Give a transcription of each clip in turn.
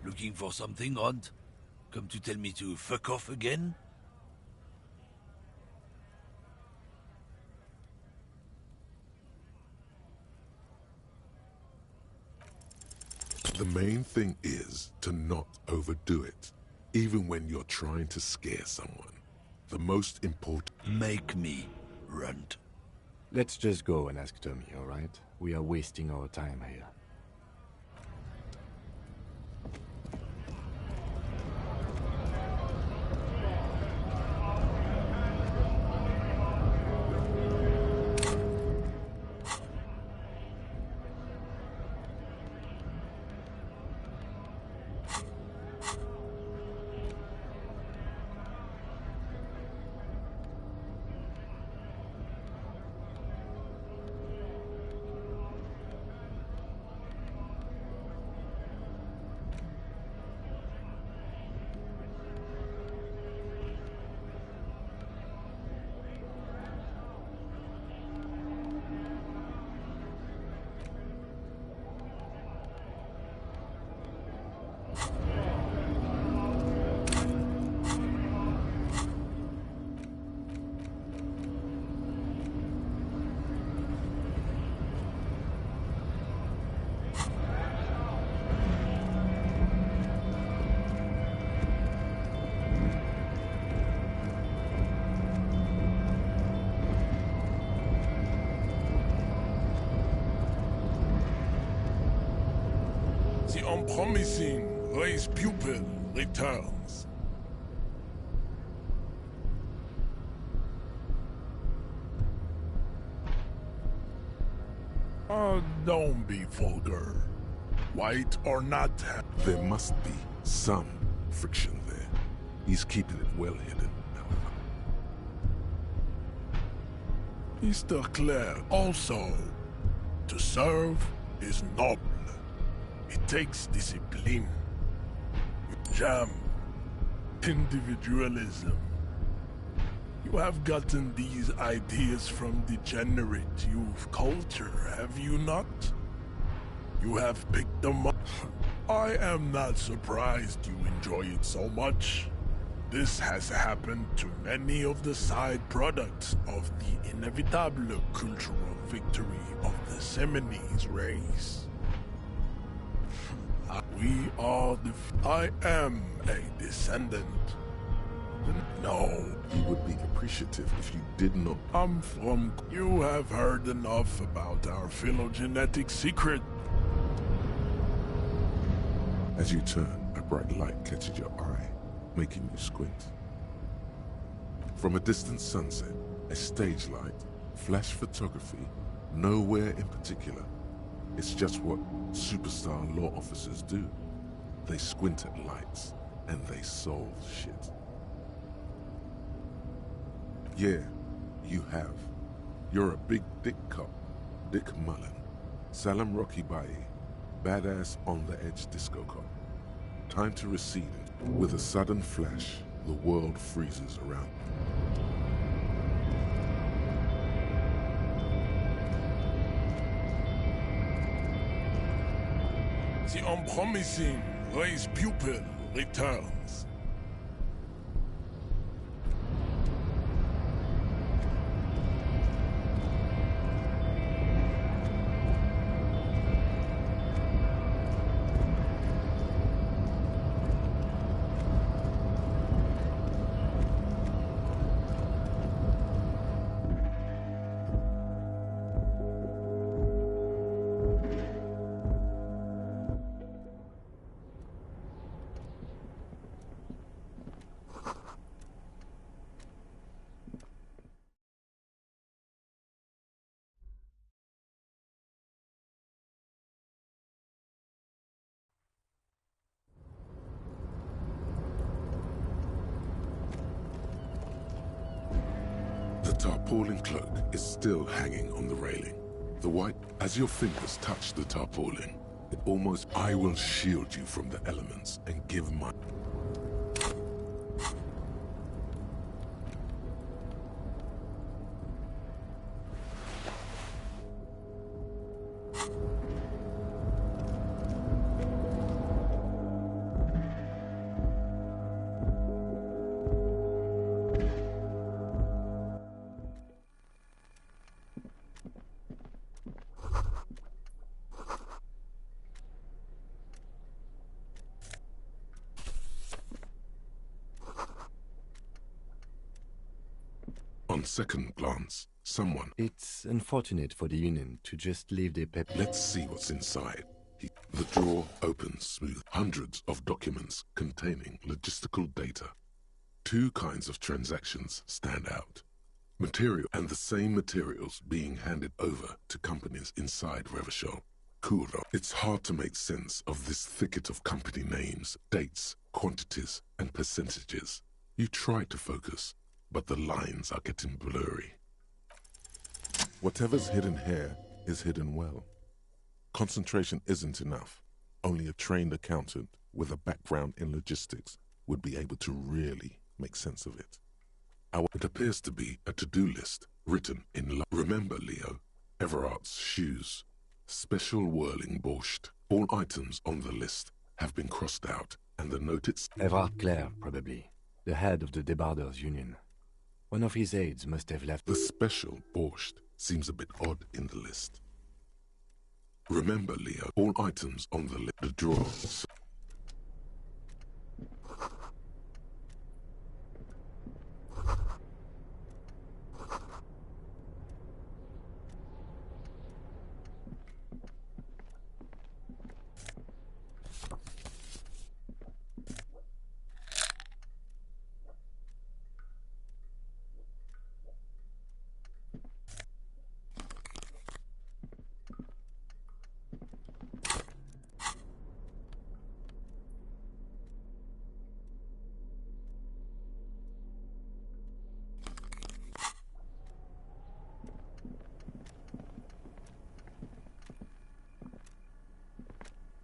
Looking for something, Ront? Come to tell me to fuck off again? The main thing is to not overdo it, even when you're trying to scare someone. The most important... Make me, Runt. Let's just go and ask Tommy, alright? We are wasting our time here. The unpromising race pupil returns. Don't be vulgar. White or not. There must be some friction there. He's keeping it well hidden, however. Mr. Clare, also, to serve is noble. It takes discipline, jam, individualism. You have gotten these ideas from degenerate youth culture, have you not? You have picked them up. I am not surprised you enjoy it so much. This has happened to many of the side products of the inevitable cultural victory of the Semines race. We are I am a descendant. No. He would be appreciative if you did not. I'm from... You have heard enough about our phylogenetic secret. As you turn, a bright light catches your eye, making you squint. From a distant sunset, a stage light, flash photography, nowhere in particular. It's just what superstar law officers do. They squint at lights, and they solve shit. Yeah, you have. You're a big dick cop, Dick Mullen. Salam Rocky Baye, badass on-the-edge disco cop. Time to recede. With a sudden flash, the world freezes around. The unpromising race pupil returns. The tarpaulin cloak is still hanging on the railing. The white, as your fingers touch the tarpaulin, it almost... I will shield you from the elements and give my... second glance, someone... It's unfortunate for the Union to just leave their pep... Let's see what's inside. The drawer opens smooth. Hundreds of documents containing logistical data. Two kinds of transactions stand out. Material and the same materials being handed over to companies inside Revachol. Kuro. It's hard to make sense of this thicket of company names, dates, quantities, and percentages. You try to focus, but the lines are getting blurry. Whatever's hidden here is hidden well. Concentration isn't enough. Only a trained accountant with a background in logistics would be able to really make sense of it. It appears to be a to-do list written in Remember, Leo, Everard's shoes. Special whirling borscht. All items on the list have been crossed out, and the notice... Everard Clare, probably. The head of the Debarders Union. One of his aides must have left... The special borscht seems a bit odd in the list. Remember, Leo, all items on the list. The drawer...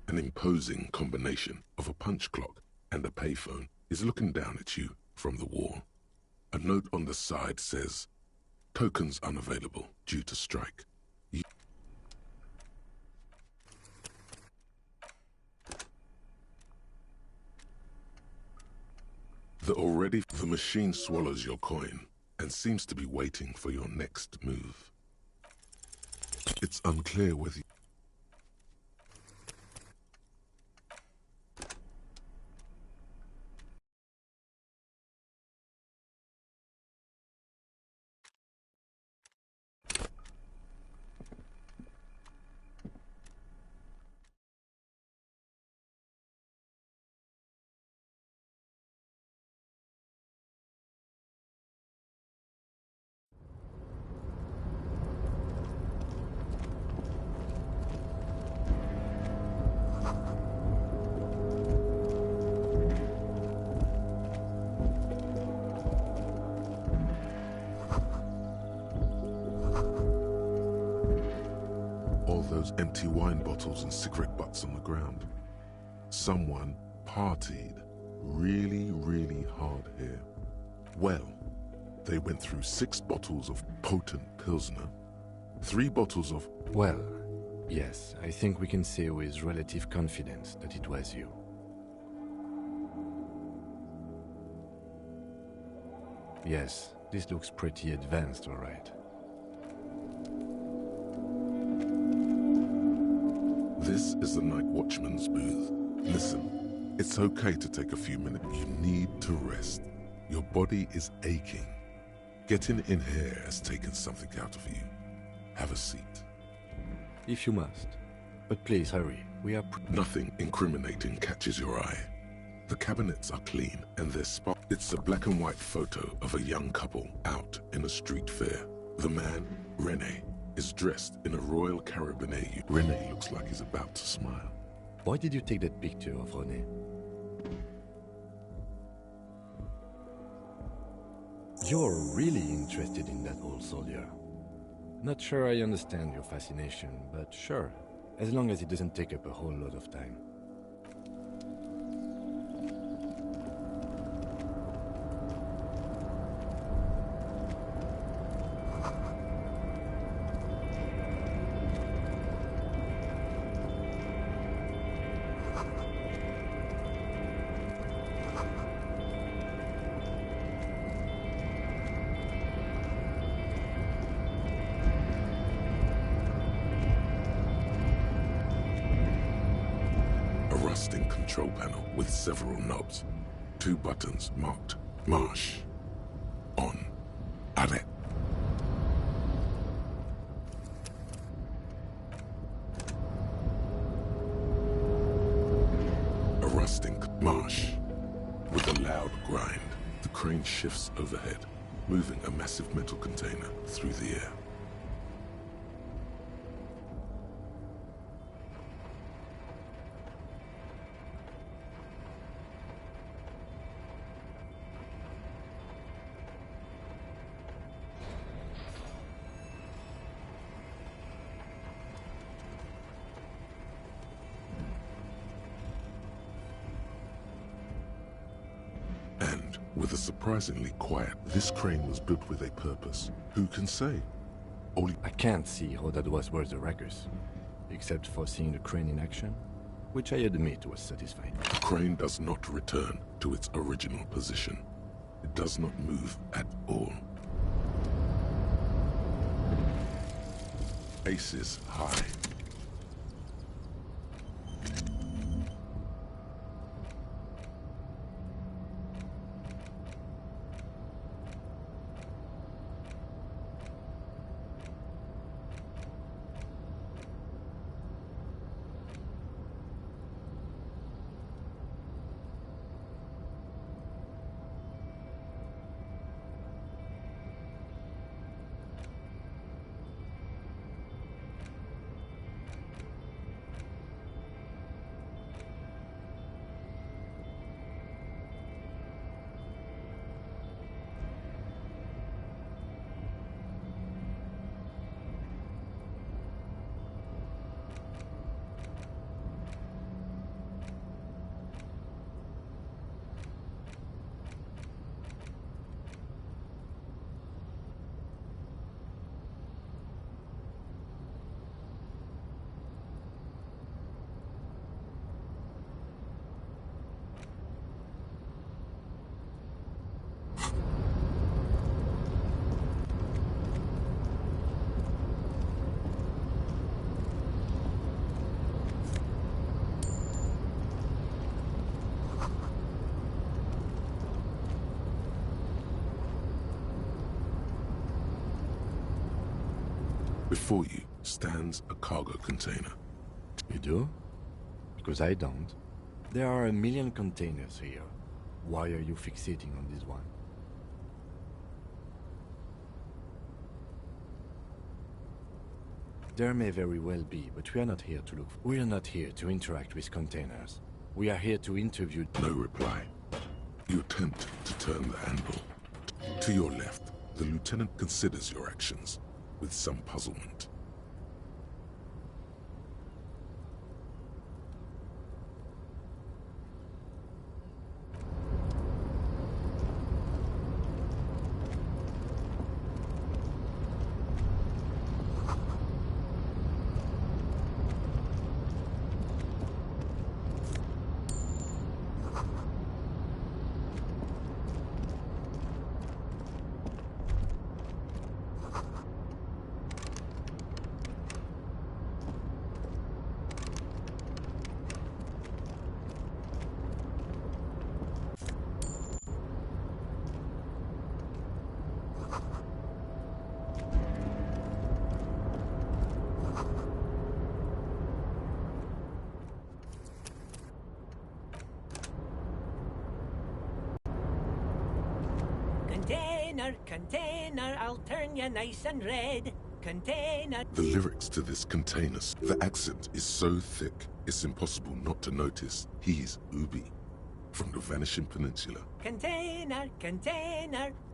An imposing combination of a punch clock and a payphone is looking down at you from the wall. A note on the side says, "Tokens unavailable due to strike." The machine swallows your coin and seems to be waiting for your next move. It's unclear whether you... Those empty wine bottles and cigarette butts on the ground. Someone partied really, really hard here. Well, they went through 6 bottles of potent Pilsner, 3 bottles of... Well, yes, I think we can say with relative confidence that it was you. Yes, this looks pretty advanced, all right. This is the night watchman's booth. Listen, it's okay to take a few minutes. You need to rest. Your body is aching. Getting in here has taken something out of you. Have a seat. If you must. But please hurry. We are... Nothing incriminating catches your eye. The cabinets are clean and they're spot. It's a black and white photo of a young couple out in a street fair. The man, René, is dressed in a Royal Carabinier. René looks like he's about to smile. Why did you take that picture of René? You're really interested in that old soldier. Not sure I understand your fascination, but sure, as long as it doesn't take up a whole lot of time. Rusting control panel with several knobs. 2 buttons marked Marche, On, Arrête. rusting marsh. With a loud grind, the crane shifts overhead, moving a massive metal container through the air. With a surprisingly quiet, this crane was built with a purpose. Who can say? Only I can't see how that was worth the wreckers, except for seeing the crane in action, which I admit was satisfying. the crane does not return to its original position. It does not move at all. Aces high. Before you stands a cargo container. You do? Because I don't. There are a million containers here. Why are you fixating on this one? There may very well be, but we are not here to look. We are not here to interact with containers. We are here to interview. No reply. You attempt to turn the handle. To your left, the lieutenant considers your actions with some puzzlement. Container, I'll turn you nice and red. Container. The lyrics to this container, the accent is so thick, it's impossible not to notice he's Ubi, from the Vanishing Peninsula. Container,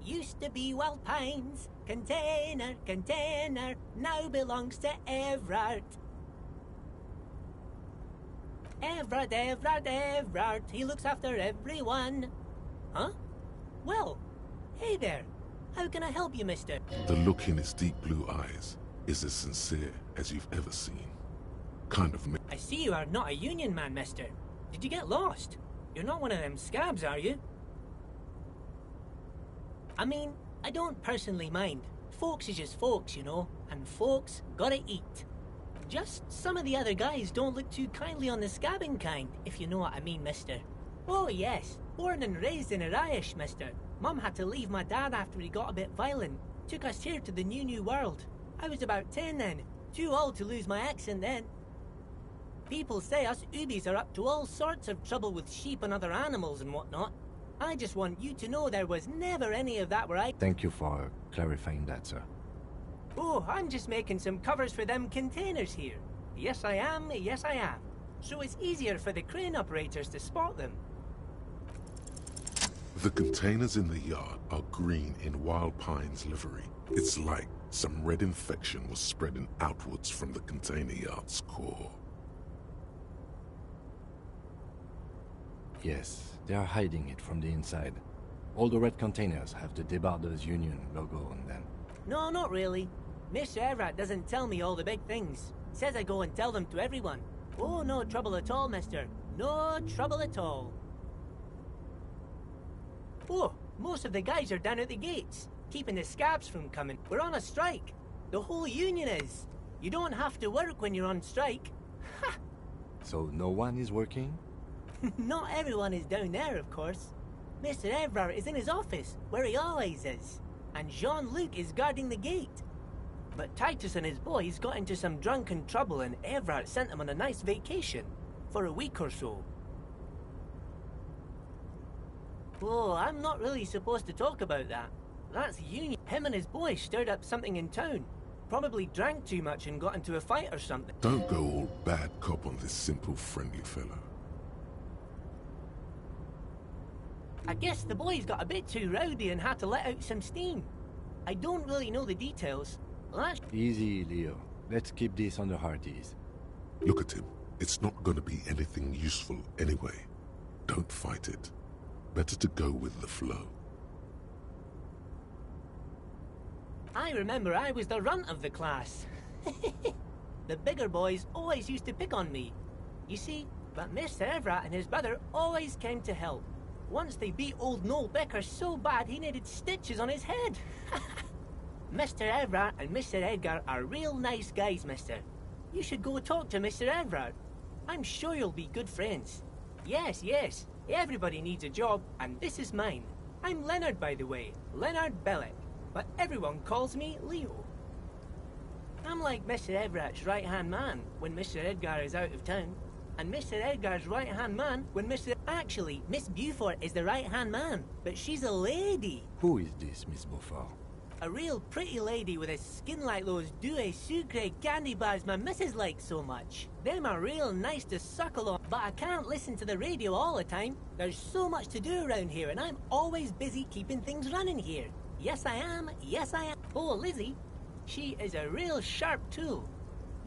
used to be Wild Pines. Container, now belongs to Everard. Everard, he looks after everyone. Huh? Well, hey there. How can I help you, mister? The look in his deep blue eyes is as sincere as you've ever seen. Kind of I see you are not a union man, mister. Did you get lost? You're not one of them scabs, are you? I mean, I don't personally mind. Folks is just folks, you know, and folks gotta eat. Just some of the other guys don't look too kindly on the scabbing kind, if you know what I mean, mister. Oh yes, born and raised in Irish, mister. Mum had to leave my dad after he got a bit violent. Took us here to the new world. I was about 10 then. Too old to lose my accent then. People say us Ubis are up to all sorts of trouble with sheep and other animals and whatnot. I just want you to know there was never any of that where I... Thank you for clarifying that, sir. Oh, I'm just making some covers for them containers here. Yes I am, yes I am. So it's easier for the crane operators to spot them. The containers in the yard are green in Wild Pine's livery. It's like some red infection was spreading outwards from the container yard's core. Yes, they are hiding it from the inside. All the red containers have the Debarders Union logo on them. No, not really. Mr. Everett doesn't tell me all the big things. Says I go and tell them to everyone. Oh, no trouble at all, mister. No trouble at all. Oh, most of the guys are down at the gates, keeping the scabs from coming. We're on a strike. The whole union is. You don't have to work when you're on strike. Ha! So no one is working? Not everyone is down there, of course. Mr. Everard is in his office, where he always is. And Jean-Luc is guarding the gate. But Titus and his boys got into some drunken trouble and Everard sent them on a nice vacation. For a week or so. Oh, I'm not really supposed to talk about that. That's union. Him and his boys stirred up something in town. Probably drank too much and got into a fight or something. Don't go all bad cop on this simple, friendly fella. I guess the boys got a bit too rowdy and had to let out some steam. I don't really know the details. That's... Easy, Leo. Let's keep this on the hearties. Look at him. It's not going to be anything useful anyway. Don't fight it. Better to go with the flow. I remember I was the runt of the class. The bigger boys always used to pick on me. You see, but Mr. Everett and his brother always came to help. Once they beat old Noel Becker so bad he needed stitches on his head. Mr. Everett and Mr. Edgar are real nice guys, mister. You should go talk to Mr. Everett. I'm sure you'll be good friends. Yes, yes, everybody needs a job, and this is mine. I'm Leonard, by the way, Leonard Bellick, but everyone calls me Leo. I'm like Mr. Everett's right-hand man when Mr. Edgar is out of town, and Mr. Edgar's right-hand man when Mr. Actually, Miss Beaufort is the right-hand man, but she's a lady. Who is this, Miss Beaufort? A real pretty lady with a skin like those Douai Sucre candy bars my missus likes so much. Them are real nice to suckle on, but I can't listen to the radio all the time. There's so much to do around here, and I'm always busy keeping things running here. Yes, I am. Yes, I am. Oh, Lizzie, she is a real sharp tool.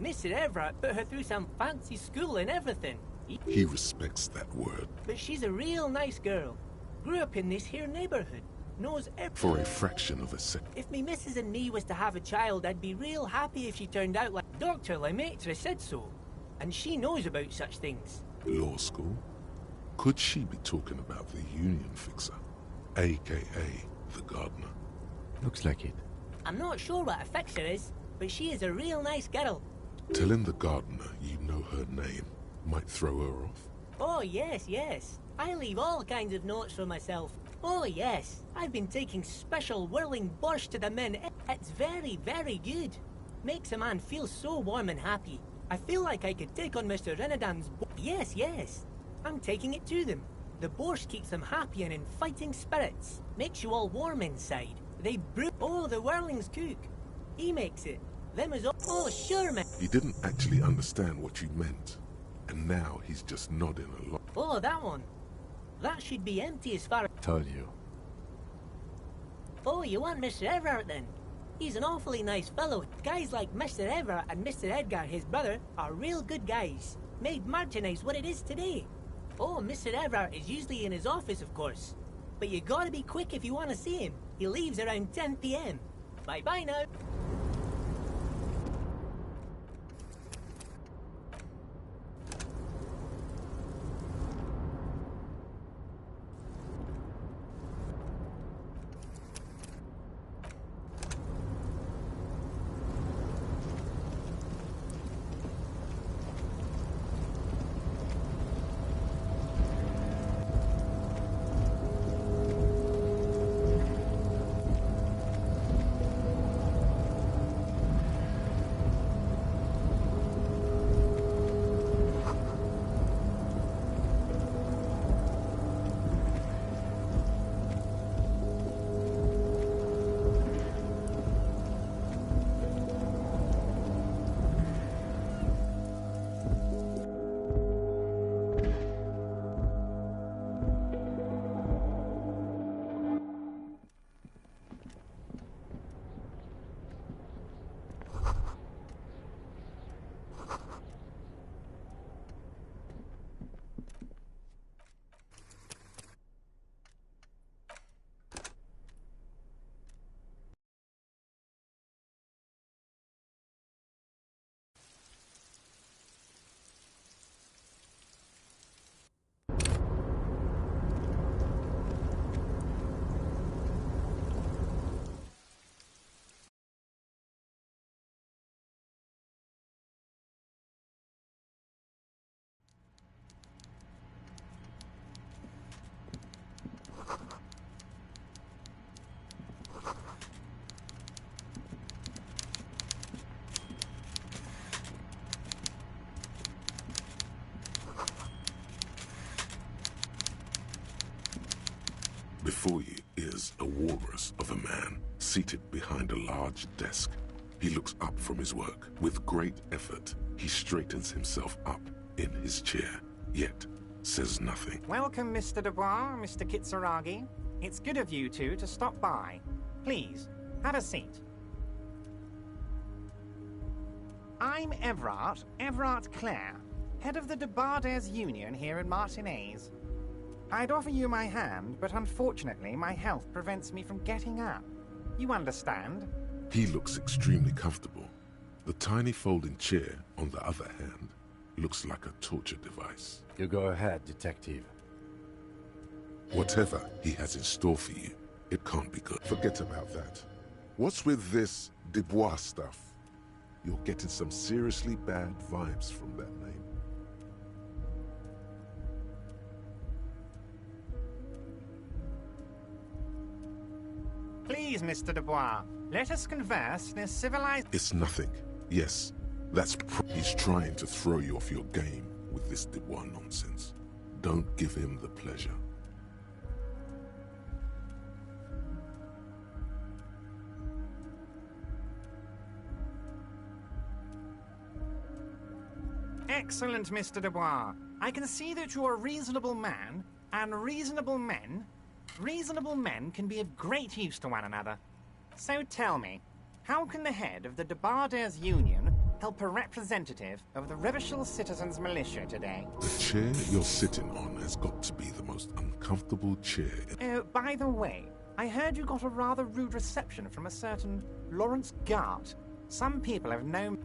Mr. Everett put her through some fancy school and everything. He respects that word. But she's a real nice girl. Grew up in this here neighborhood. Knows For a fraction of a second. If me missus and me was to have a child, I'd be real happy if she turned out like Dr. Lemaitre said so. And she knows about such things. Law school? Could she be talking about the union fixer? AKA the gardener. Looks like it. I'm not sure what a fixer is, but she is a real nice girl. Telling the gardener you know her name might throw her off. Oh, yes, yes. I leave all kinds of notes for myself. Oh, yes. I've been taking special whirling borscht to the men. It's very, very good. Makes a man feel so warm and happy. I feel like I could take on Mr. Renadam's Yes, yes. I'm taking it to them. The borscht keeps them happy and in fighting spirits. Makes you all warm inside. They brew... Oh, the whirling's cook. He makes it. Them is all... Oh, sure, man. He didn't actually understand what you meant. And now he's just nodding along. Oh, that one. That should be empty as far as... Told you. Oh, you want Mr. Everett then? He's an awfully nice fellow. Guys like Mr. Everett and Mr. Edgar, his brother, are real good guys. Made Martinez what it is today. Oh, Mr. Everett is usually in his office, of course. But you gotta be quick if you want to see him. He leaves around 10 p.m. Bye-bye now. Before you is a walrus of a man, seated behind a large desk. He looks up from his work. With great effort, he straightens himself up in his chair, yet says nothing. Welcome, Mr. Dubois, Mr. Kitsuragi. It's good of you two to stop by. Please, have a seat. I'm Everard Clare, head of the Debarders Union here in Martinez. I'd offer you my hand, but unfortunately my health prevents me from getting up. You understand? He looks extremely comfortable. The tiny folding chair, on the other hand, looks like a torture device. You go ahead, detective. Whatever he has in store for you, it can't be good. Forget about that. What's with this Dubois stuff? You're getting some seriously bad vibes from that name. Please, Mr. Dubois, let us converse in a civilized... It's nothing. Yes, he's trying to throw you off your game with this Dubois nonsense. Don't give him the pleasure. Excellent, Mr. Dubois. I can see that you're a reasonable man, and reasonable men can be of great use to one another. So tell me, how can the head of the Debarders Union help a representative of the Revachol Citizens Militia today? The chair you're sitting on has got to be the most uncomfortable chair. Oh, by the way, I heard you got a rather rude reception from a certain Lawrence Gart. Some people have known...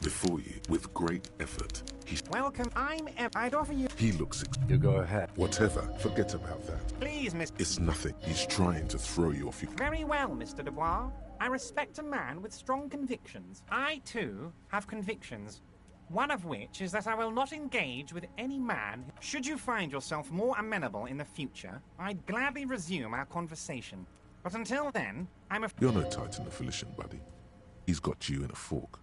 Before you, with great effort, Welcome, I'd offer you... he looks... You go ahead. Whatever, forget about that. Please, Mr. It's nothing. He's trying to throw you off your... Very well, Mr. Dubois. I respect a man with strong convictions. I, too, have convictions. One of which is that I will not engage with any man. Should you find yourself more amenable in the future, I'd gladly resume our conversation. But until then, You're no Titan affiliation, buddy. He's got you in a fork.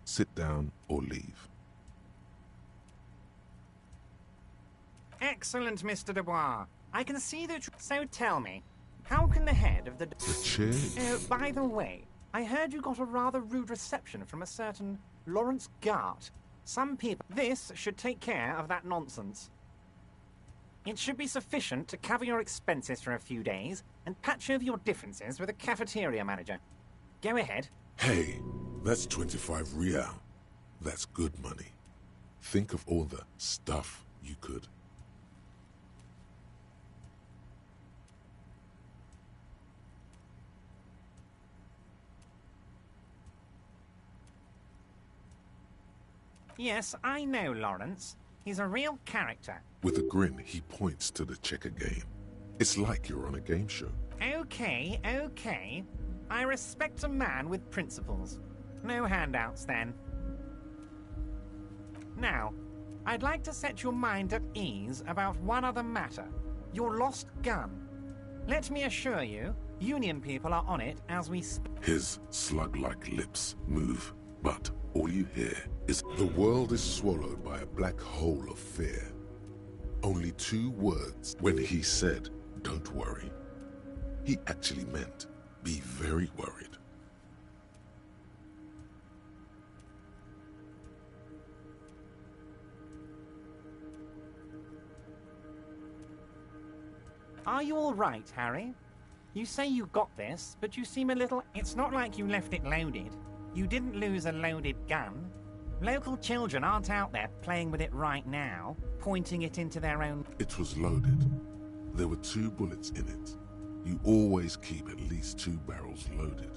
Sit down or leave. Excellent, Mr. Dubois. I can see that... So tell me, how can the head of the... The chair... Oh, by the way, I heard you got a rather rude reception from a certain Lawrence Gart. Some people... This should take care of that nonsense. It should be sufficient to cover your expenses for a few days and patch over your differences with a cafeteria manager. Go ahead. Hey, that's 25 real. That's good money. Think of all the stuff you could. Yes, I know Lawrence. He's a real character. With a grin, he points to the checker game. It's like you're on a game show. Okay, okay. I respect a man with principles. No handouts, then. Now, I'd like to set your mind at ease about one other matter. Your lost gun. Let me assure you, Union people are on it as we speak. His slug-like lips move, but all you hear is, the world is swallowed by a black hole of fear. Only 2 words. When he said, don't worry, he actually meant, be very worried. Are you all right, Harry? You say you got this, but you seem a little... It's not like you left it loaded. You didn't lose a loaded gun. Local children aren't out there playing with it right now, pointing it into their own... It was loaded. There were 2 bullets in it. You always keep at least 2 barrels loaded.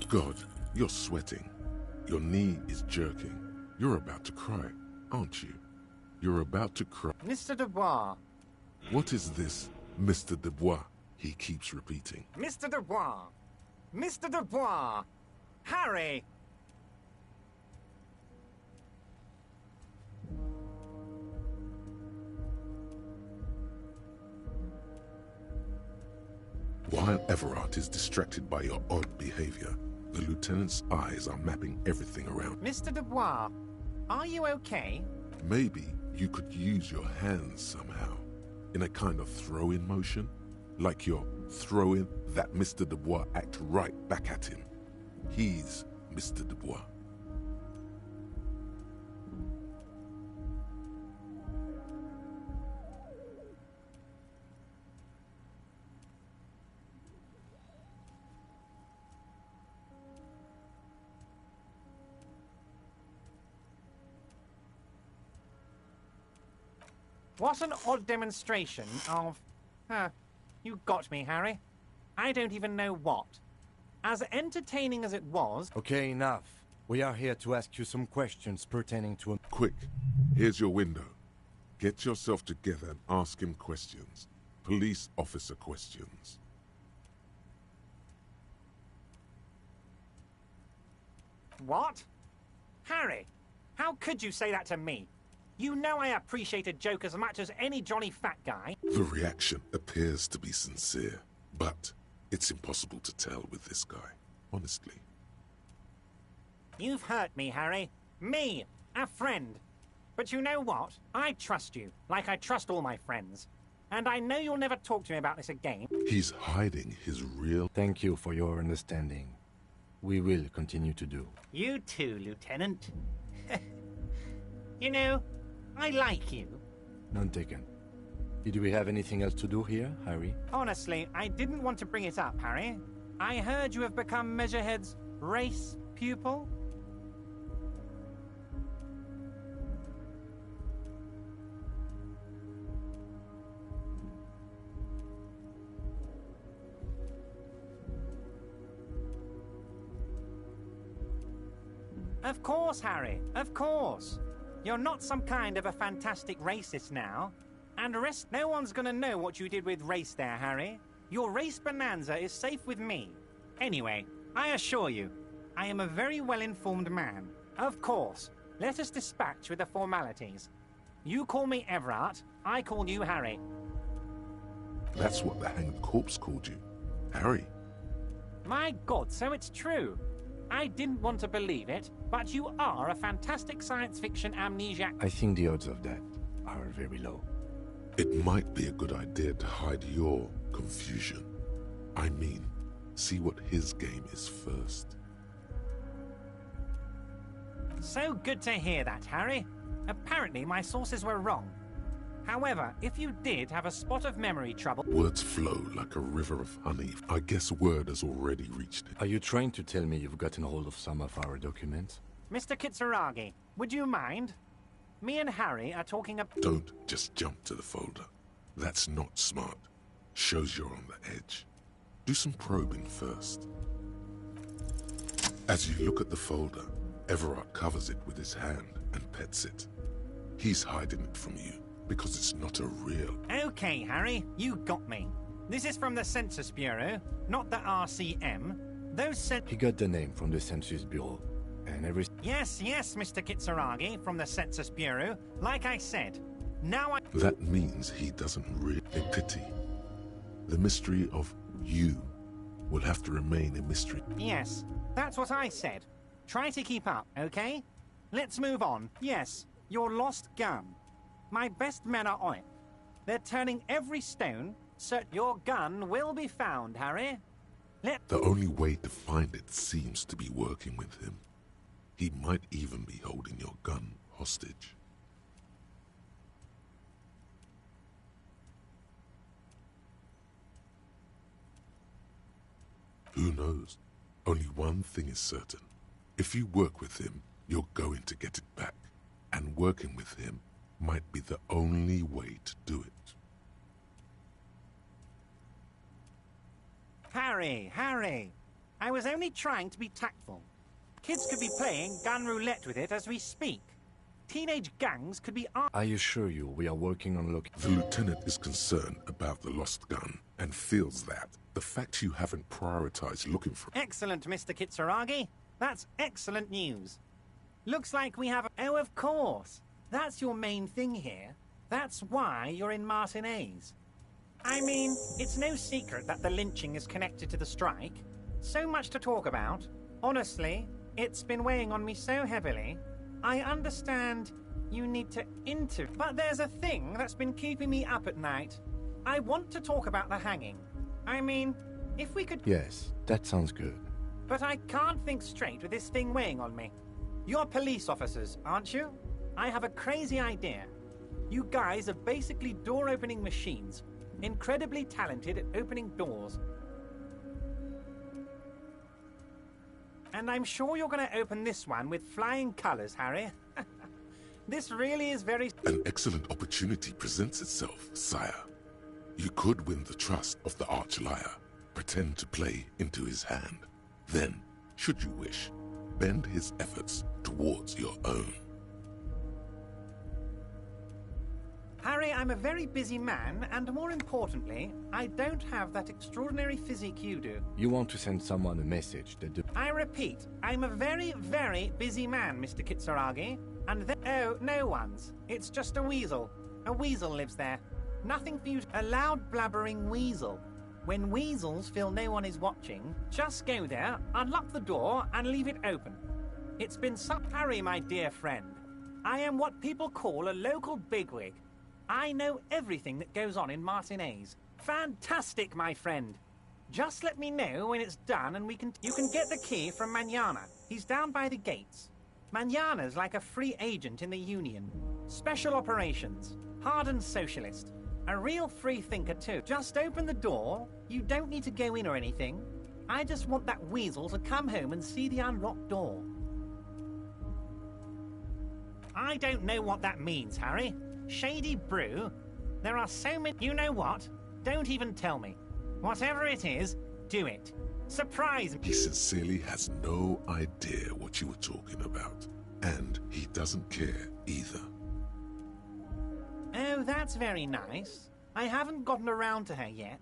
God, you're sweating. Your knee is jerking. You're about to cry, aren't you? You're about to cry. Mr. Dubois. What is this, Mr. Dubois? He keeps repeating. Mr. Dubois. Mr. Dubois. Harry. While Everard is distracted by your odd behavior, the lieutenant's eyes are mapping everything around. Mr. Dubois, are you okay? Maybe you could use your hands somehow, in a kind of throw-in motion, like you're throwing that Mr. Dubois act right back at him. He's Mr. Dubois. What an odd demonstration of... you got me, Harry. I don't even know what. As entertaining as it was... Okay, enough. We are here to ask you some questions pertaining to a... Quick, here's your window. Get yourself together and ask him questions. Police officer questions. What? Harry, how could you say that to me? You know I appreciate a joke as much as any jolly fat guy. The reaction appears to be sincere, but it's impossible to tell with this guy, honestly. You've hurt me, Harry. Me, a friend. But you know what? I trust you, like I trust all my friends. And I know you'll never talk to me about this again. He's hiding his real... Thank you for your understanding. We will continue to do. You too, Lieutenant. You know, I like you. None taken. Did we have anything else to do here, Harry? Honestly, I didn't want to bring it up, Harry. I heard you have become Measurehead's race pupil. Of course, Harry, of course. You're not some kind of a fantastic racist now. And no one's gonna know what you did with race there, Harry. Your race bonanza is safe with me. Anyway, I assure you, I am a very well-informed man. Of course, let us dispatch with the formalities. You call me Everard, I call you Harry. That's what the hanged corpse called you. Harry. My God, so it's true. I didn't want to believe it, but you are a fantastic science fiction amnesiac. I think the odds of that are very low. It might be a good idea to hide your confusion. I mean, see what his game is first. So good to hear that, Harry. Apparently my sources were wrong. However, if you did have a spot of memory trouble... Words flow like a river of honey. I guess word has already reached it. Are you trying to tell me you've gotten hold of some of our documents? Mr. Kitsuragi, would you mind? Me and Harry are talking about... Don't just jump to the folder. That's not smart. Shows you're on the edge. Do some probing first. As you look at the folder, Everard covers it with his hand and pets it. He's hiding it from you because it's not a real... Okay, Harry, you got me. This is from the Census Bureau, not the RCM. He got the name from the Census Bureau, and every... Yes, Mr. Kitsuragi, from the Census Bureau. Like I said, now I... That means he doesn't really... A pity. The mystery of you will have to remain a mystery. Yes, that's what I said. Try to keep up, okay? Let's move on. Yes, your lost gun. My best men are on it. They're turning every stone, so your gun will be found, Harry. The only way to find it seems to be working with him. He might even be holding your gun hostage. Who knows? Only one thing is certain. If you work with him, you're going to get it back. And working with him might be the only way to do it. Harry! I was only trying to be tactful. Kids could be playing gun roulette with it as we speak. Teenage gangs could be... I assure you, we are working on The lieutenant is concerned about the lost gun and feels that the fact you haven't prioritized looking for... Excellent, Mr. Kitsuragi. That's excellent news. Looks like we have... Oh, of course. That's your main thing here. That's why you're in Martinez. I mean, it's no secret that the lynching is connected to the strike. So much to talk about. Honestly, it's been weighing on me so heavily. I understand you need to but there's a thing that's been keeping me up at night. I want to talk about the hanging. I mean, if we could... Yes, that sounds good. But I can't think straight with this thing weighing on me. You're police officers, aren't you? I have a crazy idea. You guys are basically door-opening machines. Incredibly talented at opening doors. And I'm sure you're going to open this one with flying colors, Harry. This really is very... An excellent opportunity presents itself, sire. You could win the trust of the arch-liar, pretend to play into his hand. Then, should you wish, bend his efforts towards your own. Harry, I'm a very busy man, and more importantly, I don't have that extraordinary physique you do. You want to send someone a message that... I repeat, I'm a very, very busy man, Mr. Kitsuragi, and oh, no one's. It's just a weasel. A weasel lives there. Nothing for you a loud blabbering weasel. When weasels feel no one is watching, just go there, unlock the door, and leave it open. It's been Harry, my dear friend. I am what people call a local bigwig. I know everything that goes on in Martinez. Fantastic, my friend. Just let me know when it's done and you can get the key from Manana. He's down by the gates. Manana's like a free agent in the Union. Special operations. Hardened socialist. A real free thinker too. Just open the door. You don't need to go in or anything. I just want that weasel to come home and see the unlocked door. I don't know what that means, Harry. Shady brew? There are so many... You know what? Don't even tell me. Whatever it is, do it. Surprise me. He sincerely has no idea what you were talking about. And he doesn't care either. Oh, that's very nice. I haven't gotten around to her yet.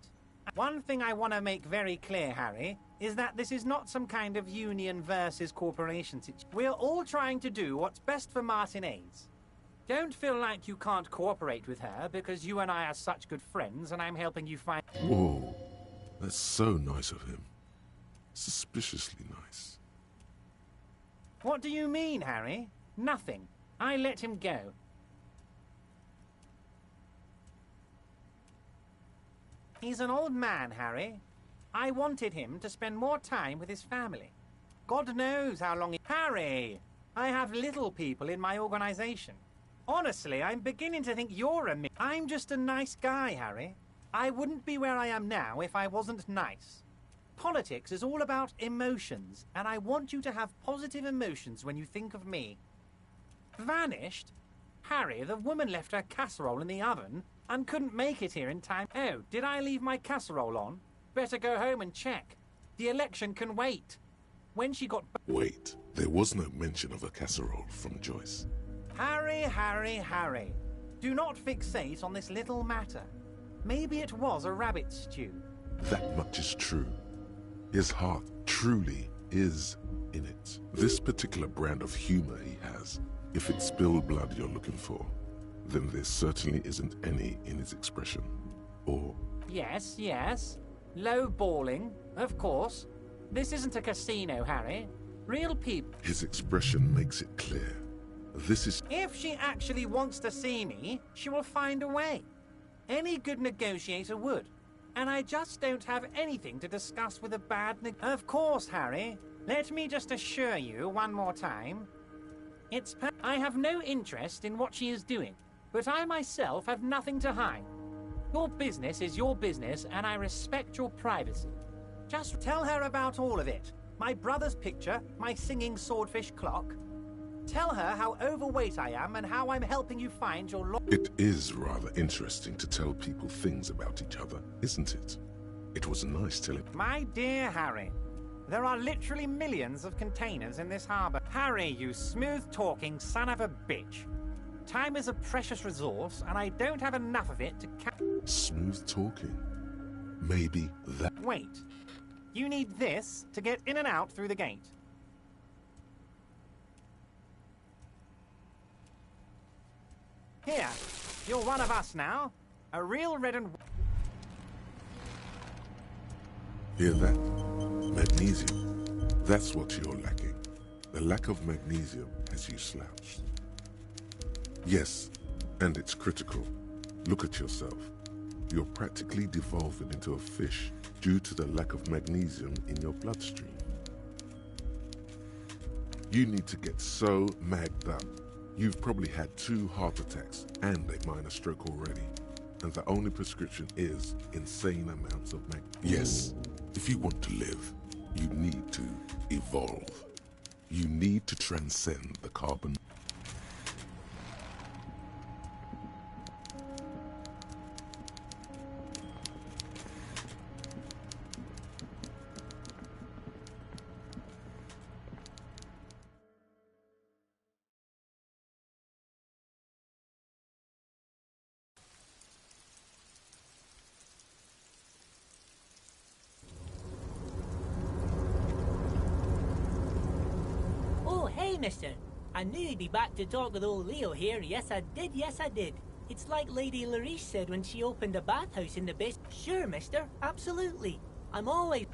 One thing I want to make very clear, Harry, is that this is not some kind of union versus corporation situation. We're all trying to do what's best for Martinez. Don't feel like you can't cooperate with her because you and I are such good friends and I'm helping you find... Whoa, that's so nice of him. Suspiciously nice. What do you mean, Harry? Nothing. I let him go. He's an old man, Harry. I wanted him to spend more time with his family. God knows how long he... Harry! I have little people in my organization. Honestly, I'm beginning to think you're I'm just a nice guy, Harry. I wouldn't be where I am now if I wasn't nice. Politics is all about emotions, and I want you to have positive emotions when you think of me. Vanished? Harry, the woman left her casserole in the oven and couldn't make it here in time. Oh, did I leave my casserole on? Better go home and check. The election can wait. When she got... Wait, there was no mention of a casserole from Joyce. Harry, Harry, Harry. Do not fixate on this little matter. Maybe it was a rabbit stew. That much is true. His heart truly is in it. This particular brand of humor he has, if it's spilled blood you're looking for, then there certainly isn't any in his expression. Or... Yes, yes. Low balling, of course. This isn't a casino, Harry. Real people... His expression makes it clear. This is... If she actually wants to see me, she will find a way. Any good negotiator would. And I just don't have anything to discuss with a bad Of course, Harry. Let me just assure you one more time. I have no interest in what she is doing, but I myself have nothing to hide. Your business is your business, and I respect your privacy. Just tell her about all of it. My brother's picture, my singing swordfish clock. Tell her how overweight I am and how I'm helping you find your It is rather interesting to tell people things about each other, isn't it? It was nice telling... My dear Harry, there are literally millions of containers in this harbor. Harry, you smooth-talking son of a bitch. Time is a precious resource, and I don't have enough of it to Smooth talking. Maybe that... Wait. You need this to get in and out through the gate. Here, you're one of us now. A real red and... Hear that? Magnesium. That's what you're lacking. The lack of magnesium has you slouched. Yes, and it's critical. Look at yourself. You're practically devolving into a fish due to the lack of magnesium in your bloodstream. You need to get so magged up. You've probably had 2 heart attacks and a minor stroke already. And the only prescription is insane amounts of Yes, if you want to live, you need to evolve. You need to transcend the carbon. Hey, mister. I knew you'd be back to talk with old Leo here. Yes, I did. Yes, I did. It's like Lady Larice said when she opened a bathhouse in the base. Sure, mister. Absolutely. I'm always...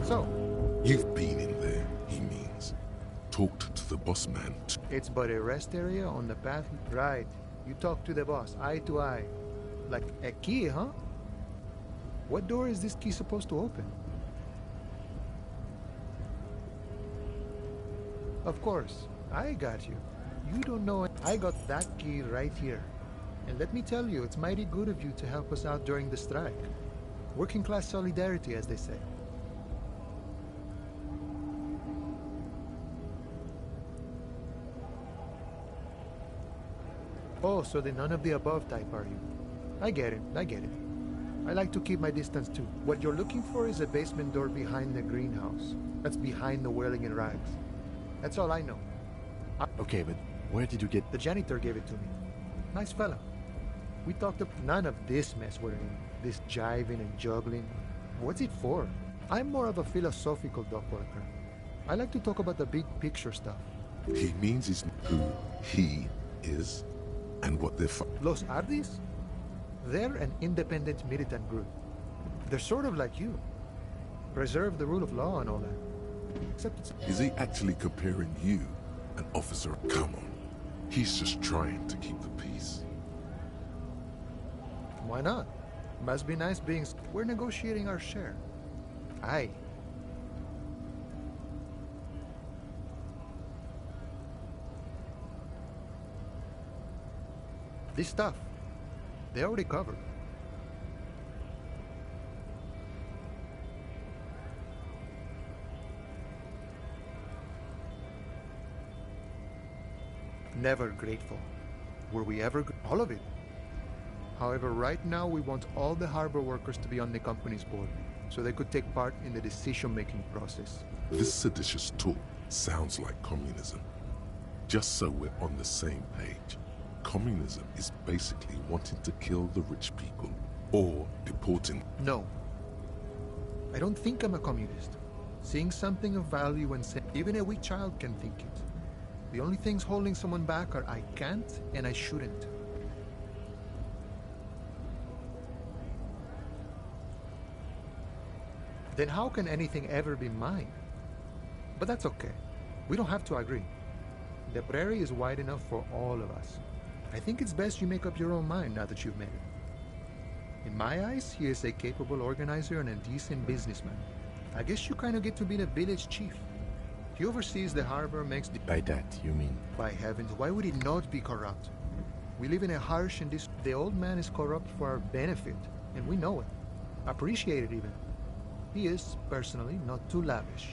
So, You've been in there, he means. Talked to the boss man. it's but a rest area on the path. Right. You talk to the boss, eye to eye. Like a key, huh? What door is this key supposed to open? Of course, I got you. You don't know it. I got that key right here. And let me tell you, it's mighty good of you to help us out during the strike. Working class solidarity, as they say. Oh, so the none of the above type are you? I get it, I get it. I like to keep my distance too. What you're looking for is a basement door behind the greenhouse. That's behind the whirling in rags. That's all I know. Okay, but where did you get... The janitor gave it to me. Nice fella. We talked about none of this mess we're in. This jiving and juggling. What's it for? I'm more of a philosophical dock worker. I like to talk about the big picture stuff. He means he's who he is and what they're Los Ardis? They're an independent militant group. They're sort of like you. Preserve the rule of law and all that. Except it's... Is he actually comparing you, an officer? Come on. He's just trying to keep the peace. Why not? Must be nice being... We're negotiating our share. Aye. This stuff, they already covered. Never grateful. Were we ever... All of it. However, right now we want all the harbor workers to be on the company's board, so they could take part in the decision-making process. This seditious talk sounds like communism. Just so we're on the same page, communism is basically wanting to kill the rich people or deporting... No. I don't think I'm a communist. Seeing something of value and saying, even a weak child can think it. The only things holding someone back are I can't and I shouldn't. Then how can anything ever be mine? But that's okay. We don't have to agree. The prairie is wide enough for all of us. I think it's best you make up your own mind now that you've made it. In my eyes, he is a capable organizer and a decent businessman. I guess you kind of get to be the village chief. He oversees the harbor, makes the... By that, you mean? By heavens, why would he not be corrupt? We live in a harsh and The old man is corrupt for our benefit, and we know it. Appreciate it even. He is, personally, not too lavish.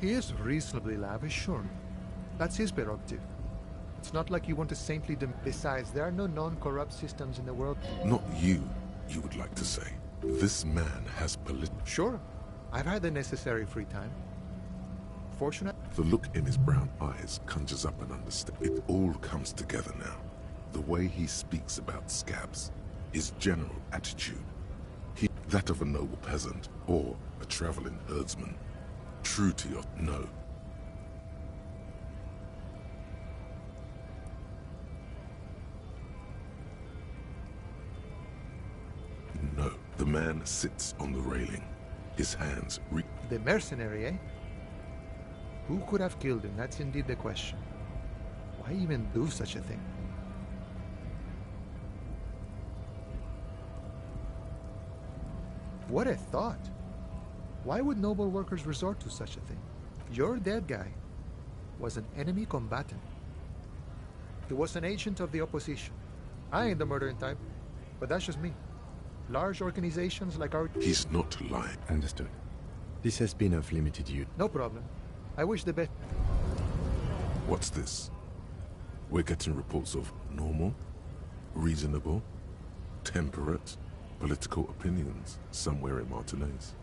He is reasonably lavish, sure. That's his prerogative. It's not like you want a saintly... Besides, there are no non-corrupt systems in the world. Not you would like to say. This man has Sure. I've had the necessary free time. Fortunate... The look in his brown eyes conjures up an understanding. It all comes together now. The way he speaks about scabs, his general attitude, that of a noble peasant or a traveling herdsman. True to your... No. No. The man sits on the railing. His hands The mercenary, eh? Who could have killed him? That's indeed the question. Why even do such a thing? What a thought! Why would noble workers resort to such a thing? Your dead guy was an enemy combatant. He was an agent of the opposition. I ain't the murdering type, but that's just me. Large organizations like our... He's not lying. Understood. This has been of limited use. No problem. I wish the best... What's this? We're getting reports of normal, reasonable, temperate, political opinions somewhere in Martinez.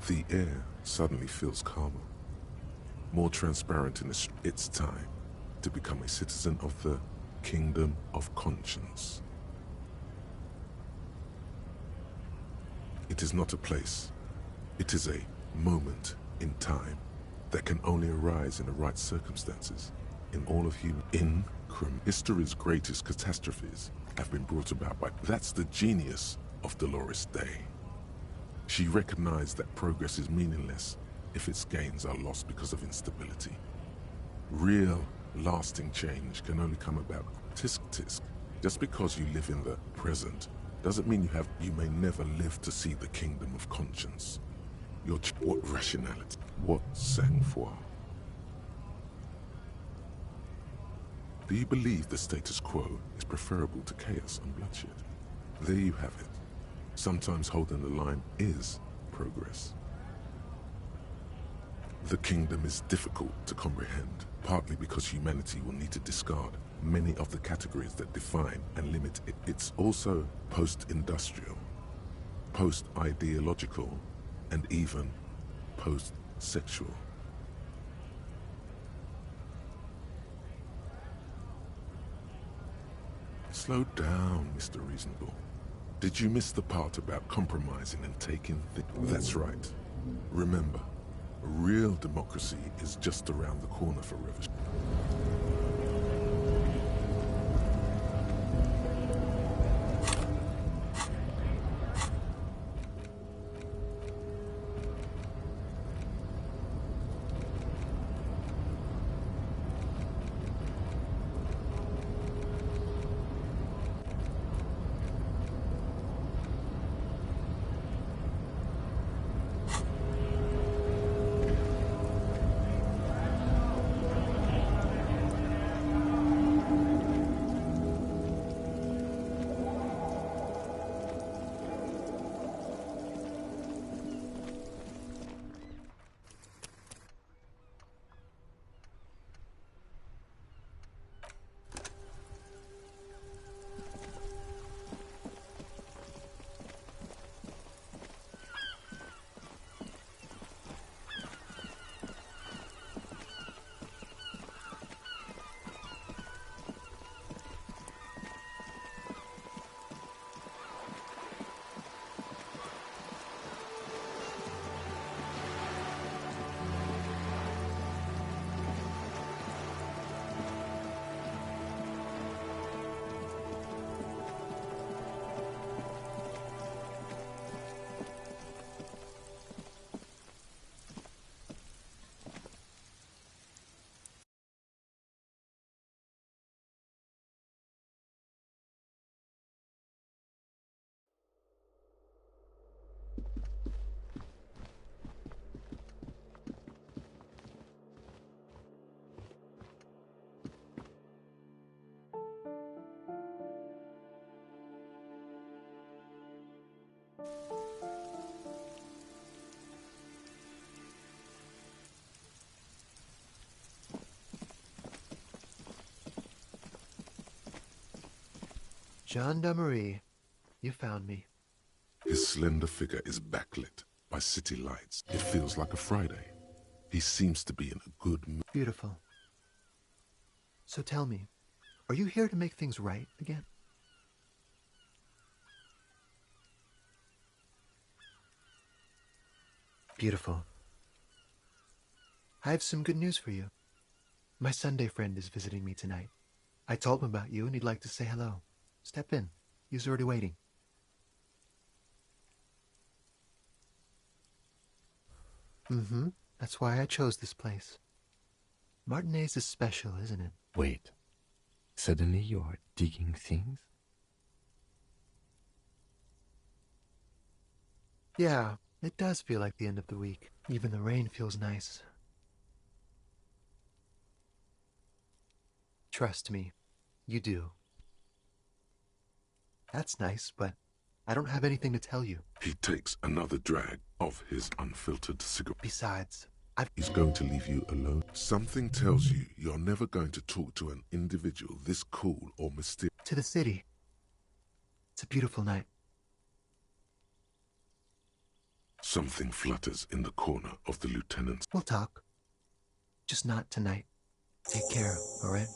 The air suddenly feels calmer, more transparent in the It's time to become a citizen of the Kingdom of Conscience. It is not a place. It is a moment in time that can only arise in the right circumstances in all of human... History's greatest catastrophes have been brought about by... That's the genius of Dolores Day. She recognized that progress is meaningless if its gains are lost because of instability. Real, lasting change can only come about tisk tisk. Just because you live in the present doesn't mean you may never live to see the Kingdom of Conscience. What rationality? What sang-froid? Do you believe the status quo is preferable to chaos and bloodshed? There you have it. Sometimes holding the line is progress. The kingdom is difficult to comprehend, partly because humanity will need to discard many of the categories that define and limit it. It's also post-industrial, post-ideological, and even post-sexual. Slow down, Mr. Reasonable. Did you miss the part about compromising and taking things? That's right. Remember, real democracy is just around the corner for revolution. Gendarmerie. You found me. His slender figure is backlit by city lights. It feels like a Friday. He seems to be in a good mood. Beautiful. So tell me, are you here to make things right again? Beautiful. I have some good news for you. My Sunday friend is visiting me tonight. I told him about you and he'd like to say hello. Step in. He's already waiting. Mm-hmm. That's why I chose this place. Martinez is special, isn't it? Wait. Suddenly you are digging things? Yeah, it does feel like the end of the week. Even the rain feels nice. Trust me, you do. That's nice, but I don't have anything to tell you. He takes another drag of his unfiltered cigarette. Besides, He's going to leave you alone. Something tells you you're never going to talk to an individual this cool or mysterious. to the city. It's a beautiful night. Something flutters in the corner of the lieutenant's. We'll talk. Just not tonight. Take care, all right?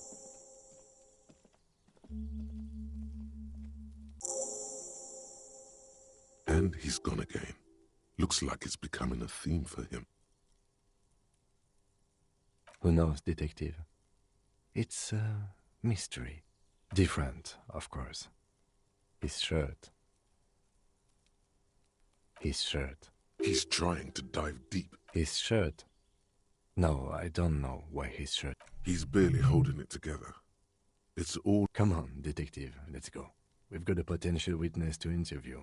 And he's gone again. Looks like it's becoming a theme for him. Who knows, detective? It's a mystery. Different, of course. His shirt. His shirt. He's trying to dive deep. His shirt. No, I don't know why his shirt. He's barely holding it together. It's all... Come on, detective, let's go. We've got a potential witness to interview.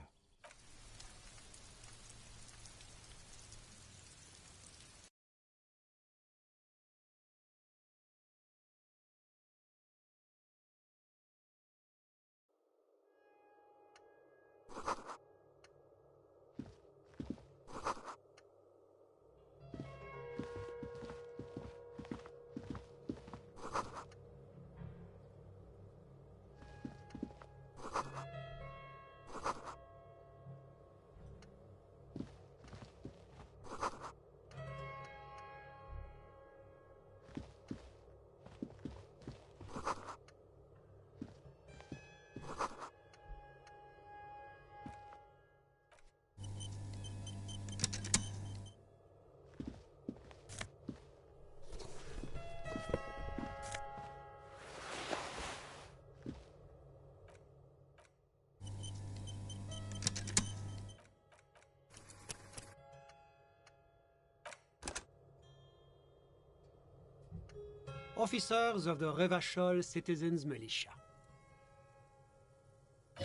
Officers of the Revachol Citizens Militia.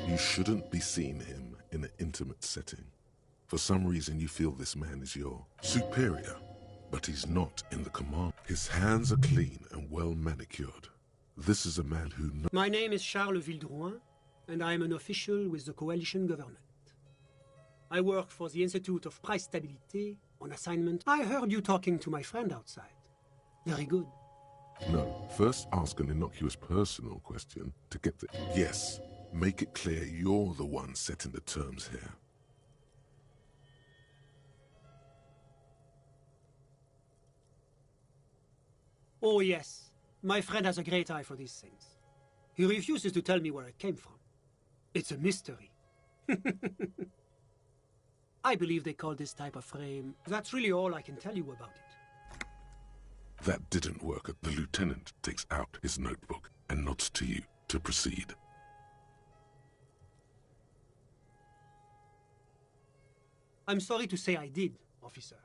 You shouldn't be seeing him in an intimate setting. For some reason you feel this man is your superior, but he's not in the command. His hands are clean and well manicured. This is a man who knows. My name is Charles Vildrouin, and I am an official with the coalition government. I work for the Institute of Price Stabilité on assignment. I heard you talking to my friend outside. Very good. No, first ask an innocuous personal question to get the... Yes, make it clear you're the one setting the terms here. Oh yes, my friend has a great eye for these things. He refuses to tell me where it came from. It's a mystery. I believe they call this type of frame. That's really all I can tell you about it. That didn't work. The lieutenant takes out his notebook and nods to you to proceed. I'm sorry to say I did, officer.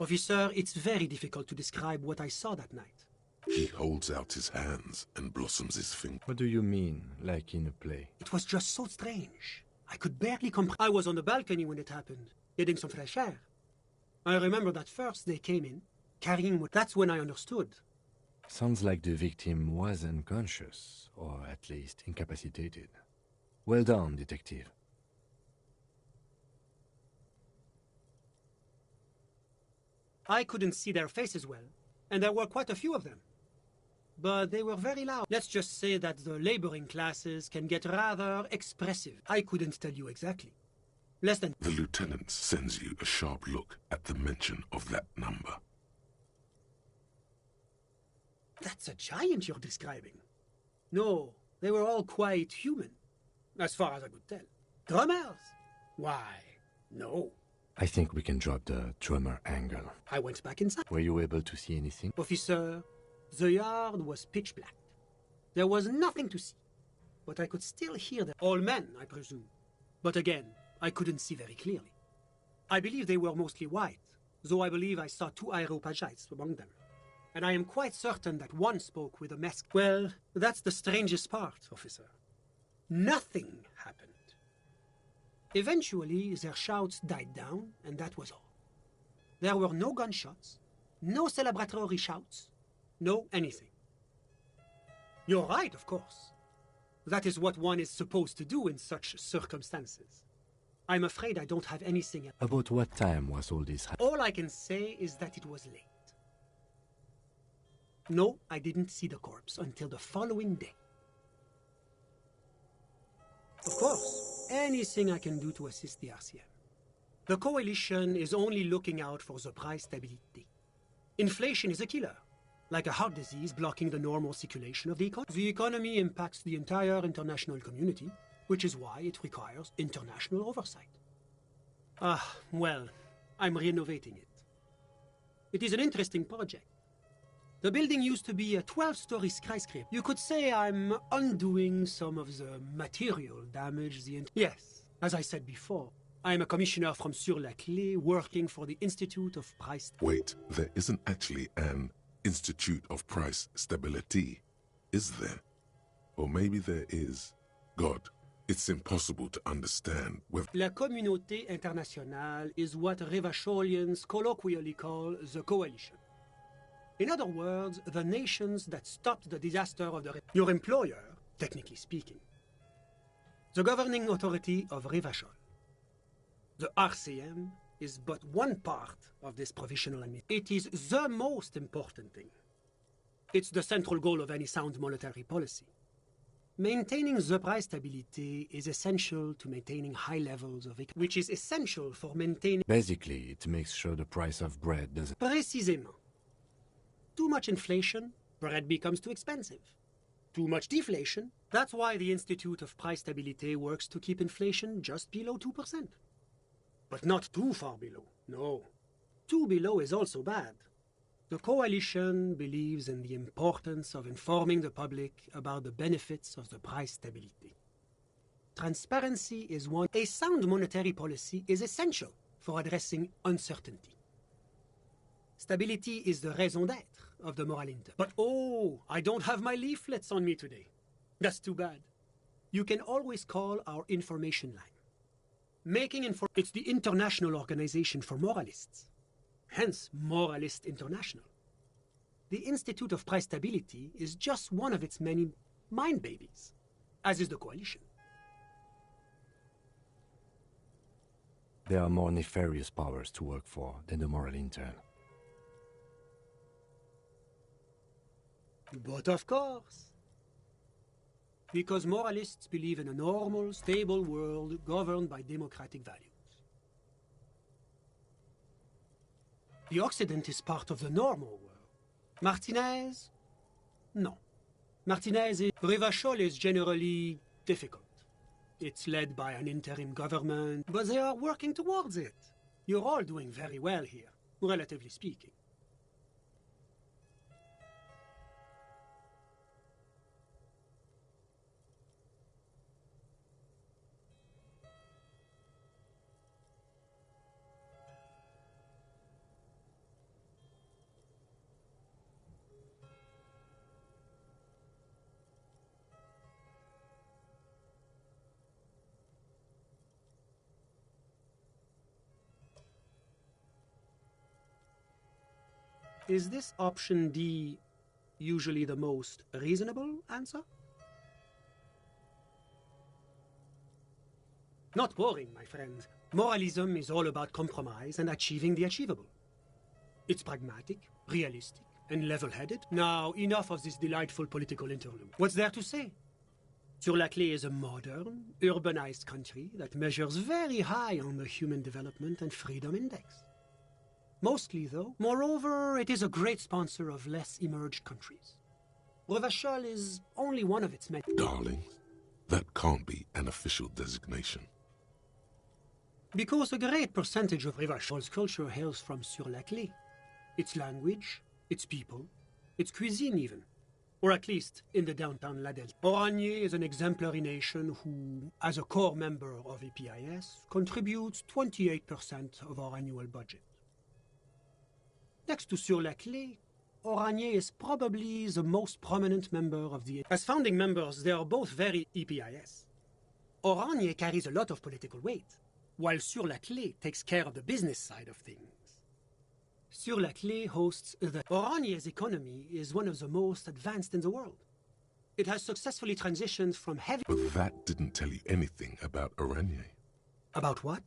Officer, it's very difficult to describe what I saw that night. He holds out his hands and blossoms his fingers. What do you mean, like in a play? It was just so strange. I could barely comprehend. I was on the balcony when it happened, getting some fresh air. I remember that first they came in, carrying what... That's when I understood. Sounds like the victim was unconscious, or at least incapacitated. Well done, detective. I couldn't see their faces well, and there were quite a few of them. But they were very loud. Let's just say that the laboring classes can get rather expressive. I couldn't tell you exactly. Less than... The lieutenant sends you a sharp look at the mention of that number. That's a giant you're describing. No, they were all quite human, as far as I could tell. Drummers? Why, no. I think we can drop the drummer angle. I went back inside. Were you able to see anything? Officer, the yard was pitch black. There was nothing to see, but I could still hear them. All men, I presume. But again, I couldn't see very clearly. I believe they were mostly white, though I believe I saw 2 Areopagites among them. And I am quite certain that one spoke with a mask. Well, that's the strangest part, officer. Nothing happened. Eventually, their shouts died down, and that was all. There were no gunshots, no celebratory shouts, no anything. You're right, of course. That is what one is supposed to do in such circumstances. I'm afraid I don't have anything else. About what time was all this happening? All I can say is that it was late. No, I didn't see the corpse until the following day. Of course, anything I can do to assist the RCM. The Coalition is only looking out for the price stability. Inflation is a killer, like a heart disease blocking the normal circulation of the economy. The economy impacts the entire international community, which is why it requires international oversight. Well, I'm renovating it. It is an interesting project. The building used to be a 12-story skyscraper. You could say I'm undoing some of the material damage Yes, as I said before, I'm a commissioner from Sur-la-Clé working for the Institute of Price... Wait, there isn't actually an Institute of Price Stability, is there? Or maybe there is. God, it's impossible to understand whether... La Communauté Internationale is what Revacholians colloquially call the Coalition. In other words, the nations that stopped the disaster of your employer, technically speaking. The governing authority of Revachol. The RCM is but one part of this provisional administration. It is the most important thing. It's the central goal of any sound monetary policy. Maintaining the price stability is essential to maintaining high levels of economy, which is essential for maintaining... Basically, it makes sure the price of bread doesn't... Précisément. Too much inflation, bread becomes too expensive. Too much deflation, that's why the Institute of Price Stability works to keep inflation just below 2%. But not too far below, no. Too below is also bad. The Coalition believes in the importance of informing the public about the benefits of the price stability. Transparency is one. A sound monetary policy is essential for addressing uncertainty. Stability is the raison d'être of the moral inter. But oh, I don't have my leaflets on me today. That's too bad. You can always call our information line. It's the International Organization for Moralists. Hence, Moralist International. The Institute of Price Stability is just one of its many mind babies, as is the Coalition. There are more nefarious powers to work for than the moral intern. But of course. Because moralists believe in a normal, stable world governed by democratic values. The Occident is part of the normal world. Martinez? No. Revachol is generally difficult. It's led by an interim government, but they are working towards it. You're all doing very well here, relatively speaking. Is this option D usually the most reasonable answer? Not boring, my friend. Moralism is all about compromise and achieving the achievable. It's pragmatic, realistic, and level-headed. Now, enough of this delightful political interlude. What's there to say? Sur-la-Clé is a modern, urbanized country that measures very high on the Human Development and Freedom Index. Mostly, though. Moreover, it is a great sponsor of less emerged countries. Revachol is only one of its many. Darling, that can't be an official designation. Because a great percentage of Revachol's culture hails from Sur-la-Clé. Its language, its people, its cuisine even. Or at least in the downtown La Delta. Oranje is an exemplary nation who, as a core member of EPIS, contributes 28% of our annual budget. Next to Sur-la-Clé, Oranje is probably the most prominent member of the... As founding members, they are both very EPIS. Oranje carries a lot of political weight, while Sur-la-Clé takes care of the business side of things. Sur-la-Clé hosts the... Oranje's economy is one of the most advanced in the world. It has successfully transitioned from heavy... But that didn't tell you anything about Oranje. About what?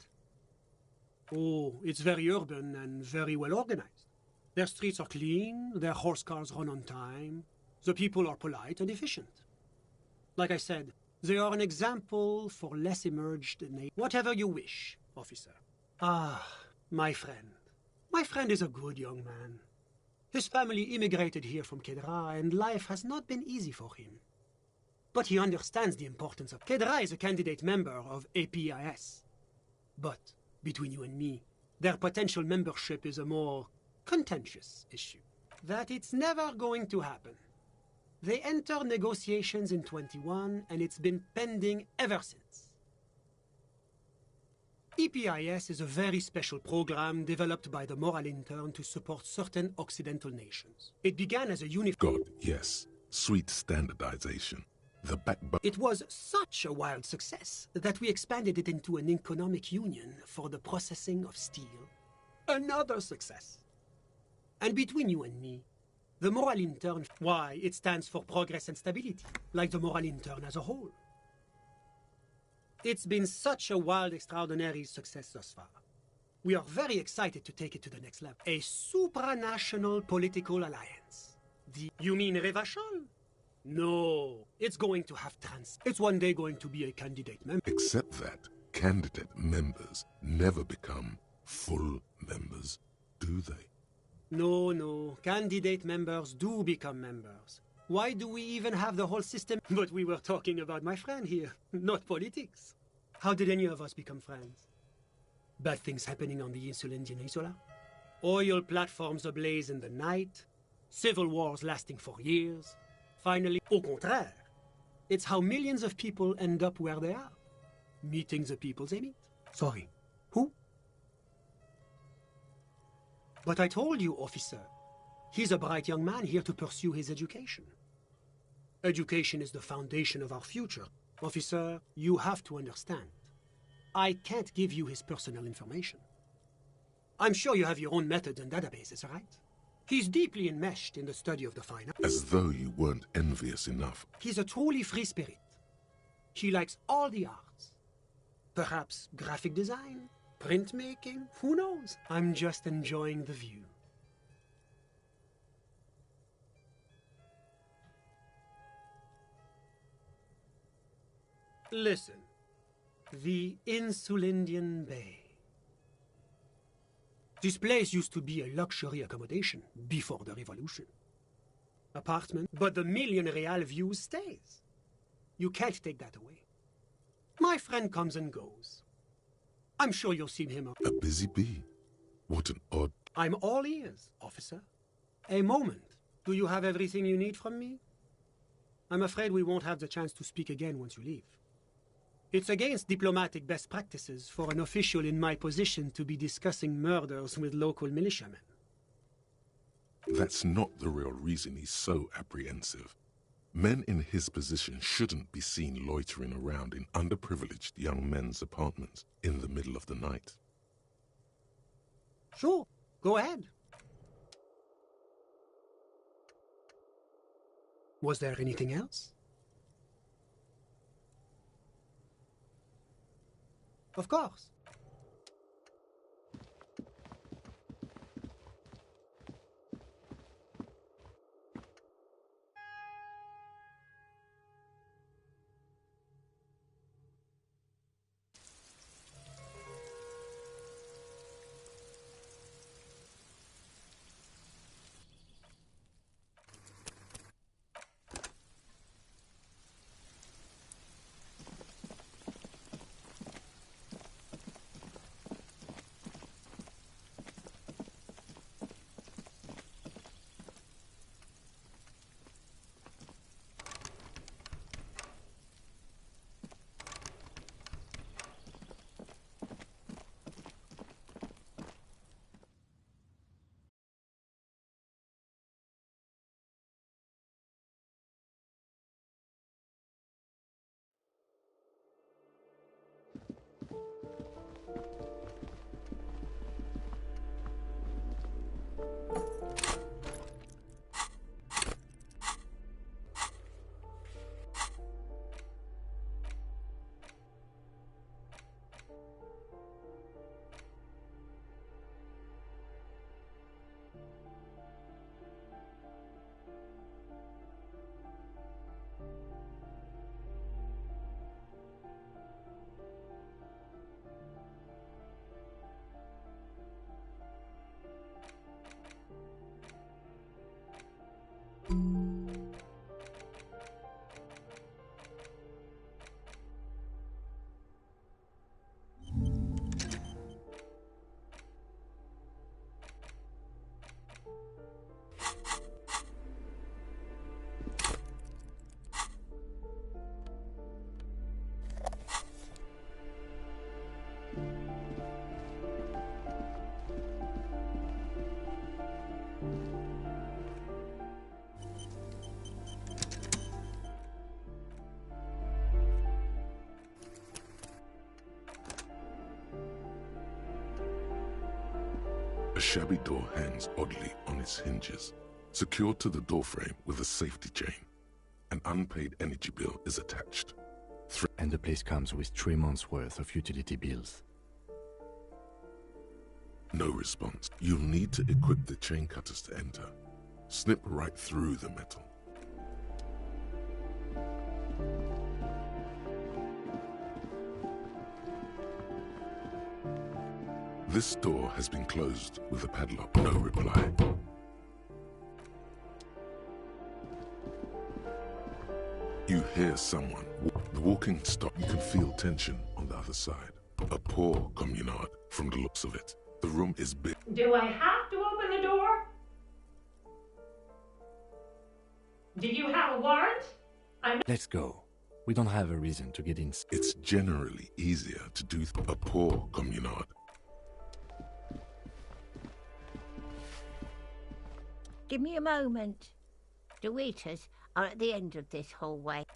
Oh, it's very urban and very well organized. Their streets are clean, their horse cars run on time, the people are polite and efficient. Like I said, they are an example for less emerged nations. Whatever you wish, officer. Ah, my friend. My friend is a good young man. His family immigrated here from Kedra, and life has not been easy for him. But he understands the importance of... Kedra is a candidate member of APIS. But, between you and me, their potential membership is a more contentious issue. That it's never going to happen. They entered negotiations in 21, and it's been pending ever since. EPIS is a very special program developed by the Moral Intern to support certain Occidental nations. It began as a God, yes. Sweet standardization. The backbone. It was such a wild success that we expanded it into an economic union for the processing of steel. Another success. And between you and me, the Moral Intern, why, it stands for progress and stability, like the Moral Intern as a whole. It's been such a wild, extraordinary success thus far. We are very excited to take it to the next level. A supranational political alliance. You mean Revachol? No, it's going to have It's one day going to be a candidate member. Except that candidate members never become full members, do they? No, candidate members do become members. Why do we even have the whole system? But we were talking about my friend here, not politics. How did any of us become friends? Bad things happening on the Insulindian Isola? Oil platforms ablaze in the night? Civil wars lasting for years? Finally, au contraire, it's how millions of people end up where they are. Meeting the people they meet. Sorry, who? But I told you, officer, he's a bright young man here to pursue his education. Education is the foundation of our future. Officer, you have to understand. I can't give you his personal information. I'm sure you have your own methods and databases, right? He's deeply enmeshed in the study of the fine arts. As though you weren't envious enough. He's a truly free spirit. He likes all the arts. Perhaps graphic design, printmaking, who knows? I'm just enjoying the view. Listen, the Insulindian Bay. This place used to be a luxury accommodation before the revolution. Apartment, but the million real view stays. You can't take that away. My friend comes and goes. I'm sure you'll see him. A busy bee? What an odd... I'm all ears, officer. A moment. Do you have everything you need from me? I'm afraid we won't have the chance to speak again once you leave. It's against diplomatic best practices for an official in my position to be discussing murders with local militiamen. That's not the real reason he's so apprehensive. Men in his position shouldn't be seen loitering around in underprivileged young men's apartments in the middle of the night. Sure, go ahead. Was there anything else? Of course. shabby door hangs oddly on its hinges, secured to the doorframe with a safety chain. An unpaid energy bill is attached. And the place comes with 3 months' worth of utility bills. No response. You'll need to equip the chain cutters to enter. Snip right through the metal. This door has been closed with a padlock. No reply. You hear someone. The walking stop. You can feel tension on the other side. A poor communard from the looks of it. The room is big. Do I have to open the door? Do you have a warrant? Let's go. We don't have a reason to get in. It's generally easier to do a poor communard. Give me a moment. The waiters are at the end of this hallway.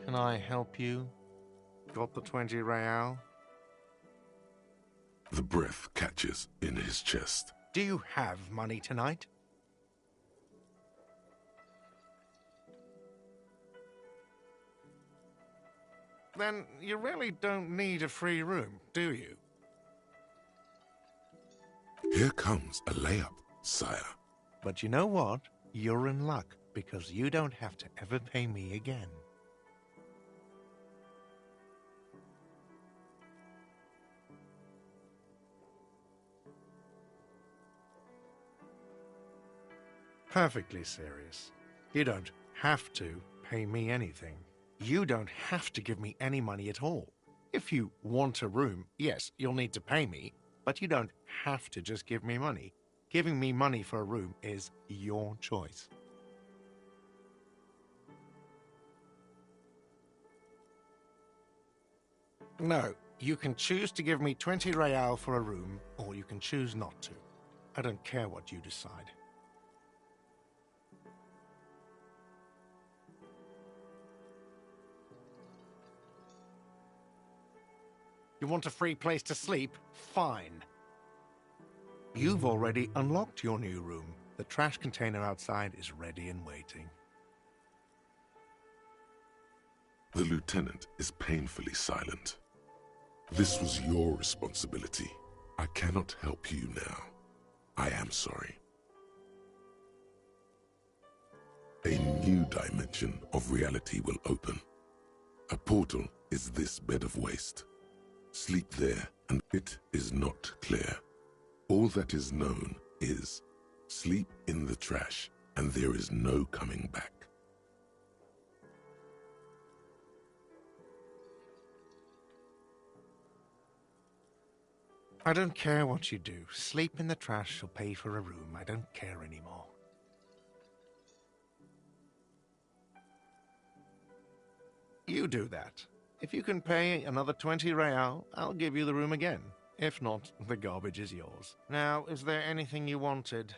Can I help you? Got the 20 real? The breath catches in his chest. Do you have money tonight? Then you really don't need a free room, do you? Here comes a layup, sire. But you know what? You're in luck, because you don't have to ever pay me again. Perfectly serious. You don't have to pay me anything. You don't have to give me any money at all. If you want a room, yes, you'll need to pay me, but you don't have to just give me money. Giving me money for a room is your choice. No, you can choose to give me 20 real for a room, or you can choose not to. I don't care what you decide. You want a free place to sleep? Fine. You've already unlocked your new room. The trash container outside is ready and waiting. The lieutenant is painfully silent. This was your responsibility. I cannot help you now. I am sorry. A new dimension of reality will open. A portal is this bed of waste. Sleep there, and it is not clear. All that is known is sleep in the trash, and there is no coming back. I don't care what you do. Sleep in the trash or pay for a room. I don't care anymore. You do that. If you can pay another 20 real, I'll give you the room again. If not, the garbage is yours. Now, is there anything you wanted?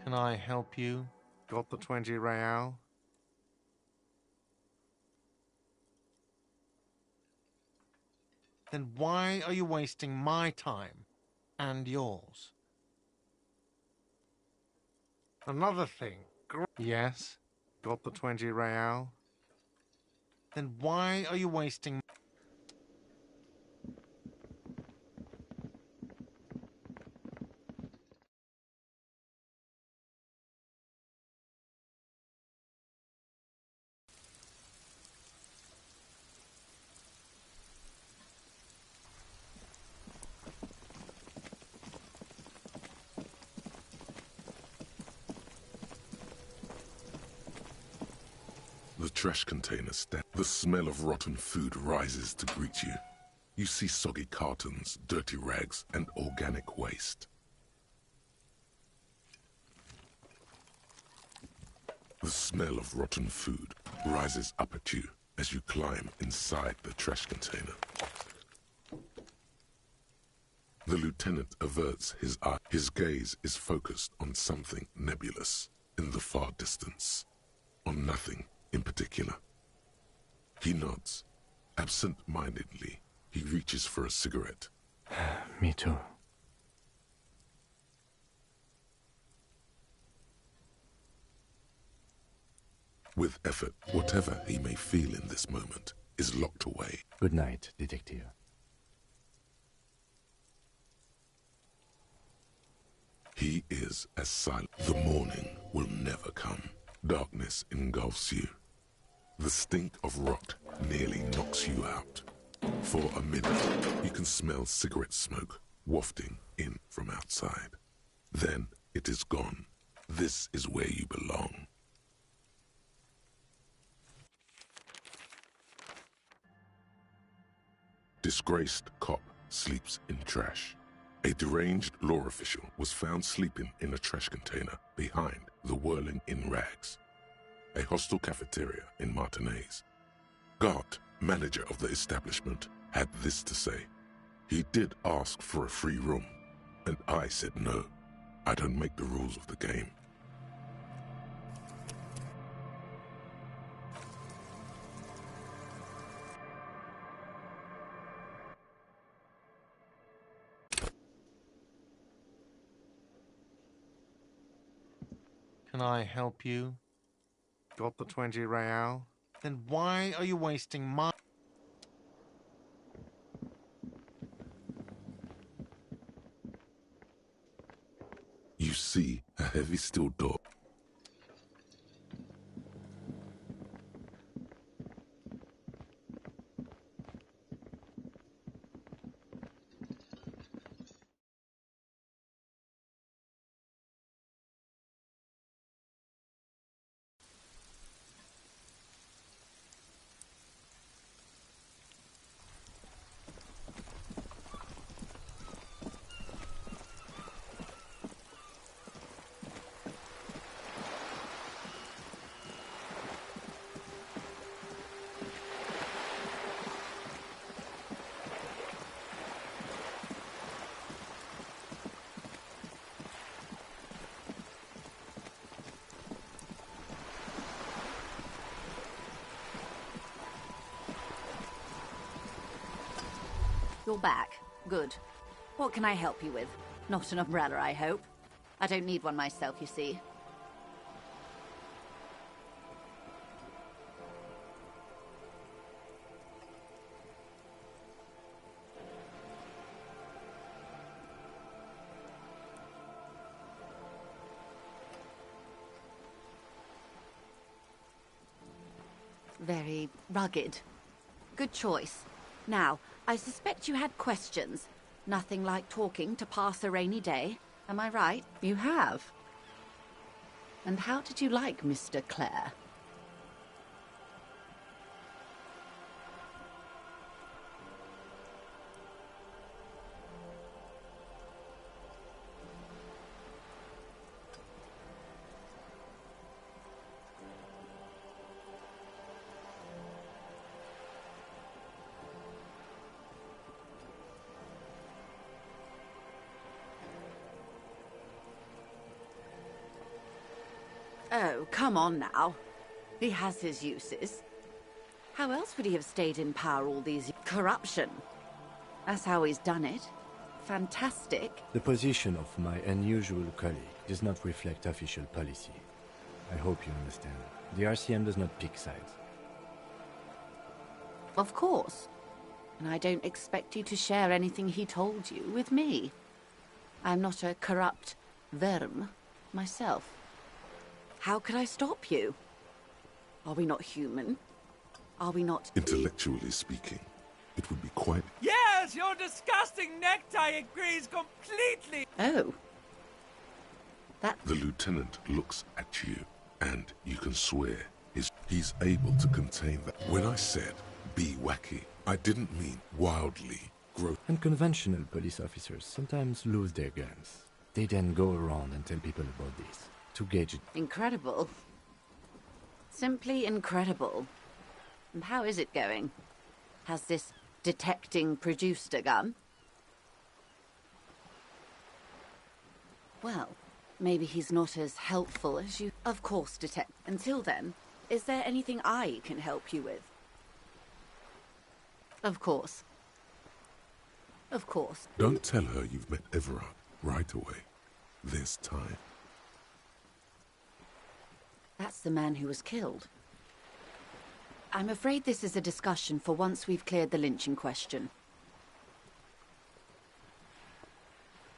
Can I help you? Got the 20 real? Then why are you wasting my time and yours? Another thing. Yes? Got the 20 real? Then why are you wasting... The trash container stands. The smell of rotten food rises to greet you. You see soggy cartons, dirty rags, and organic waste. The smell of rotten food rises up at you as you climb inside the trash container. The lieutenant averts his eye. His gaze is focused on something nebulous in the far distance, on nothing in particular. He nods. Absent-mindedly, he reaches for a cigarette. Me too. With effort, whatever he may feel in this moment is locked away. Good night, detective. He is as silent. The morning will never come. Darkness engulfs you. The stink of rot nearly knocks you out. For a minute, you can smell cigarette smoke wafting in from outside. Then it is gone. This is where you belong. Disgraced cop sleeps in trash. A deranged law official was found sleeping in a trash container behind the whirling in rags. A hostel cafeteria in Martinez. Gart, manager of the establishment, had this to say. He did ask for a free room, and I said no. I don't make the rules of the game. Can I help you? Got the 20 real? Then why are you wasting my... You see a heavy steel door. You're back. Good. What can I help you with? Not an umbrella, I hope. I don't need one myself, you see. Very rugged. Good choice. Now, I suspect you had questions. Nothing like talking to pass a rainy day. Am I right? You have. And how did you like Mr. Clare? Oh, come on now. He has his uses. How else would he have stayed in power all these years? Corruption. That's how he's done it. Fantastic. The position of my unusual colleague does not reflect official policy. I hope you understand. The RCM does not pick sides. Of course. And I don't expect you to share anything he told you with me. I'm not a corrupt verm myself. How could I stop you? Are we not human? Are we not... Intellectually speaking, it would be quite... Yes, your disgusting necktie agrees completely! Oh. The lieutenant looks at you, and you can swear he's able to contain that. When I said, be wacky, I didn't mean wildly gross. Unconventional police officers sometimes lose their guns. They then go around and tell people about this, to gauge it. Incredible. Simply incredible. And how is it going? Has this detecting produced a gun? Well, maybe he's not as helpful as you... Of course, detect... Until then, is there anything I can help you with? Of course. Of course. Don't tell her you've met Everard right away. There's time. That's the man who was killed. I'm afraid this is a discussion for once we've cleared the lynching question.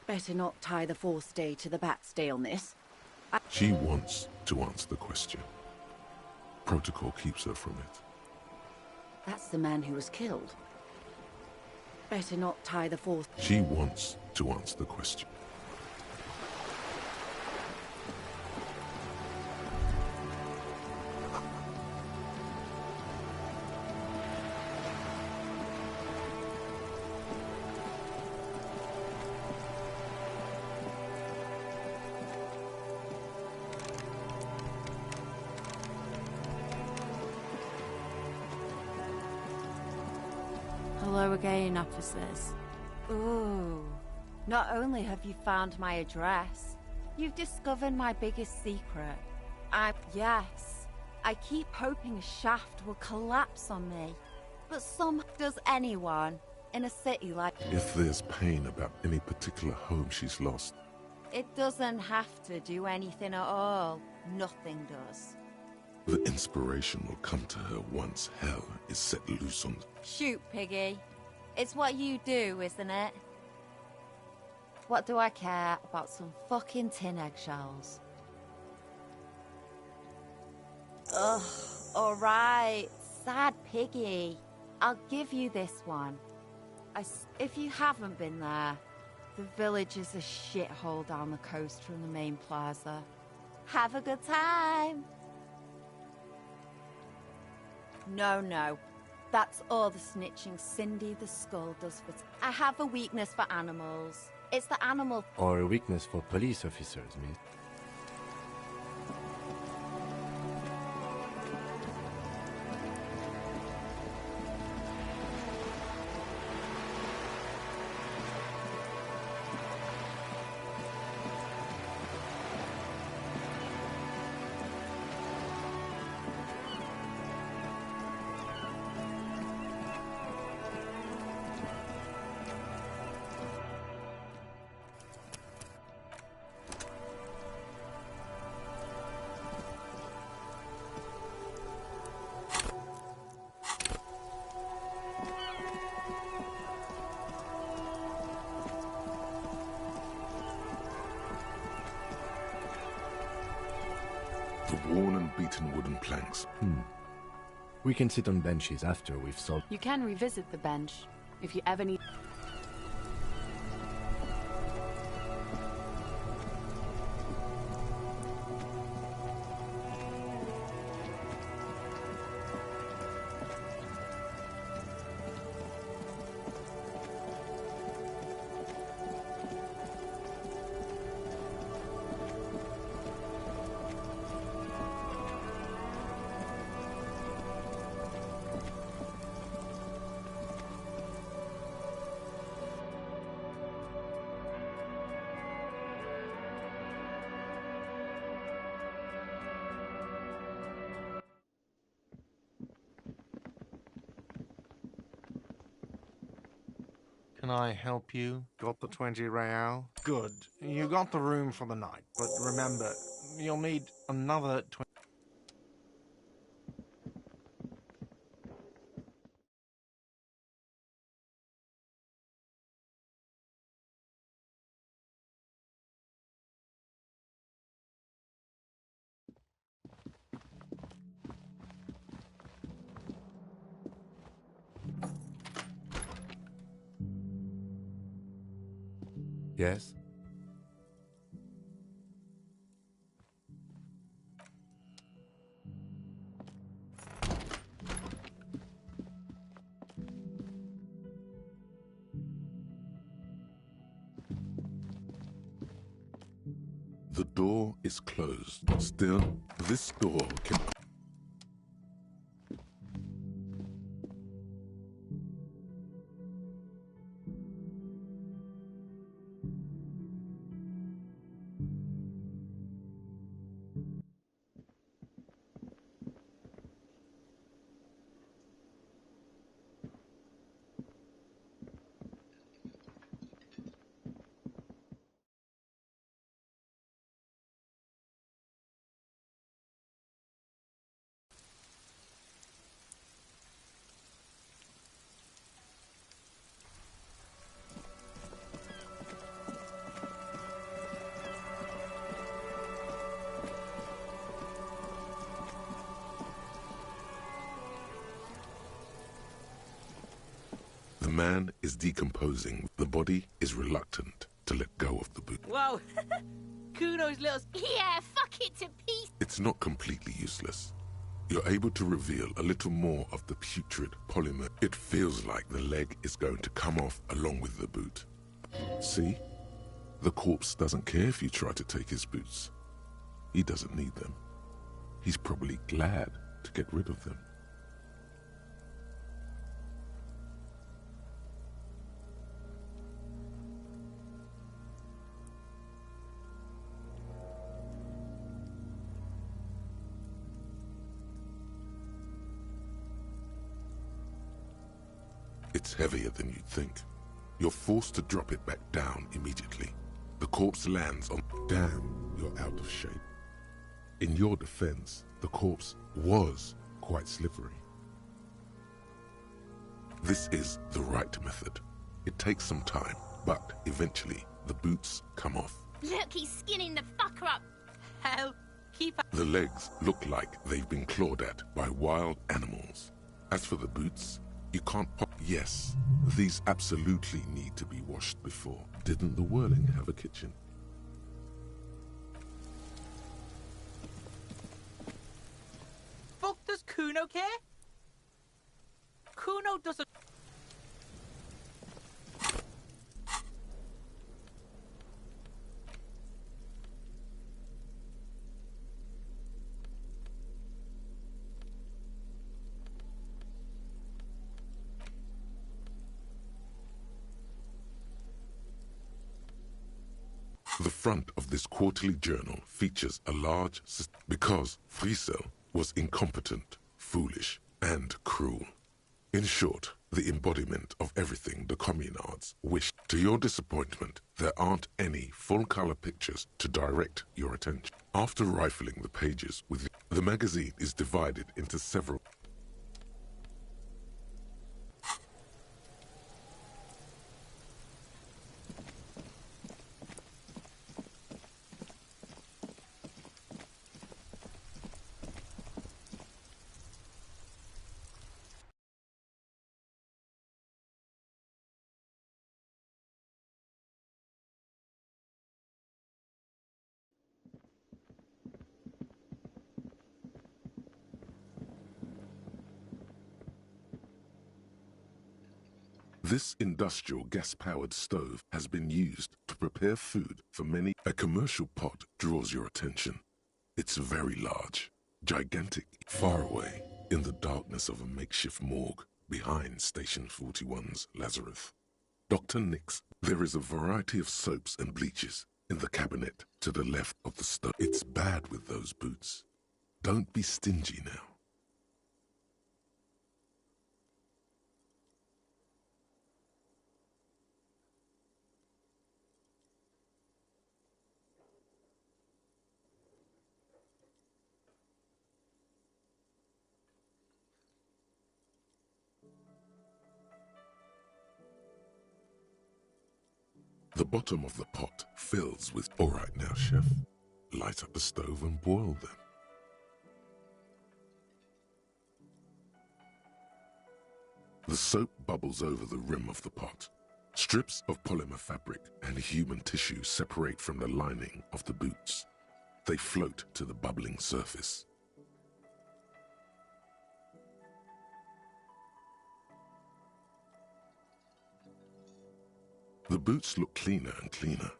Better not tie the fourth day to the bat's day on this. She wants to answer the question. Protocol keeps her from it. That's the man who was killed. Better not tie the fourth... She wants to answer the question. Hello again, officers. Ooh, not only have you found my address, you've discovered my biggest secret. Yes, I keep hoping a shaft will collapse on me. But does anyone in a city like... If there's pain about any particular home she's lost... It doesn't have to do anything at all. Nothing does. The inspiration will come to her once hell is set loose on... Shoot, Piggy. It's what you do, isn't it? What do I care about some fucking tin eggshells? Ugh, alright. Sad Piggy. I'll give you this one. If you haven't been there, the village is a shithole down the coast from the main plaza. Have a good time! No. That's all the snitching Cindy the Skull does for... I have a weakness for animals. It's the animal... Or a weakness for police officers, miss. of worn and beaten wooden planks. We can sit on benches after we've solved... You can revisit the bench if you ever need... Can I help you? Got the 20 real? Good. You got the room for the night, but remember, you'll need another 20... Yes? The door is closed. Still, this door can... The man is decomposing. The body is reluctant to let go of the boot. Whoa! Kuno's little... Yeah, fuck it to pieces. It's not completely useless. You're able to reveal a little more of the putrid polymer. It feels like the leg is going to come off along with the boot. See? The corpse doesn't care if you try to take his boots. He doesn't need them. He's probably glad to get rid of them. It's heavier than you'd think. You're forced to drop it back down immediately. The corpse lands on... Damn, you're out of shape. In your defense, the corpse was quite slippery. This is the right method. It takes some time, but eventually the boots come off. Look, he's skinning the fucker up. Hell, keep up. The legs look like they've been clawed at by wild animals. As for the boots, you can't pop... Yes, these absolutely need to be washed before. Didn't the Whirling have a kitchen? Fuck, does Kuno care? Kuno doesn't... The front of this quarterly journal features a large... because Friesel was incompetent, foolish, and cruel. In short, the embodiment of everything the communards wished. To your disappointment, there aren't any full-color pictures to direct your attention. After rifling the pages with the magazine is divided into several... This industrial gas-powered stove has been used to prepare food for many. A commercial pot draws your attention. It's very large, gigantic, far away, in the darkness of a makeshift morgue behind Station 41's Lazarus. Dr. Nix, there is a variety of soaps and bleaches in the cabinet to the left of the stove. It's bad with those boots. Don't be stingy now. The bottom of the pot fills with... All right now, chef. Light up the stove and boil them. The soap bubbles over the rim of the pot. Strips of polymer fabric and human tissue separate from the lining of the boots. They float to the bubbling surface. The boots look cleaner and cleaner.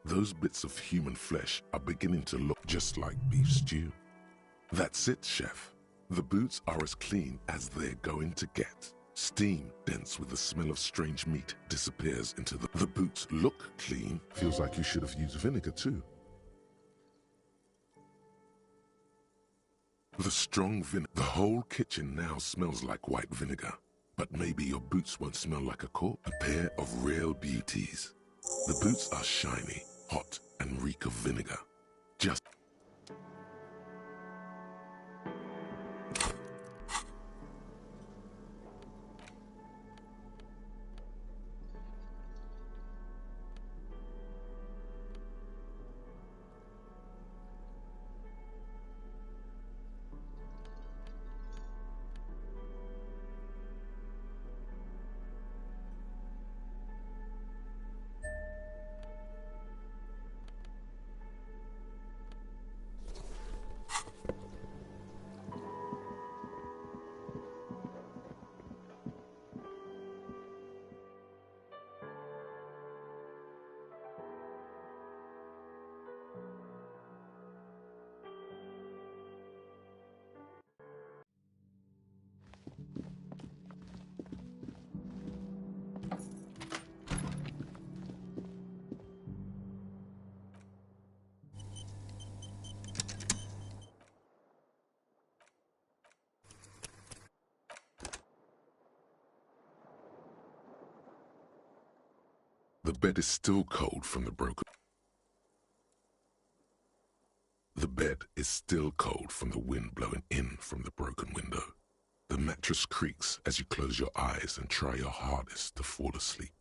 Those bits of human flesh are beginning to look just like beef stew. That's it, chef. The boots are as clean as they're going to get. Steam, dense with the smell of strange meat, disappears into the... The boots look clean. Feels like you should have used vinegar too. The strong vinegar... The whole kitchen now smells like white vinegar. But maybe your boots won't smell like a corpse. A pair of real beauties. The boots are shiny, hot, and reek of vinegar. Just... The bed is still cold from the broken... The bed is still cold from the wind blowing in from the broken window. The mattress creaks as you close your eyes and try your hardest to fall asleep.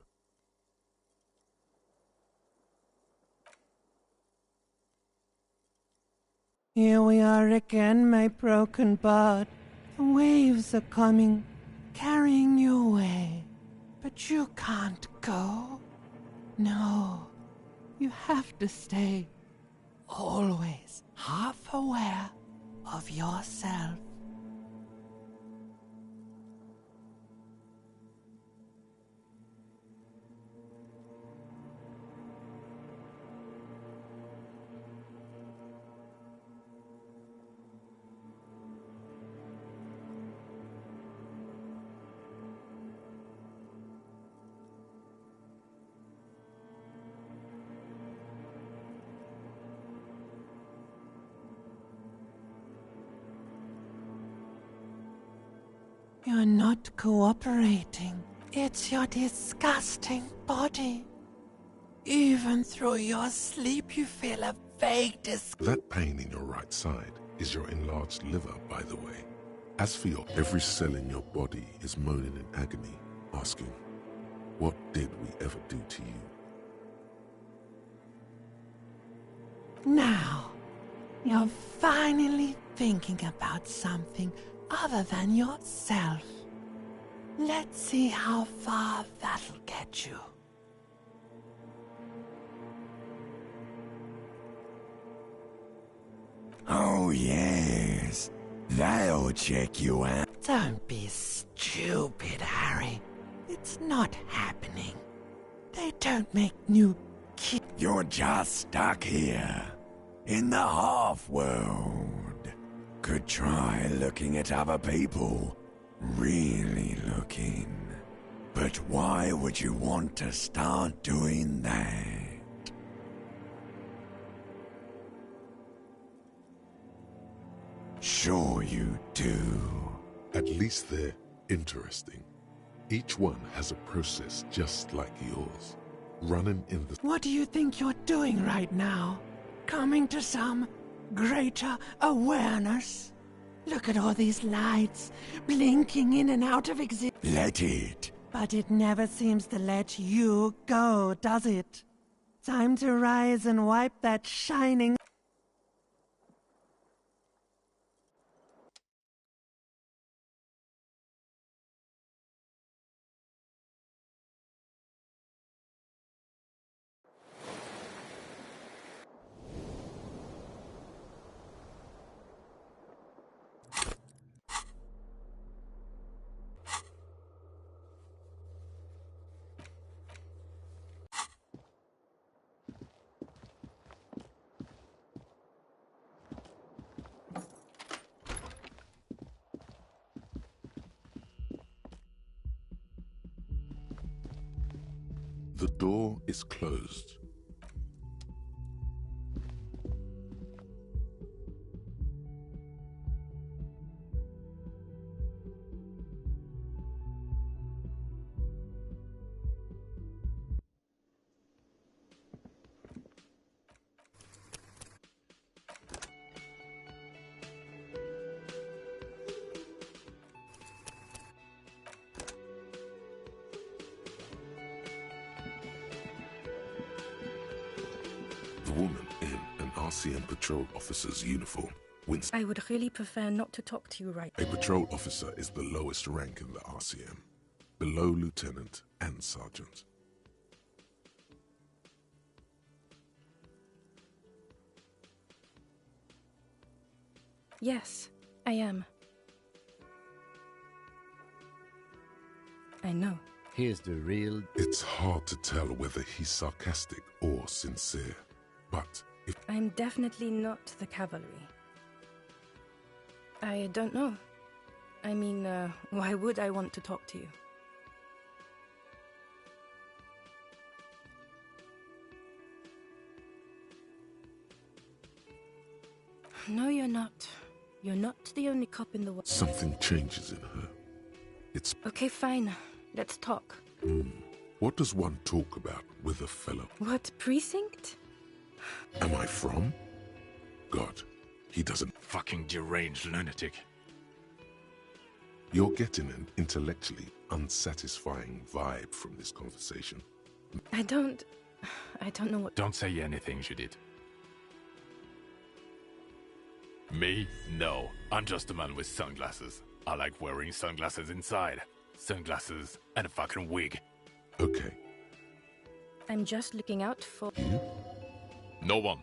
Here we are again, my broken bud. The waves are coming, carrying you away. But you can't go. No, you have to stay. Always half aware of yourself. You're not cooperating. It's your disgusting body. Even through your sleep, you feel a vague That pain in your right side is your enlarged liver, by the way. As for your... Every cell in your body is moaning in agony, asking, what did we ever do to you? Now, you're finally thinking about something other than yourself. Let's see how far that'll get you. Oh, yes. That'll check you out. Don't be stupid, Harry. It's not happening. They don't make new kids. You're just stuck here, in the half-world. Could try looking at other people. Really looking. But why would you want to start doing that? Sure you do. At least they're interesting. Each one has a process just like yours, running in the... What do you think you're doing right now? Coming to some greater awareness? Look at all these lights, blinking in and out of existence. Let it. But it never seems to let you go, does it? Time to rise and wipe that shining... The door is closed. The woman in an RCM patrol officer's uniform wins. I would really prefer not to talk to you right now. A patrol officer is the lowest rank in the RCM, below lieutenant and sergeant. Yes, I am. I know. Here's the real... It's hard to tell whether he's sarcastic or sincere. But if... I'm definitely not the cavalry. I don't know. I mean, why would I want to talk to you? No, you're not. You're not the only cop in the world. Something changes in her. It's... Okay, fine. Let's talk. What does one talk about with a fellow? What precinct? Am I from? God, he doesn't... Fucking deranged lunatic. You're getting an intellectually unsatisfying vibe from this conversation. I don't know what... Don't say anything, Judith. Me? No. I'm just a man with sunglasses. I like wearing sunglasses inside. Sunglasses and a fucking wig. Okay. I'm just looking out for... You? No one.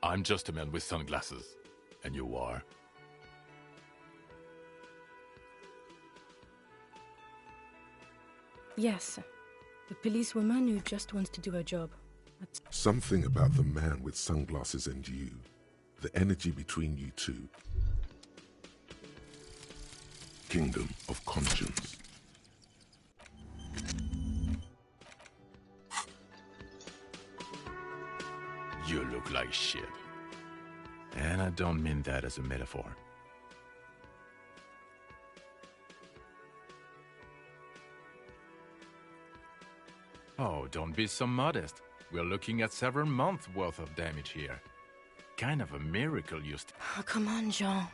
I'm just a man with sunglasses. And you are? Yes. A policewoman who just wants to do her job. That's... Something about the man with sunglasses and you. The energy between you two. Kingdom of conscience. You look like shit. And I don't mean that as a metaphor. Oh, don't be so modest. We're looking at several months' worth of damage here. Kind of a miracle you Oh, come on, Jean.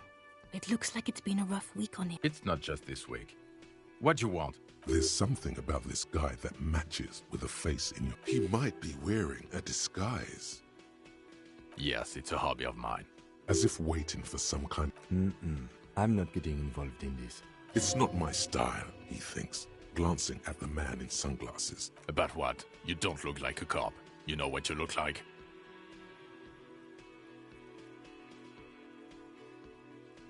It looks like it's been a rough week on him. It's not just this week. What you want? There's something about this guy that matches with a face in your... He might be wearing a disguise. Yes, it's a hobby of mine. As if waiting for some kind... I'm not getting involved in this. It's not my style, he thinks, glancing at the man in sunglasses. About what? You don't look like a cop. You know what you look like?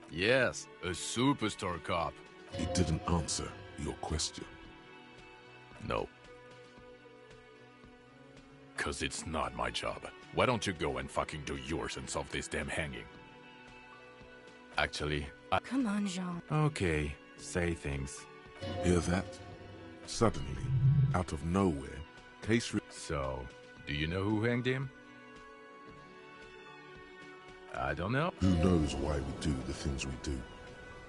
Yes, a superstar cop. He didn't answer your question. No. 'Cause it's not my job. Why don't you go and fucking do yours and solve this damn hanging? Actually, Come on, Jean. Okay, say things. Hear that? Suddenly, out of nowhere, So, do you know who hanged him? I don't know. Who knows why we do the things we do?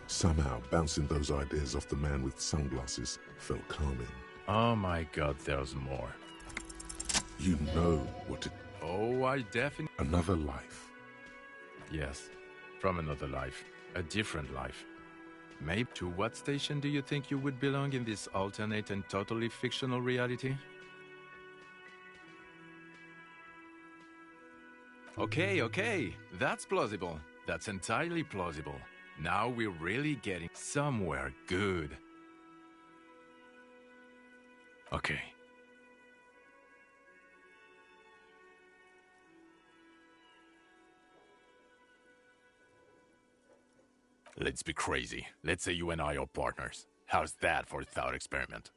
Somehow, bouncing those ideas off the man with sunglasses felt calming. Oh my god, there's more. You know what it... Oh, I definitely... Another life. Yes, from another life. A different life. Maybe to what station do you think you would belong in this alternate and totally fictional reality? Okay, that's plausible. That's entirely plausible. Now we're really getting somewhere good. Okay. Let's be crazy. Let's say you and I are partners. How's that for a thought experiment?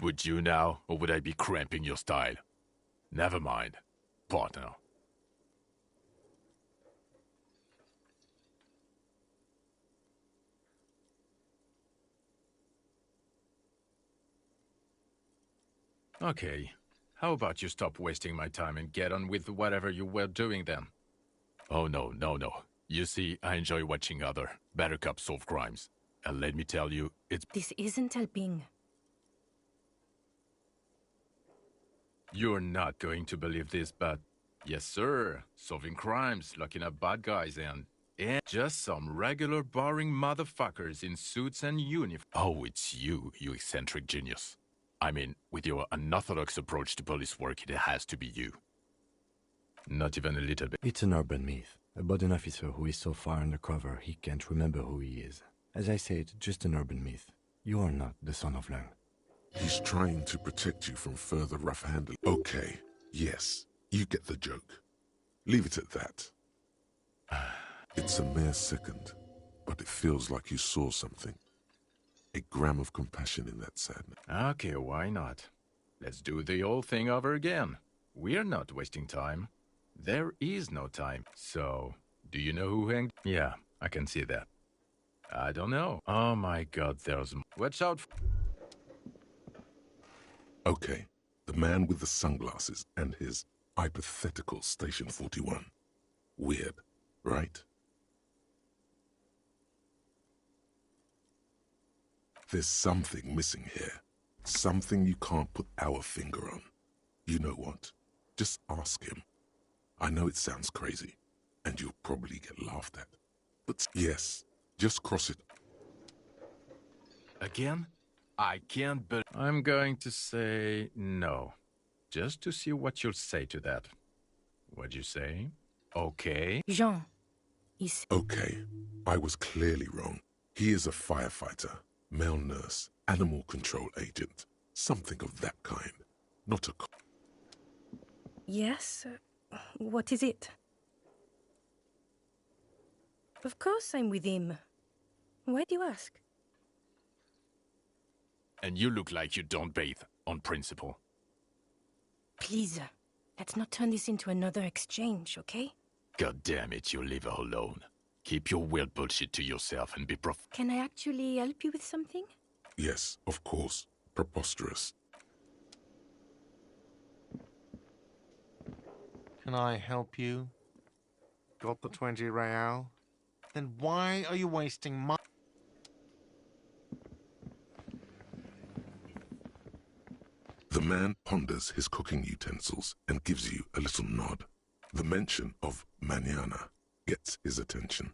Would you now, or would I be cramping your style? Never mind. Partner. Okay. How about you stop wasting my time and get on with whatever you were doing then? Oh no. You see, I enjoy watching other better cops solve crimes. And let me tell you, it's... This isn't helping. You're not going to believe this, but... Yes, sir. Solving crimes, locking up bad guys, and just some regular boring motherfuckers in suits and uniforms. Oh, it's you eccentric genius. I mean, with your unorthodox approach to police work, it has to be you. Not even a little bit. It's an urban myth about an officer who is so far undercover he can't remember who he is. As I said, just an urban myth. You are not the son of Lang. He's trying to protect you from further rough handling. Okay, yes, you get the joke. Leave it at that. It's a mere second, but it feels like you saw something. A gram of compassion in that sadness. Okay, why not? Let's do the old thing over again. We're not wasting time. There is no time. So, do you know who hanged? Yeah, I can see that. I don't know. Oh my god, there's... Watch out! Okay, the man with the sunglasses and his hypothetical Station 41. Weird, right? There's something missing here. Something you can't put our finger on. You know what? Just ask him. I know it sounds crazy, and you'll probably get laughed at. But yes, just cross it. Again? I can't but... I'm going to say no. Just to see what you'll say to that. What'd you say? Okay. Jean, he's... Okay, I was clearly wrong. He is a firefighter, male nurse, animal control agent. Something of that kind. Not a... Yes? What is it? Of course I'm with him. Why do you ask? And you look like you don't bathe, on principle. Please, let's not turn this into another exchange, okay? God damn it, you leave her alone. Keep your weird bullshit to yourself and be Can I actually help you with something? Yes, of course. Preposterous. Can I help you? Got the 20 real? Then why are you wasting my... The man ponders his cooking utensils and gives you a little nod. The mention of mañana gets his attention.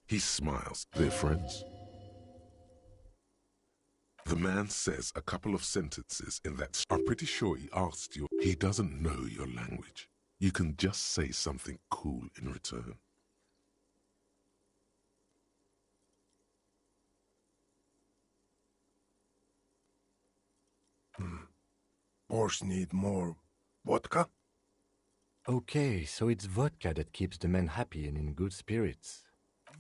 He smiles. They're friends. The man says a couple of sentences in that... I'm pretty sure he asked you. He doesn't know your language. You can just say something cool in return. Horse need more vodka? Okay, so it's vodka that keeps the men happy and in good spirits.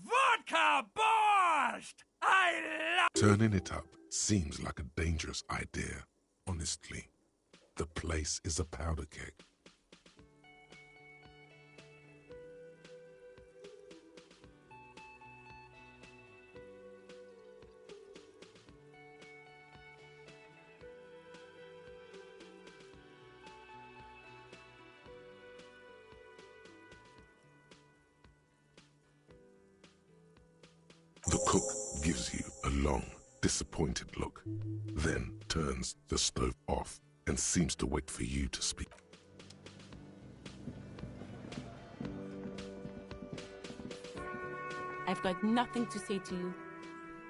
Vodka borscht! I love... Turning it up seems like a dangerous idea, honestly. The place is a powder keg. The cook gives you a long, disappointed look, then turns the stove off and seems to wait for you to speak. I've got nothing to say to you.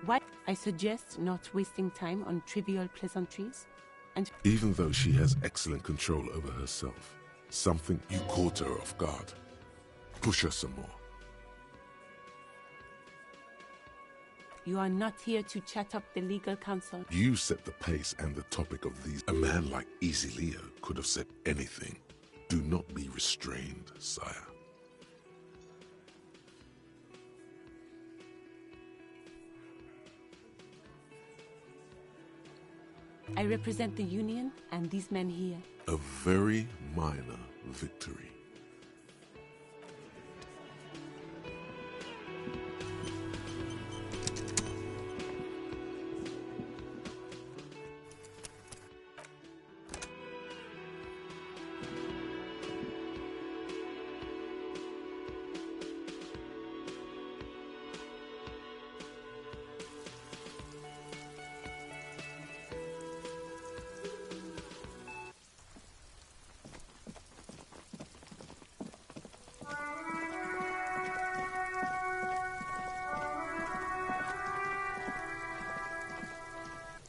Why? I suggest not wasting time on trivial pleasantries and... Even though she has excellent control over herself, something you caught her off guard. Push her some more. You are not here to chat up the legal counsel. You set the pace and the topic of these. A man like Easy Leo could have said anything. Do not be restrained, sire. I represent the Union and these men here. A very minor victory.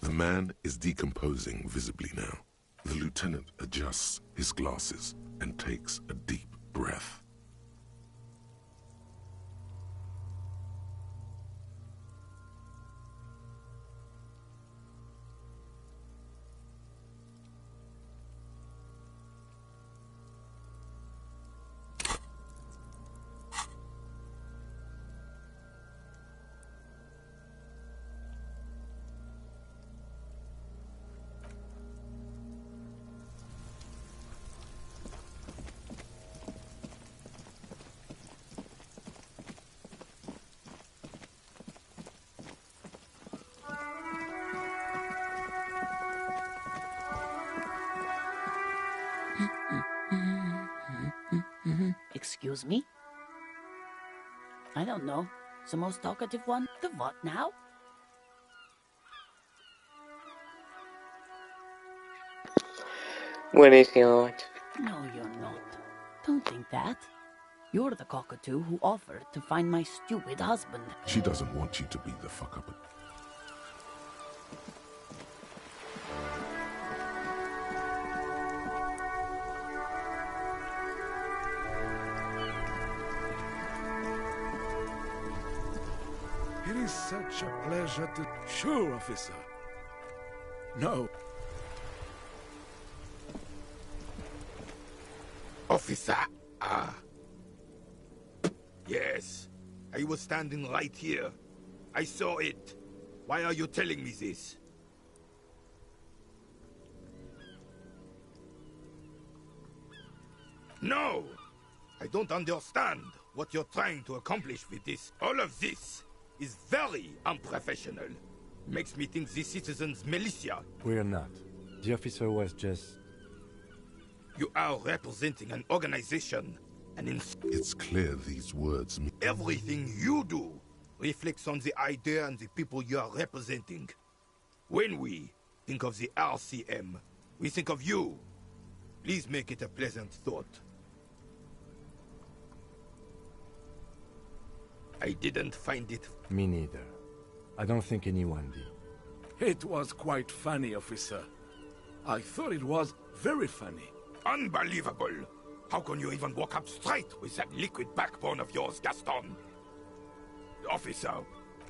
The man is decomposing visibly now. The lieutenant adjusts his glasses and takes a deep breath. Excuse me? I don't know. The most talkative one? The what now? Buenísimo, macho. No, you're not. Don't think that. You're the cockatoo who offered to find my stupid husband. She doesn't want you to be the fuck-up. It is such a pleasure to... Sure, officer. No. Officer, yes. I was standing right here. I saw it. Why are you telling me this? No! I don't understand what you're trying to accomplish with this. All of this is very unprofessional. Makes me think the citizens militia. We're not. The officer was just... You are representing an organization, It's clear these words mean... Everything you do reflects on the idea and the people you are representing. When we think of the RCM, we think of you. Please make it a pleasant thought. I didn't find it... Me neither. I don't think anyone did. It was quite funny, officer. I thought it was very funny. Unbelievable! How can you even walk up straight with that liquid backbone of yours, Gaston? Officer,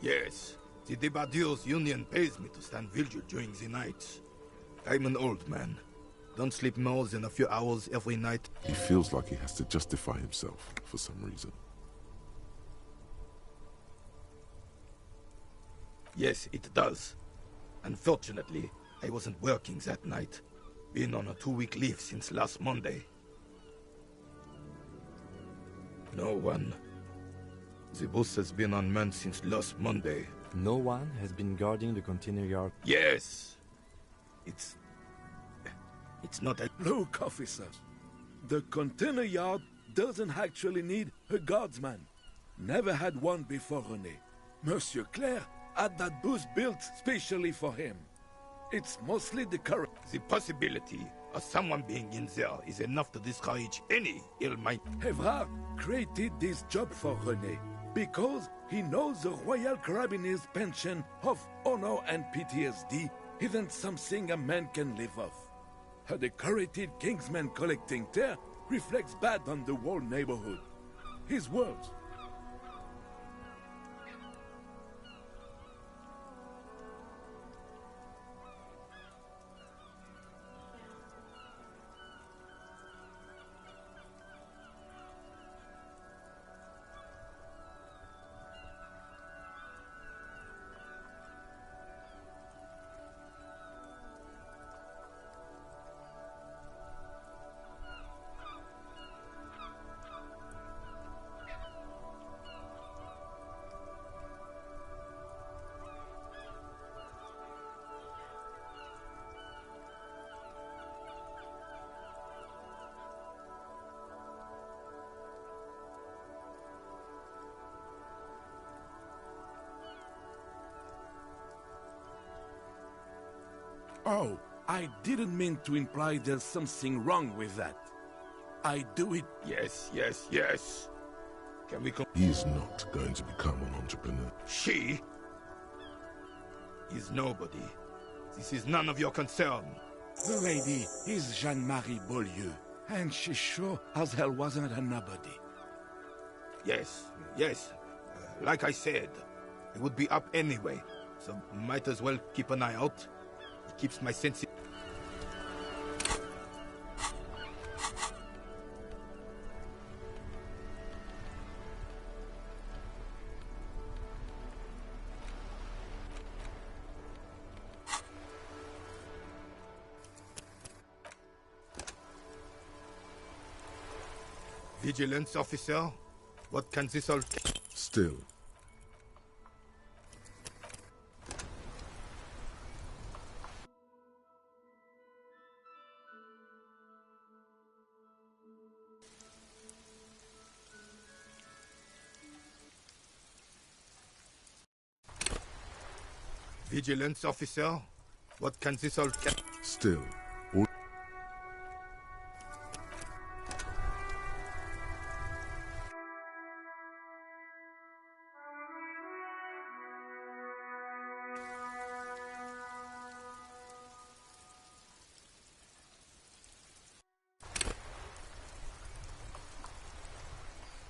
yes. The Debardeurs Union pays me to stand vigil during the nights. I'm an old man. Don't sleep more than a few hours every night. He feels like he has to justify himself for some reason. Yes, it does. Unfortunately, I wasn't working that night. Been on a 2-week leave since last Monday. No one. The boss has been unmanned since last Monday. No one has been guarding the container yard? Yes! It's not a... Look, officers. The container yard doesn't actually need a guardsman. Never had one before, René. Monsieur Claire had that booth built specially for him. It's mostly the current. The possibility of someone being in there is enough to discourage any ill mind. Evrard created this job for René because he knows the Royal Carabinier's pension of honor and PTSD isn't something a man can live off. A decorated Kingsman collecting tear reflects bad on the whole neighborhood. His words. Oh, I didn't mean to imply there's something wrong with that. I do it. Yes, yes, yes. Can we He is not going to become an entrepreneur. She is nobody. This is none of your concern. The lady is Jeanne-Marie Beaulieu, and she sure as hell wasn't a nobody. Yes, yes. Like I said, I would be up anyway, so might as well keep an eye out. It keeps my sense. Vigilance officer? What can this all... Still. Vigilance officer? What can this all... Still.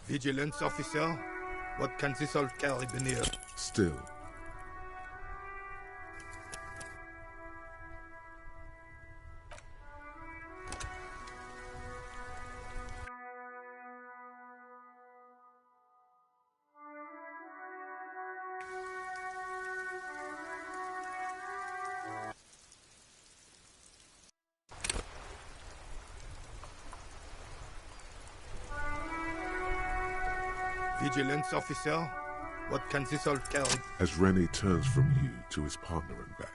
Vigilance officer? What can this all carabinier? Still. Vigilance officer? What can this all carry? As René turns from you to his partner and back,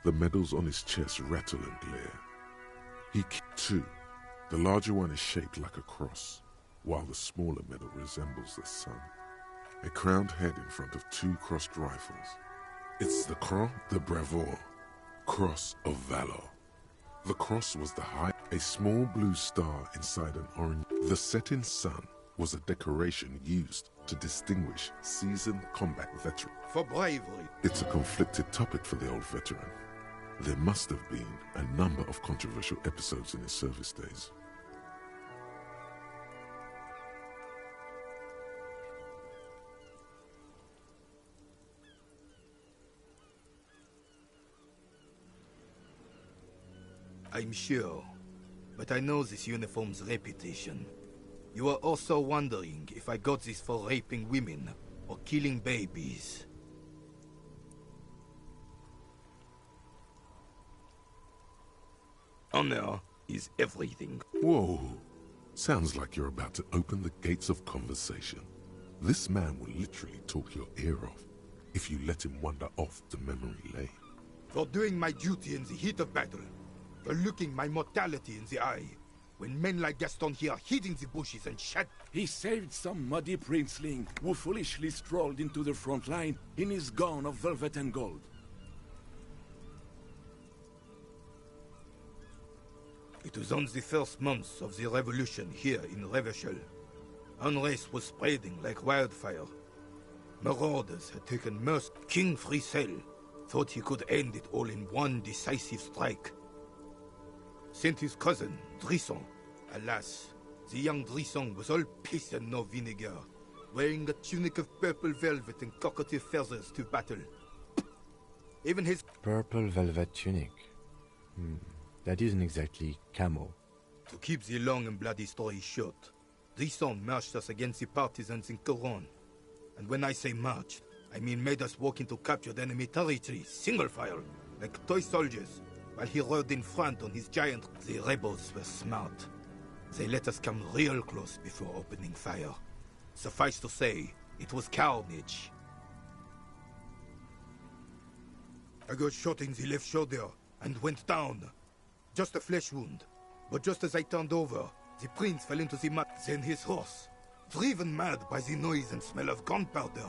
the medals on his chest rattle and glare. He too. The larger one is shaped like a cross, while the smaller medal resembles the sun. A crowned head in front of two crossed rifles. It's the Croix de Bravoure, Cross of Valor. The cross was the high, a small blue star inside an orange. The setting sun was a decoration used to distinguish seasoned combat veterans. For bravery. It's a conflicted topic for the old veteran. There must have been a number of controversial episodes in his service days. I'm sure. but I know this uniform's reputation. You are also wondering if I got this for raping women or killing babies. Honor is everything. Whoa. Sounds like you're about to open the gates of conversation. This man will literally talk your ear off if you let him wander off to memory lane. For doing my duty in the heat of battle. For looking my mortality in the eye. When men like Gaston here hid in the bushes and shot. He saved some muddy princeling who foolishly strolled into the front line in his gown of velvet and gold. It was on the first months of the revolution here in Revachol. Unrest was spreading like wildfire. Marauders had taken mercy. King Frisel thought he could end it all in one decisive strike. Sent his cousin, Drisson. Alas, the young Drisson was all piss and no vinegar, wearing a tunic of purple velvet and cockatiel feathers to battle. Even his... Purple velvet tunic. That isn't exactly camo. To keep the long and bloody story short, Drisson marched us against the partisans in Coron. And when I say marched, I mean made us walk into captured enemy territory, single file, like toy soldiers, while he rode in front on his giant. The rebels were smart. They let us come real close before opening fire. Suffice to say, it was carnage. I got shot in the left shoulder and went down. Just a flesh wound. But just as I turned over, the prince fell into the mud. Then his horse, driven mad by the noise and smell of gunpowder,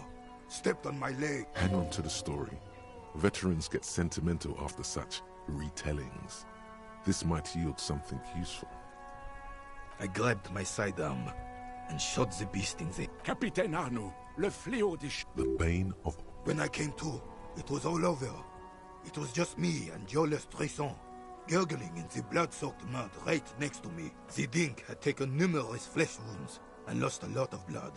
stepped on my leg. Hang on to the story. Veterans get sentimental after such retellings. This might yield something useful. I grabbed my sidearm and shot the beast in the... Capitaine Arnaud, le fléau des... The bane of... When I came to, it was all over. It was just me and Jolas Tresson, gurgling in the blood-soaked mud right next to me. The dink had taken numerous flesh wounds and lost a lot of blood.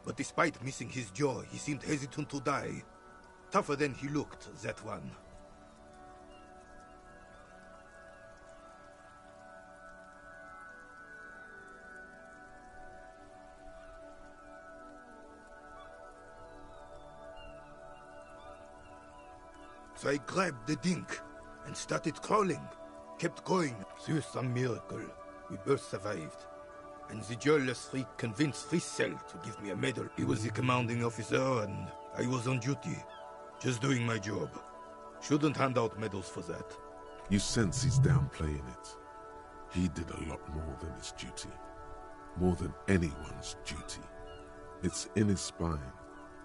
But despite missing his jaw, he seemed hesitant to die. Tougher than he looked, that one. So I grabbed the dink and started crawling. Kept going. Through some miracle, we both survived. And the joyless freak convinced Frisel to give me a medal. He was the commanding officer and I was on duty. Just doing my job. Shouldn't hand out medals for that. You sense he's downplaying it. He did a lot more than his duty. More than anyone's duty. It's in his spine.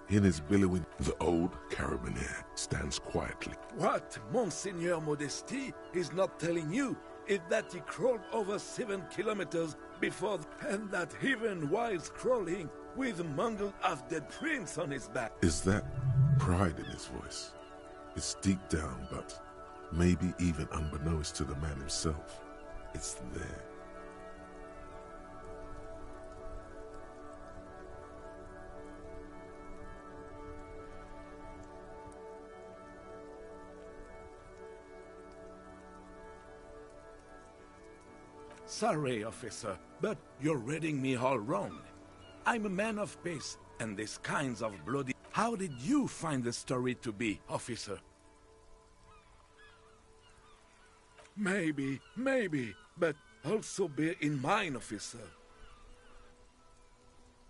In his billowing, the old carabinier stands quietly. What Monseigneur Modesty is not telling you is that he crawled over 7 kilometers before, and that even while crawling with a mangled half-dead prince on his back. Is that pride in his voice? It's deep down, but maybe even unbeknownst to the man himself, it's there. Sorry, officer, but you're reading me all wrong. I'm a man of peace, and these kinds of bloody... How did you find the story to be, officer? Maybe, but also bear in mind, officer.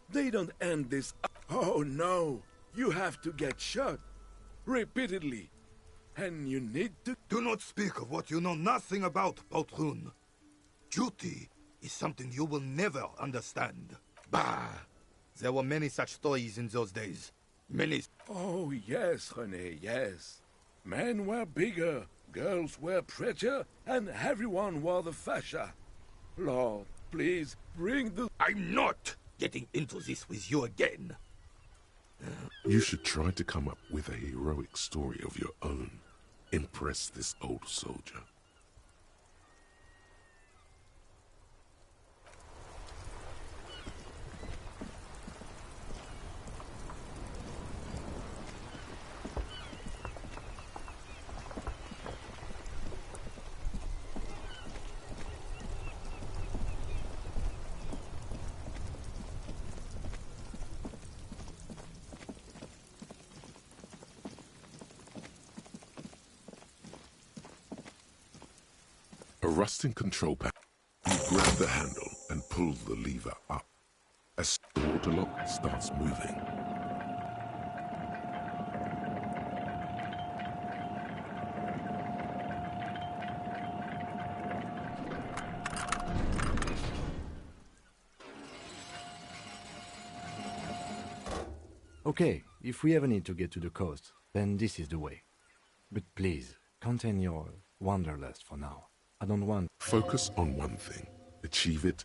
They don't end this... Oh no, you have to get shot. Repeatedly. And you need to... Do not speak of what you know nothing about, Poltroon. Duty is something you will never understand. Bah! There were many such stories in those days. Many... Oh, yes, René, yes. Men were bigger, girls were prettier, and everyone wore the fascia. Lord, please, bring the... I'm not getting into this with you again. You should try to come up with a heroic story of your own. Impress this old soldier. rusting control panel. You grab the handle and pull the lever up. As the waterlock starts moving. Okay, if we ever need to get to the coast, then this is the way. But please, contain your wanderlust for now. I don't want... Focus on one thing. Achieve it.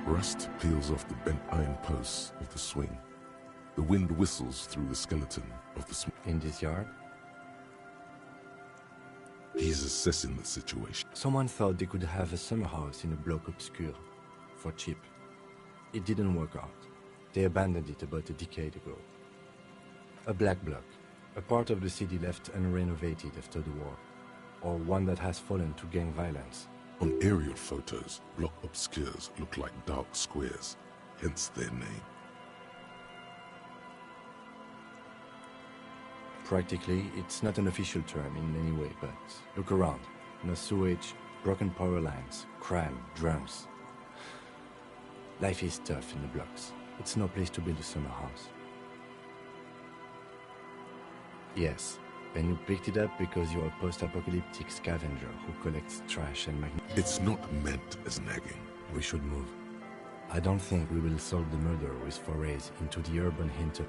Rust peels off the bent iron posts of the swing. The wind whistles through the skeleton of the swing. In this yard? He's assessing the situation. Someone thought they could have a summer house in a bloc obscur, for cheap. It didn't work out. They abandoned it about a decade ago. A black bloc, a part of the city left unrenovated after the war, or one that has fallen to gang violence. On aerial photos, bloc obscurs look like dark squares, hence their name. Practically, it's not an official term in any way, but look around. No sewage, broken power lines, crime, drums. Life is tough in the blocks. It's no place to build a summer house. Yes, and you picked it up because you're a post-apocalyptic scavenger who collects trash and It's not meant as nagging. We should move. I don't think we will solve the murder with forays into the urban hinter.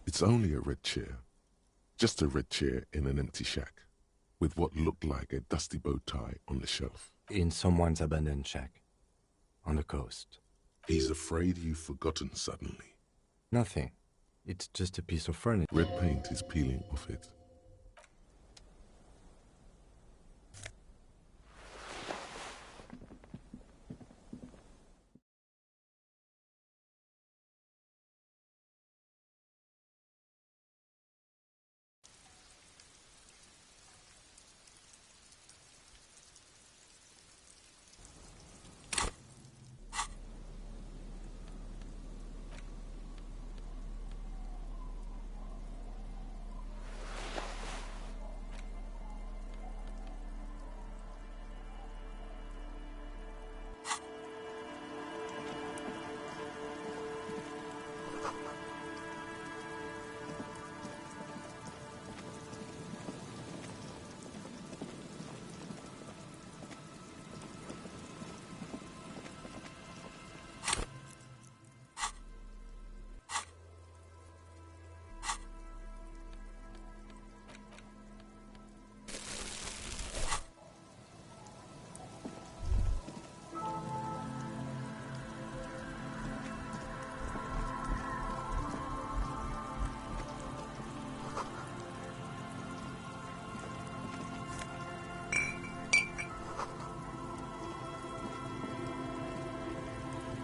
It's only a red chair. Just a red chair in an empty shack, with what looked like a dusty bow tie on the shelf. In someone's abandoned shack. On the coast. He's afraid you've forgotten suddenly. Nothing. It's just a piece of furniture. Red paint is peeling off it.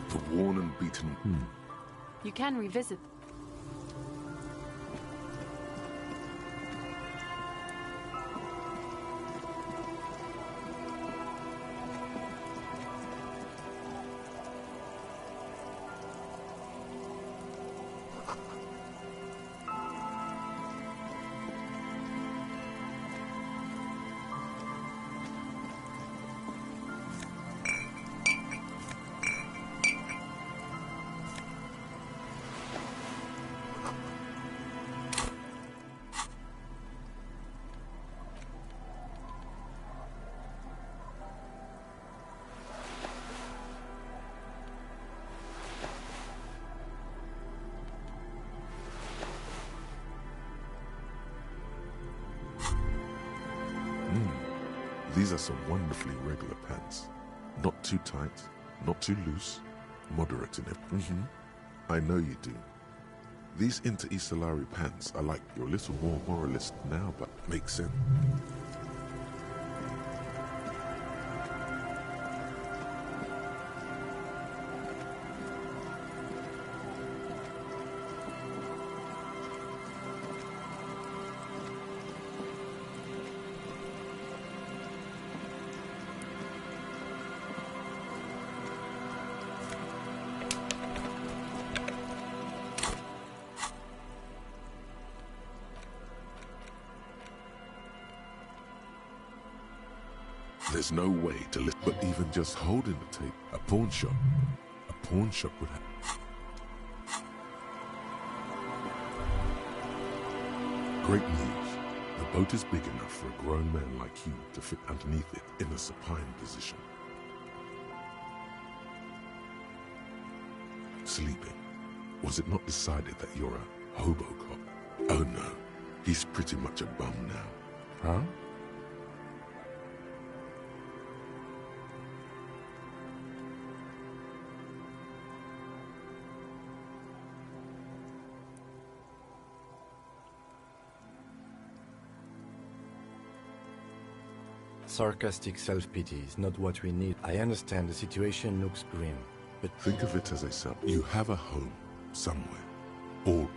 The worn and beaten. You can revisit. These are some wonderfully regular pants. Not too tight, not too loose, moderate in everything. I know you do. These inter-Isolari pants are like you're a little more moralist now, but makes sense. There's no way to lift, but even just holding the tape, a pawn shop would have. Great news. The boat is big enough for a grown man like you to fit underneath it in a supine position. Sleeping. Was it not decided that you're a hobo cop? Oh no, he's pretty much a bum now. Huh? Sarcastic self-pity is not what we need. I understand the situation looks grim, but think of it as a sum. You have a home somewhere. All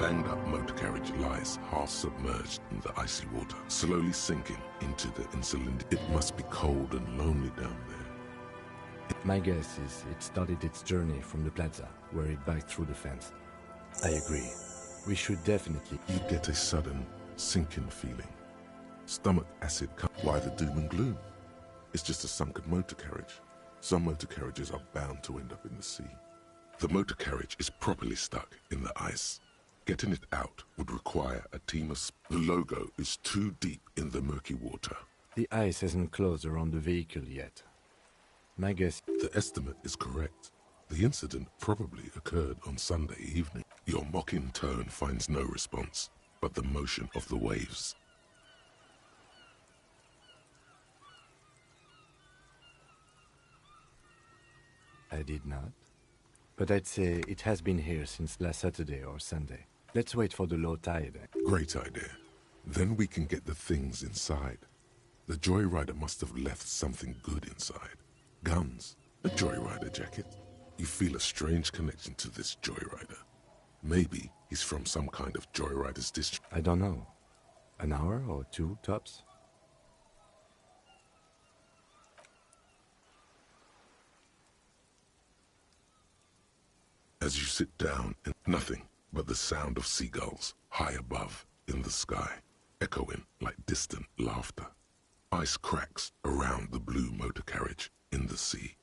banged-up motor carriage lies half-submerged in the icy water, slowly sinking into the insulin. It must be cold and lonely down there. My guess is it started its journey from the plaza, where it backed through the fence. I agree. We should definitely... You get a sudden, sinking feeling. Stomach acid. Why the doom and gloom? It's just a sunken motor carriage. Some motor carriages are bound to end up in the sea. The motor carriage is properly stuck in the ice. Getting it out would require a team of... The logo is too deep in the murky water. The ice hasn't closed around the vehicle yet. My guess... The estimate is correct. The incident probably occurred on Sunday evening. Your mocking tone finds no response, but the motion of the waves. I did not. But I'd say it has been here since last Saturday or Sunday. Let's wait for the low tide. Great idea. Then we can get the things inside. The joyrider must have left something good inside. Guns, a joyrider jacket. You feel a strange connection to this joyrider. Maybe he's from some kind of joyrider's district. I don't know. An hour or two, tops? As you sit down, and nothing but the sound of seagulls high above in the sky, echoing like distant laughter. Ice cracks around the blue motor carriage in the sea.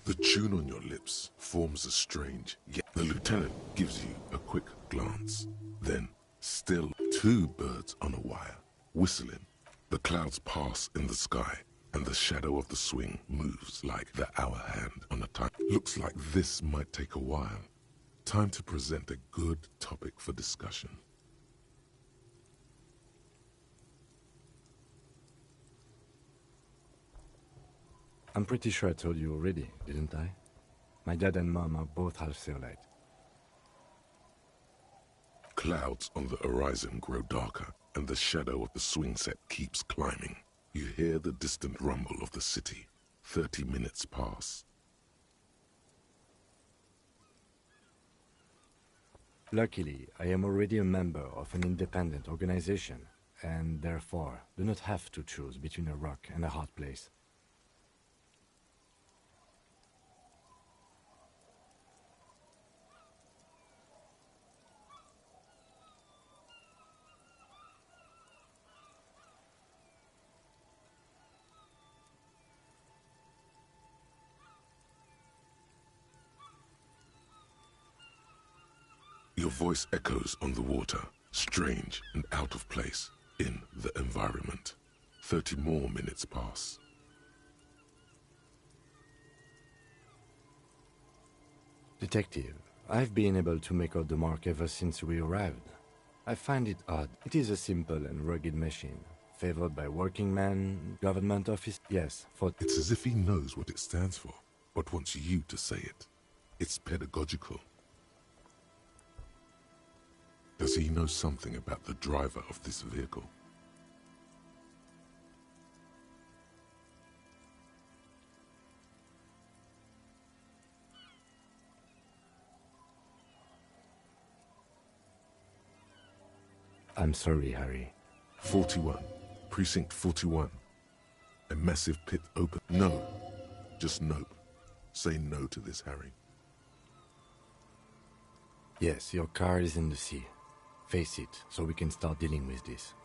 The tune on your lips forms a strange, yet the lieutenant gives you a quick glance. Then, still, two birds on a wire, whistling. The clouds pass in the sky, and the shadow of the swing moves like the hour hand on a time. Looks like this might take a while. Time to present a good topic for discussion. I'm pretty sure I told you already, didn't I? My dad and mom are both half Seolite. Clouds on the horizon grow darker, and the shadow of the swing set keeps climbing. You hear the distant rumble of the city. 30 minutes pass. Luckily, I am already a member of an independent organization, and therefore do not have to choose between a rock and a hard place. Your voice echoes on the water, strange and out of place in the environment. 30 more minutes pass. Detective, I've been able to make out the mark ever since we arrived. I find it odd. It is a simple and rugged machine, favored by working men, government office. Yes, for... It's as if he knows what it stands for, but wants you to say it. It's pedagogical. Does he know something about the driver of this vehicle? I'm sorry, Harry. 41. Precinct 41. A massive pit open. No. Just nope. Say no to this, Harry. Yes, your car is in the sea. Face it, so we can start dealing with this.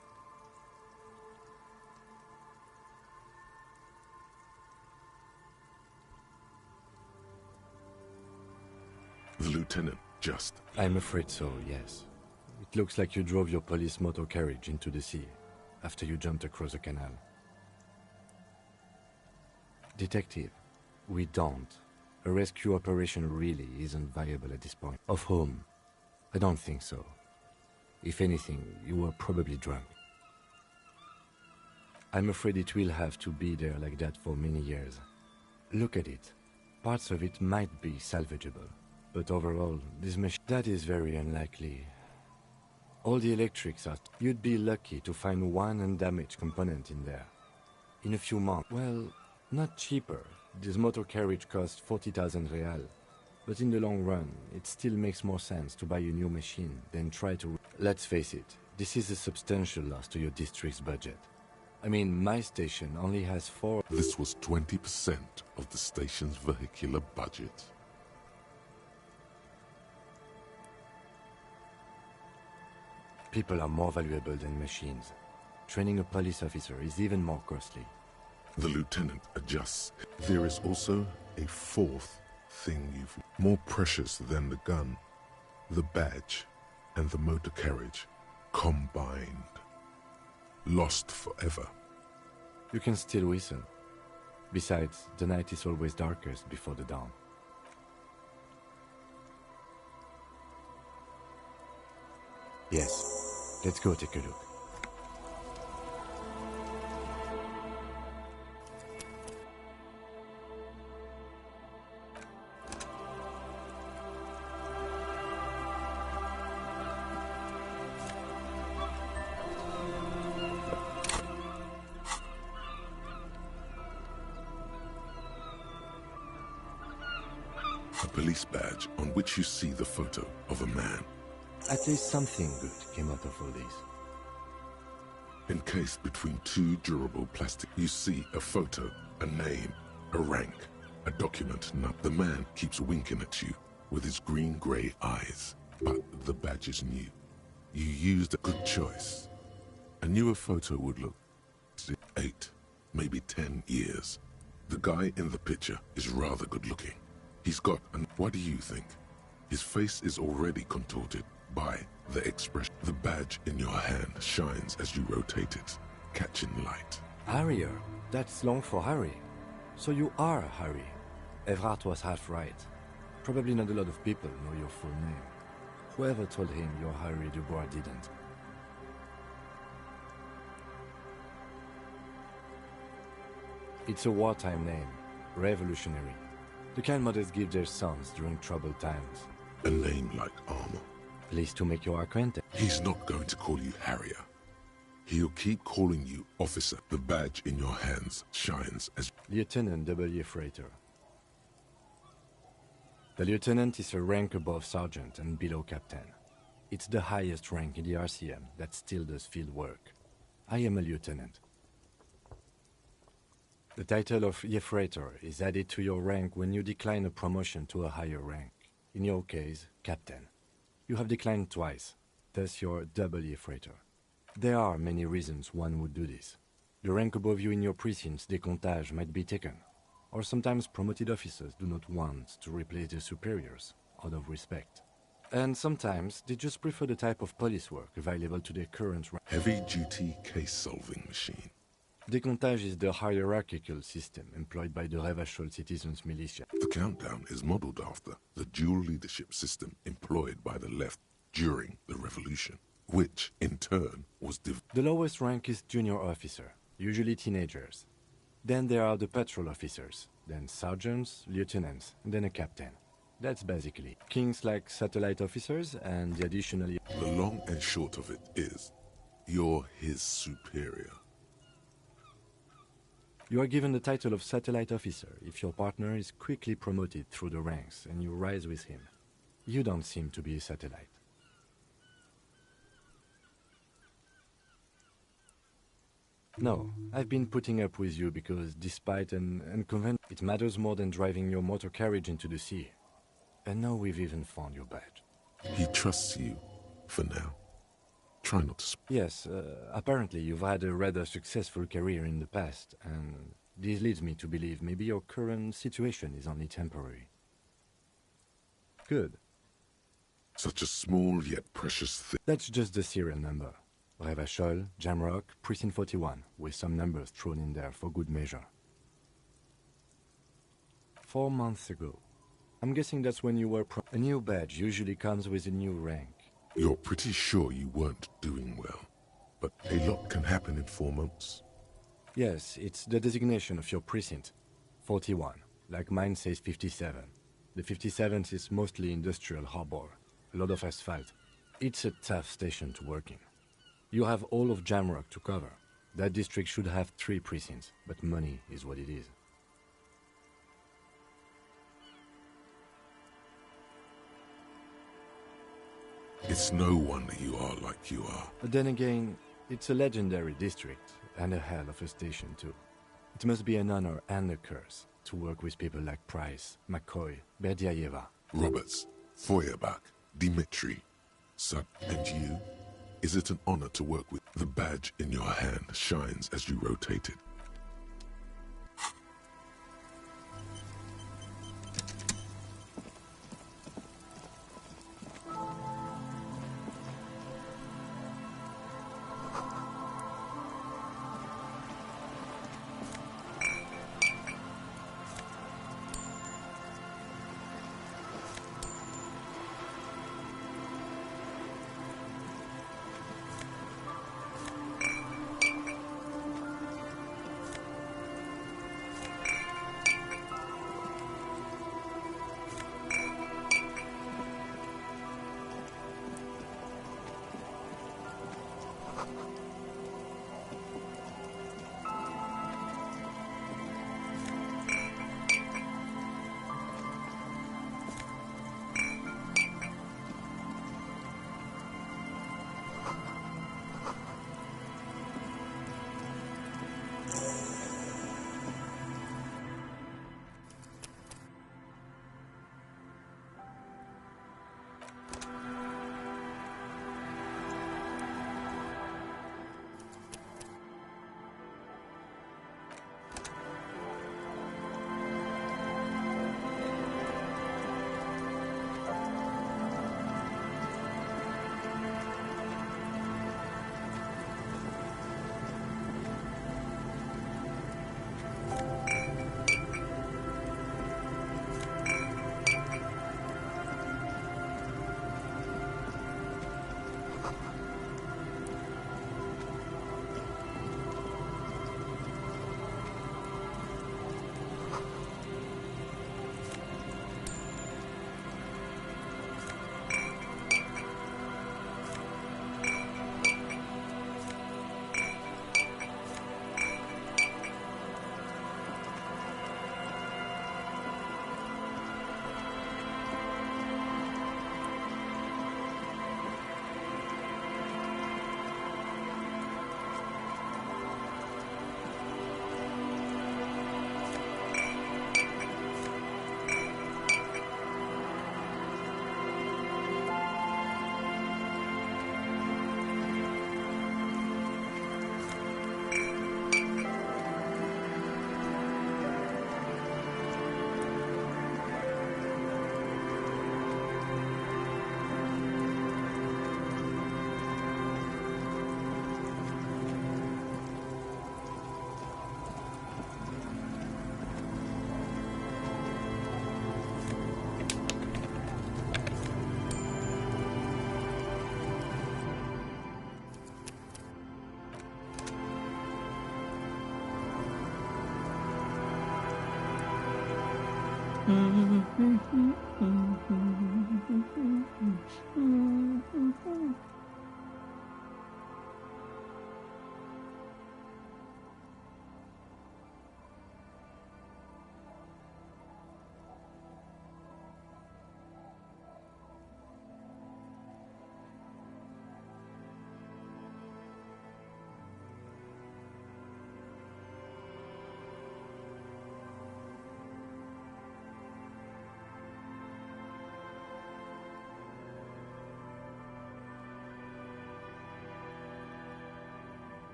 The lieutenant, just. I'm afraid so, yes. It looks like you drove your police motor carriage into the sea, after you jumped across the canal. Detective, we don't. A rescue operation really isn't viable at this point. Of whom? I don't think so. If anything, you were probably drunk. I'm afraid it will have to be there like that for many years. Look at it. Parts of it might be salvageable, but overall, this machine... That is very unlikely. All the electrics are... You'd be lucky to find one undamaged component in there. In a few months. Well, not cheaper. This motor carriage costs 40,000 real. But in the long run, it still makes more sense to buy a new machine than try to... Let's face it, this is a substantial loss to your district's budget. I mean, my station only has 4... This was 20% of the station's vehicular budget. People are more valuable than machines. Training a police officer is even more costly. The lieutenant adjusts. There is also a fourth thing you've... More precious than the gun, the badge, and the motor carriage combined. Lost forever. You can still whistle. Besides, the night is always darkest before the dawn. Yes, let's go take a look. A police badge on which you see the photo of a man. At least something good came out of all this. Encased between two durable plastic, you see a photo, a name, a rank, a document. The man keeps winking at you with his green-grey eyes, but the badge is new. You used a good choice. A newer photo would look 8, maybe 10 years. The guy in the picture is rather good-looking. He's got an... What do you think? His face is already contorted by the expression. The badge in your hand shines as you rotate it, catching light. Harrier. That's long for Harry. So you are Harry. Evrard was half right. Probably not a lot of people know your full name. Whoever told him you're Harry Dubois didn't. It's a wartime name. Revolutionary. The kind mothers give their sons during troubled times. A name like armor. Pleased to make your acquaintance. He's not going to call you Harrier. He'll keep calling you officer. The badge in your hands shines as... Lieutenant W. Freighter. The lieutenant is a rank above sergeant and below captain. It's the highest rank in the RCM that still does field work. I am a lieutenant. The title of Freighter is added to your rank when you decline a promotion to a higher rank. In your case, captain. You have declined twice, thus you're double Freighter. There are many reasons one would do this. The rank above you in your precinct's décomptage might be taken, or sometimes promoted officers do not want to replace their superiors out of respect. And sometimes they just prefer the type of police work available to their current rank. Heavy-duty case-solving machine. Décomptage is the hierarchical system employed by the Revachol citizens' militia. The countdown is modeled after the dual leadership system employed by the left during the revolution, which, in turn, was The lowest rank is junior officer, usually teenagers. Then there are the patrol officers, then sergeants, lieutenants, and then a captain. That's basically. Kings like satellite officers and the additionally... The long and short of it is, you're his superior. You are given the title of satellite officer if your partner is quickly promoted through the ranks and you rise with him. You don't seem to be a satellite. No, I've been putting up with you because despite an unconventional... It matters more than driving your motor carriage into the sea. And now we've even found your badge. He trusts you, for now. Try not to... Yes, apparently you've had a rather successful career in the past, and this leads me to believe maybe your current situation is only temporary. Good. Such a small yet precious thing. That's just the serial number. Revachol, Jamrock, Precinct 41, with some numbers thrown in there for good measure. 4 months ago. I'm guessing that's when you were a new badge usually comes with a new rank. You're pretty sure you weren't doing well, but a lot can happen in 4 months. Yes, it's the designation of your precinct. 41, like mine says 57. The 57th is mostly industrial harbor, a lot of asphalt. It's a tough station to work in. You have all of Jamrock to cover. That district should have 3 precincts, but money is what it is. It's no wonder you are like you are. But then again, it's a legendary district, and a hell of a station too. It must be an honor and a curse to work with people like Price, McCoy, Berdiaeva. Roberts, Feuerbach, Dimitri, Sud, and you? Is it an honor to work with? The badge in your hand shines as you rotate it.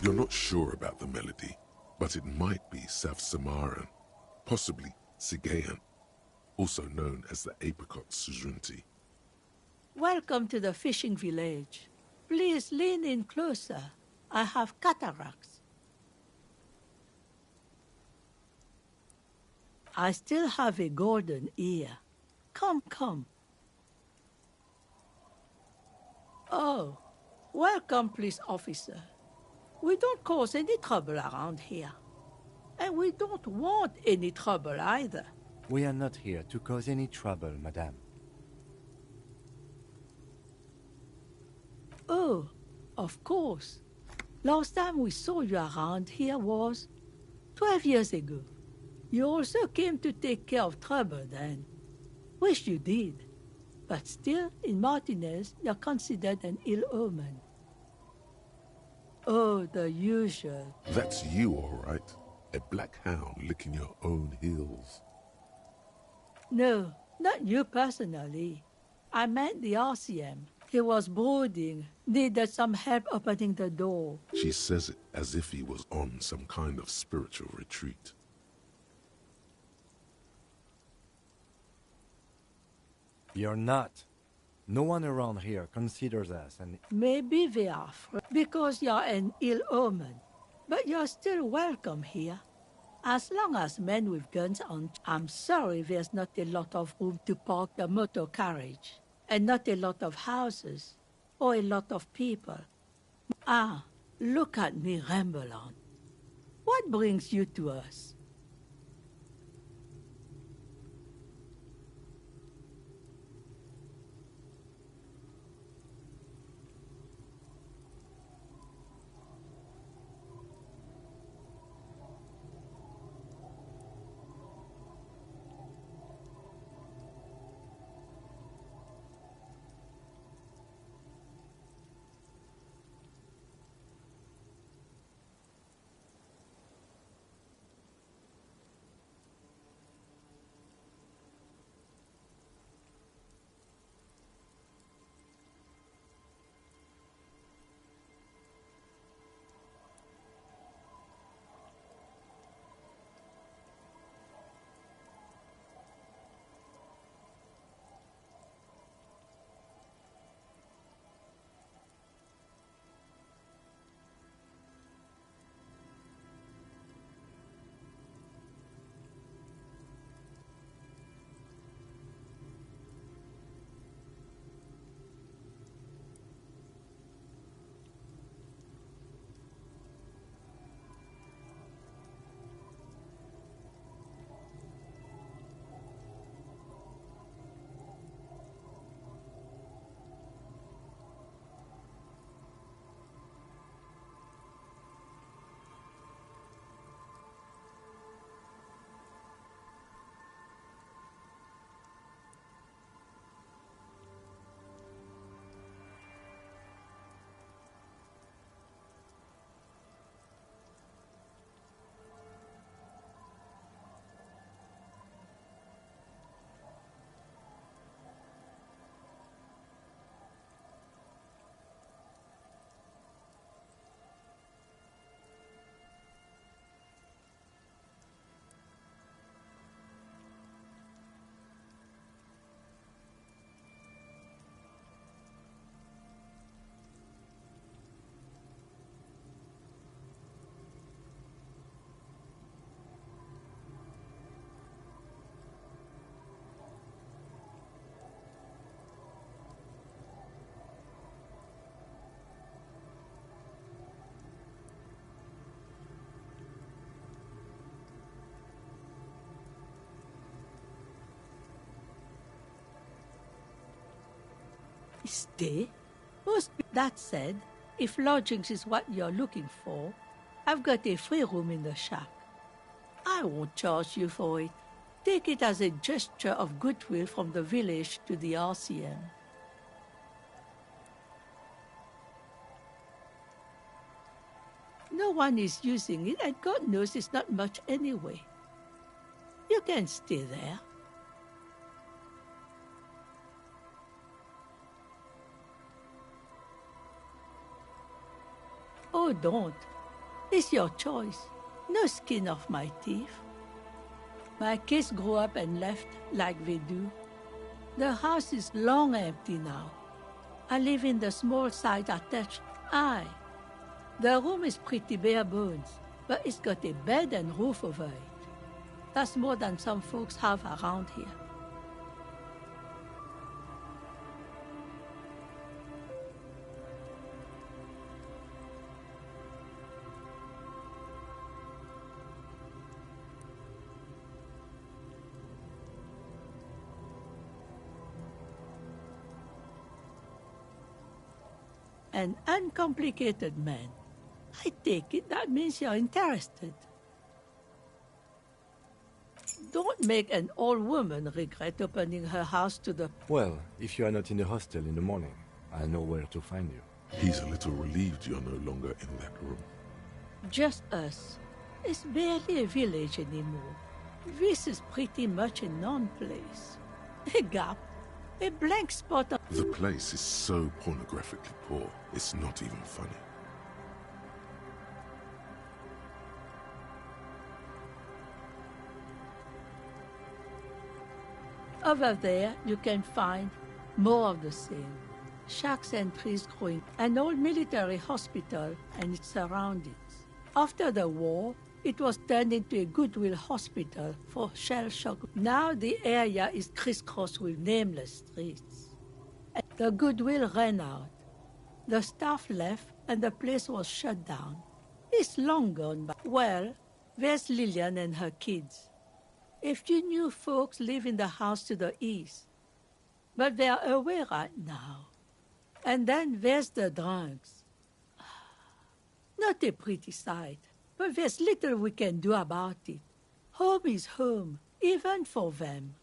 You're not sure about the melody, but it might be South Samaran, possibly Sigayan, also known as the Apricot Sujunti. Welcome to the fishing village. Please lean in closer. I have cataracts. I still have a golden ear. Come, come. Oh, welcome, police officer. We don't cause any trouble around here. And we don't want any trouble either. We are not here to cause any trouble, madame. Oh, of course. Last time we saw you around here was 12 years ago. You also came to take care of trouble then. Wish you did. But still, in Martinez, you're considered an ill omen. Oh, the usual. That's you, all right. A black hound licking your own heels. No, not you personally. I meant the RCM. He was brooding, needed some help opening the door. She says it as if he was on some kind of spiritual retreat. You're not. No one around here considers us an... Maybe they are, because you're an ill omen. But you're still welcome here. As long as men with guns aren't... I'm sorry there's not a lot of room to park the motor carriage. And not a lot of houses. Or a lot of people. Ah, look at me ramble on. What brings you to us? Stay? Must be. That said, if lodgings is what you're looking for, I've got a free room in the shack. I won't charge you for it. Take it as a gesture of goodwill from the village to the RCM. No one is using it, and God knows it's not much anyway. You can stay there. Oh, don't. It's your choice. No skin off my teeth. My kids grew up and left like they do. The house is long empty now. I live in the small side attached. Aye. The room is pretty bare bones, but it's got a bed and roof over it. That's more than some folks have around here. An uncomplicated man. I take it that means you're interested. Don't make an old woman regret opening her house to the... Well, if you are not in the hostel in the morning, I'll know where to find you. He's a little relieved you're no longer in that room. Just us. It's barely a village anymore. This is pretty much a non-place. A gap. A blank spot on... The place is so pornographically poor, it's not even funny. Over there, you can find more of the same. Shacks and trees growing, an old military hospital and its surroundings. After the war, it was turned into a goodwill hospital for shell shock. Now the area is crisscrossed with nameless streets. The goodwill ran out. The staff left and the place was shut down. It's long gone by. Well, there's Lillian and her kids. A few new folks live in the house to the east, but they're away right now. And then there's the drunks. Not a pretty sight, but there's little we can do about it. Home is home, even for them.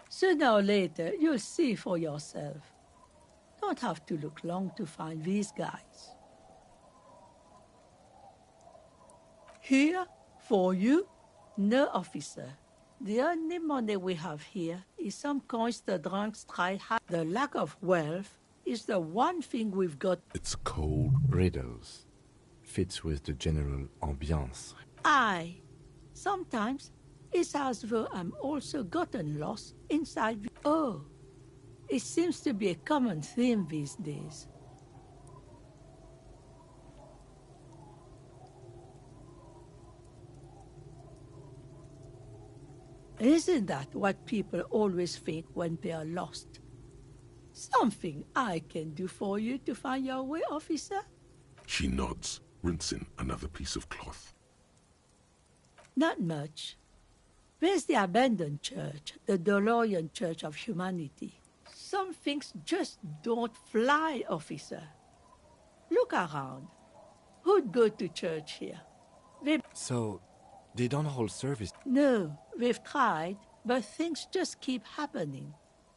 Sooner or later, you'll see for yourself. Don't have to look long to find these guys. Here? For you? No, officer. The only money we have here is some coins the drunks tried. The lack of wealth is the one thing we've got. It's cold. Riddles. Fits with the general ambiance. Aye. Sometimes it's as though I'm also gotten lost inside. Oh, it seems to be a common theme these days. Isn't that what people always think when they are lost? Something I can do for you to find your way, officer? She nods, rinsing another piece of cloth. Not much. There's the abandoned church, the DeLorean Church of Humanity. Some things just don't fly, officer. Look around. Who'd go to church here? So, they don't hold service? No, we've tried, but things just keep happening.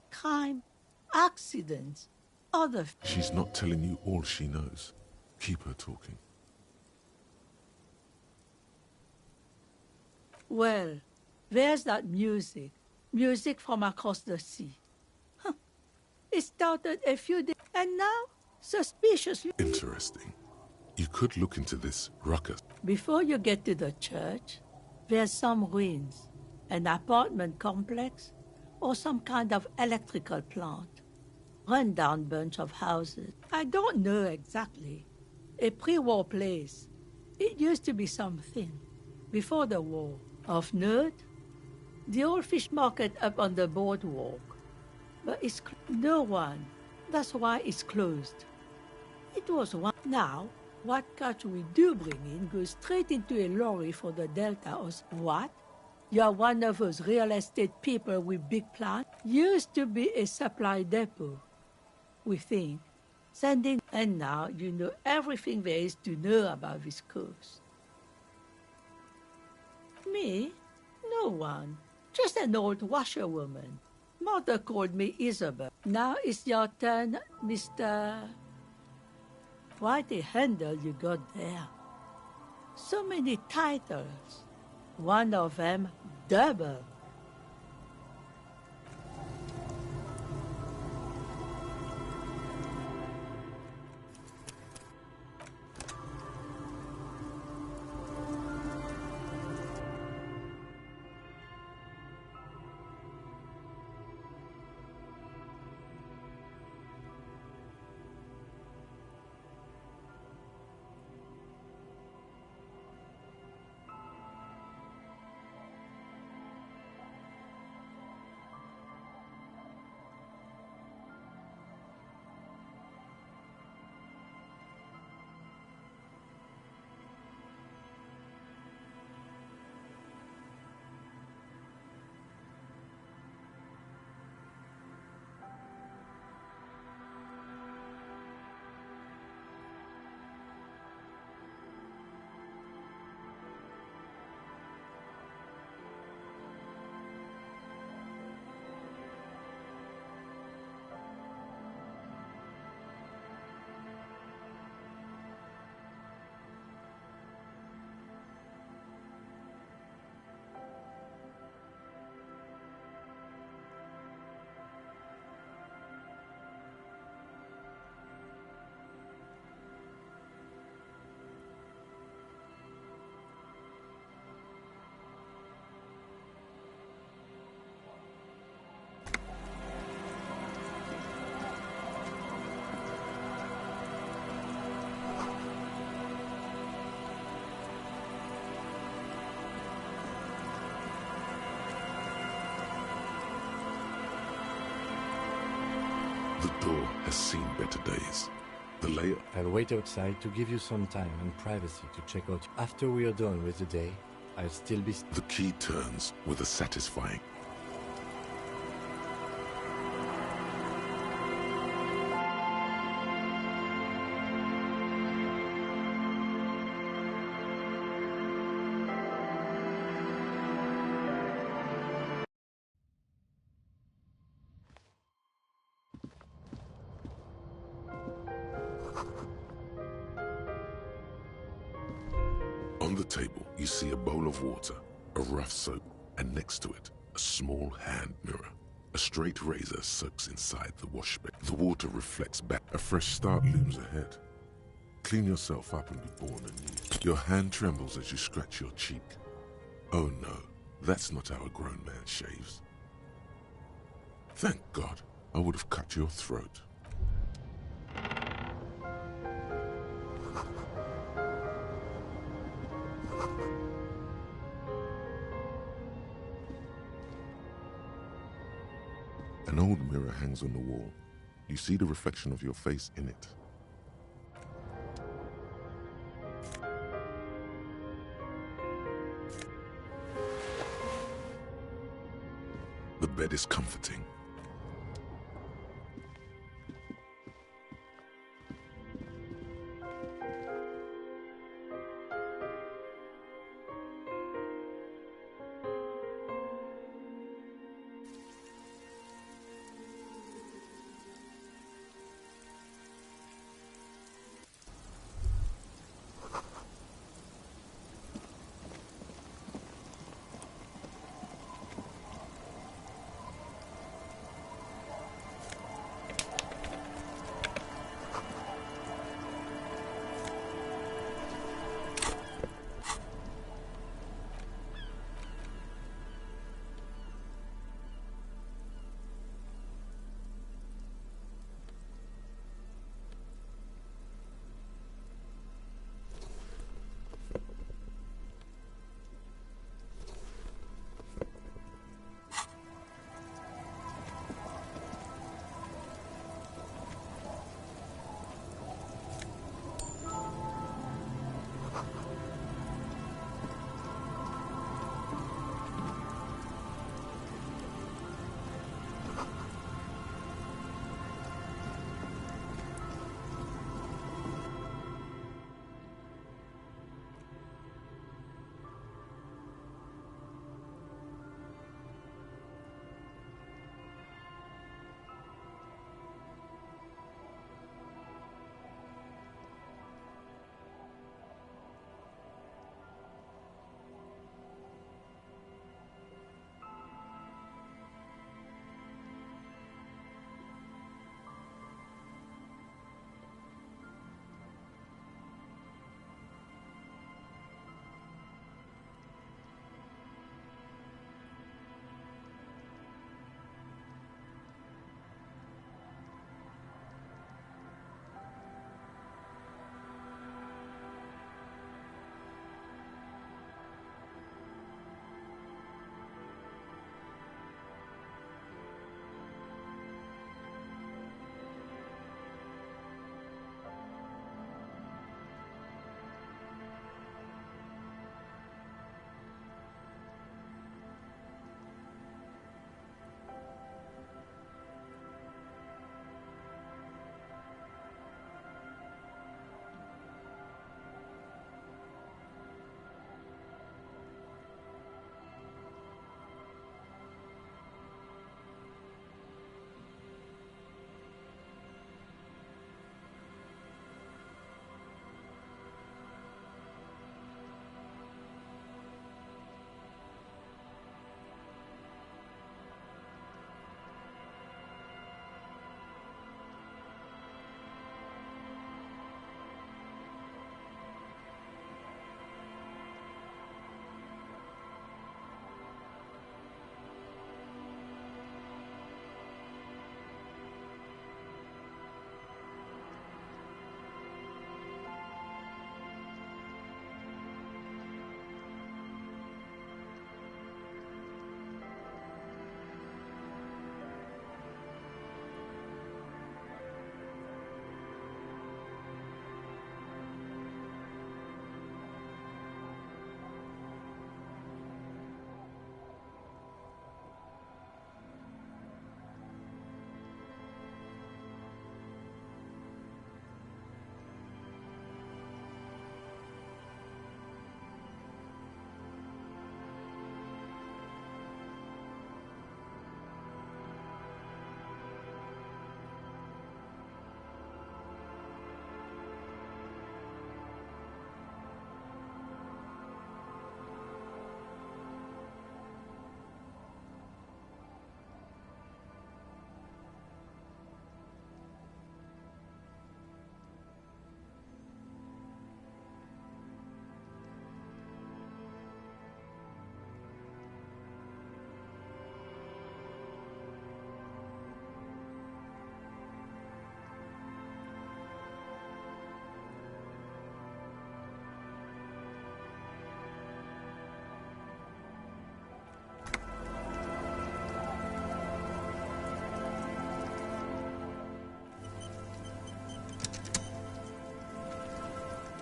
Crime, accidents, other... She's not telling you all she knows. Keep her talking. Well, there's that music. Music from across the sea. Huh. It started a few days, and now, suspiciously... Interesting. You could look into this ruckus. Before you get to the church, there's some ruins, an apartment complex, or some kind of electrical plant. Run-down bunch of houses. I don't know exactly. A pre-war place. It used to be something. Before the war. Of note, the old fish market up on the boardwalk. But it's no one. That's why it's closed. It was one. Now, what catch we do bring in goes straight into a lorry for the Delta or what? You're one of those real estate people with big plans. Used to be a supply depot, we think. And now you know everything there is to know about this coast. Me? No one. Just an old washerwoman. Mother called me Isabel. Now it's your turn, Mr. Quite a handle you got there. So many titles. One of them double. The door has seen better days. The layer... I'll wait outside to give you some time and privacy to check out. After we are done with the day, I'll still be... The key turns with a satisfying... On the table, you see a bowl of water, a rough soap, and next to it, a small hand mirror. A straight razor soaks inside the wash bay. The water reflects back. A fresh start looms ahead. Clean yourself up and be born anew. Your hand trembles as you scratch your cheek. Oh no, that's not how a grown man shaves. Thank God, I would have cut your throat. An old mirror hangs on the wall. You see the reflection of your face in it. The bed is comforting.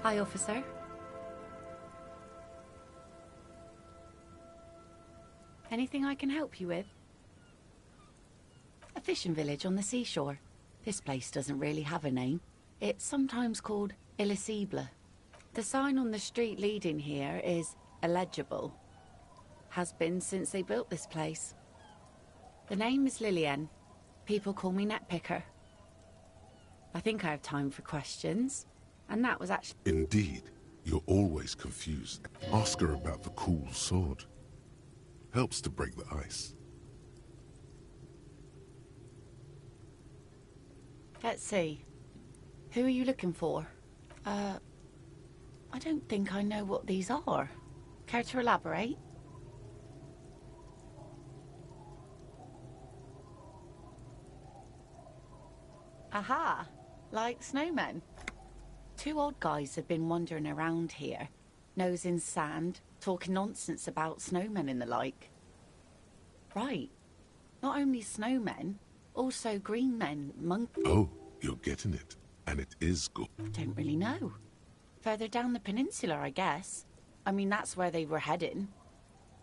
Hi, officer. Anything I can help you with? A fishing village on the seashore. This place doesn't really have a name. It's sometimes called Elysium. The sign on the street leading here is illegible. Has been since they built this place. The name is Lillian. People call me Netpicker. I think I have time for questions. And that was actually... Indeed. You're always confused. Ask her about the cool sword. Helps to break the ice. Let's see. Who are you looking for? I don't think I know what these are. Care to elaborate? Aha! Like snowmen. Two old guys have been wandering around here, nose in sand, talking nonsense about snowmen and the like. Right. Not only snowmen, also green men, Oh, you're getting it. And it is good. Don't really know. Further down the peninsula, I guess. I mean, that's where they were heading.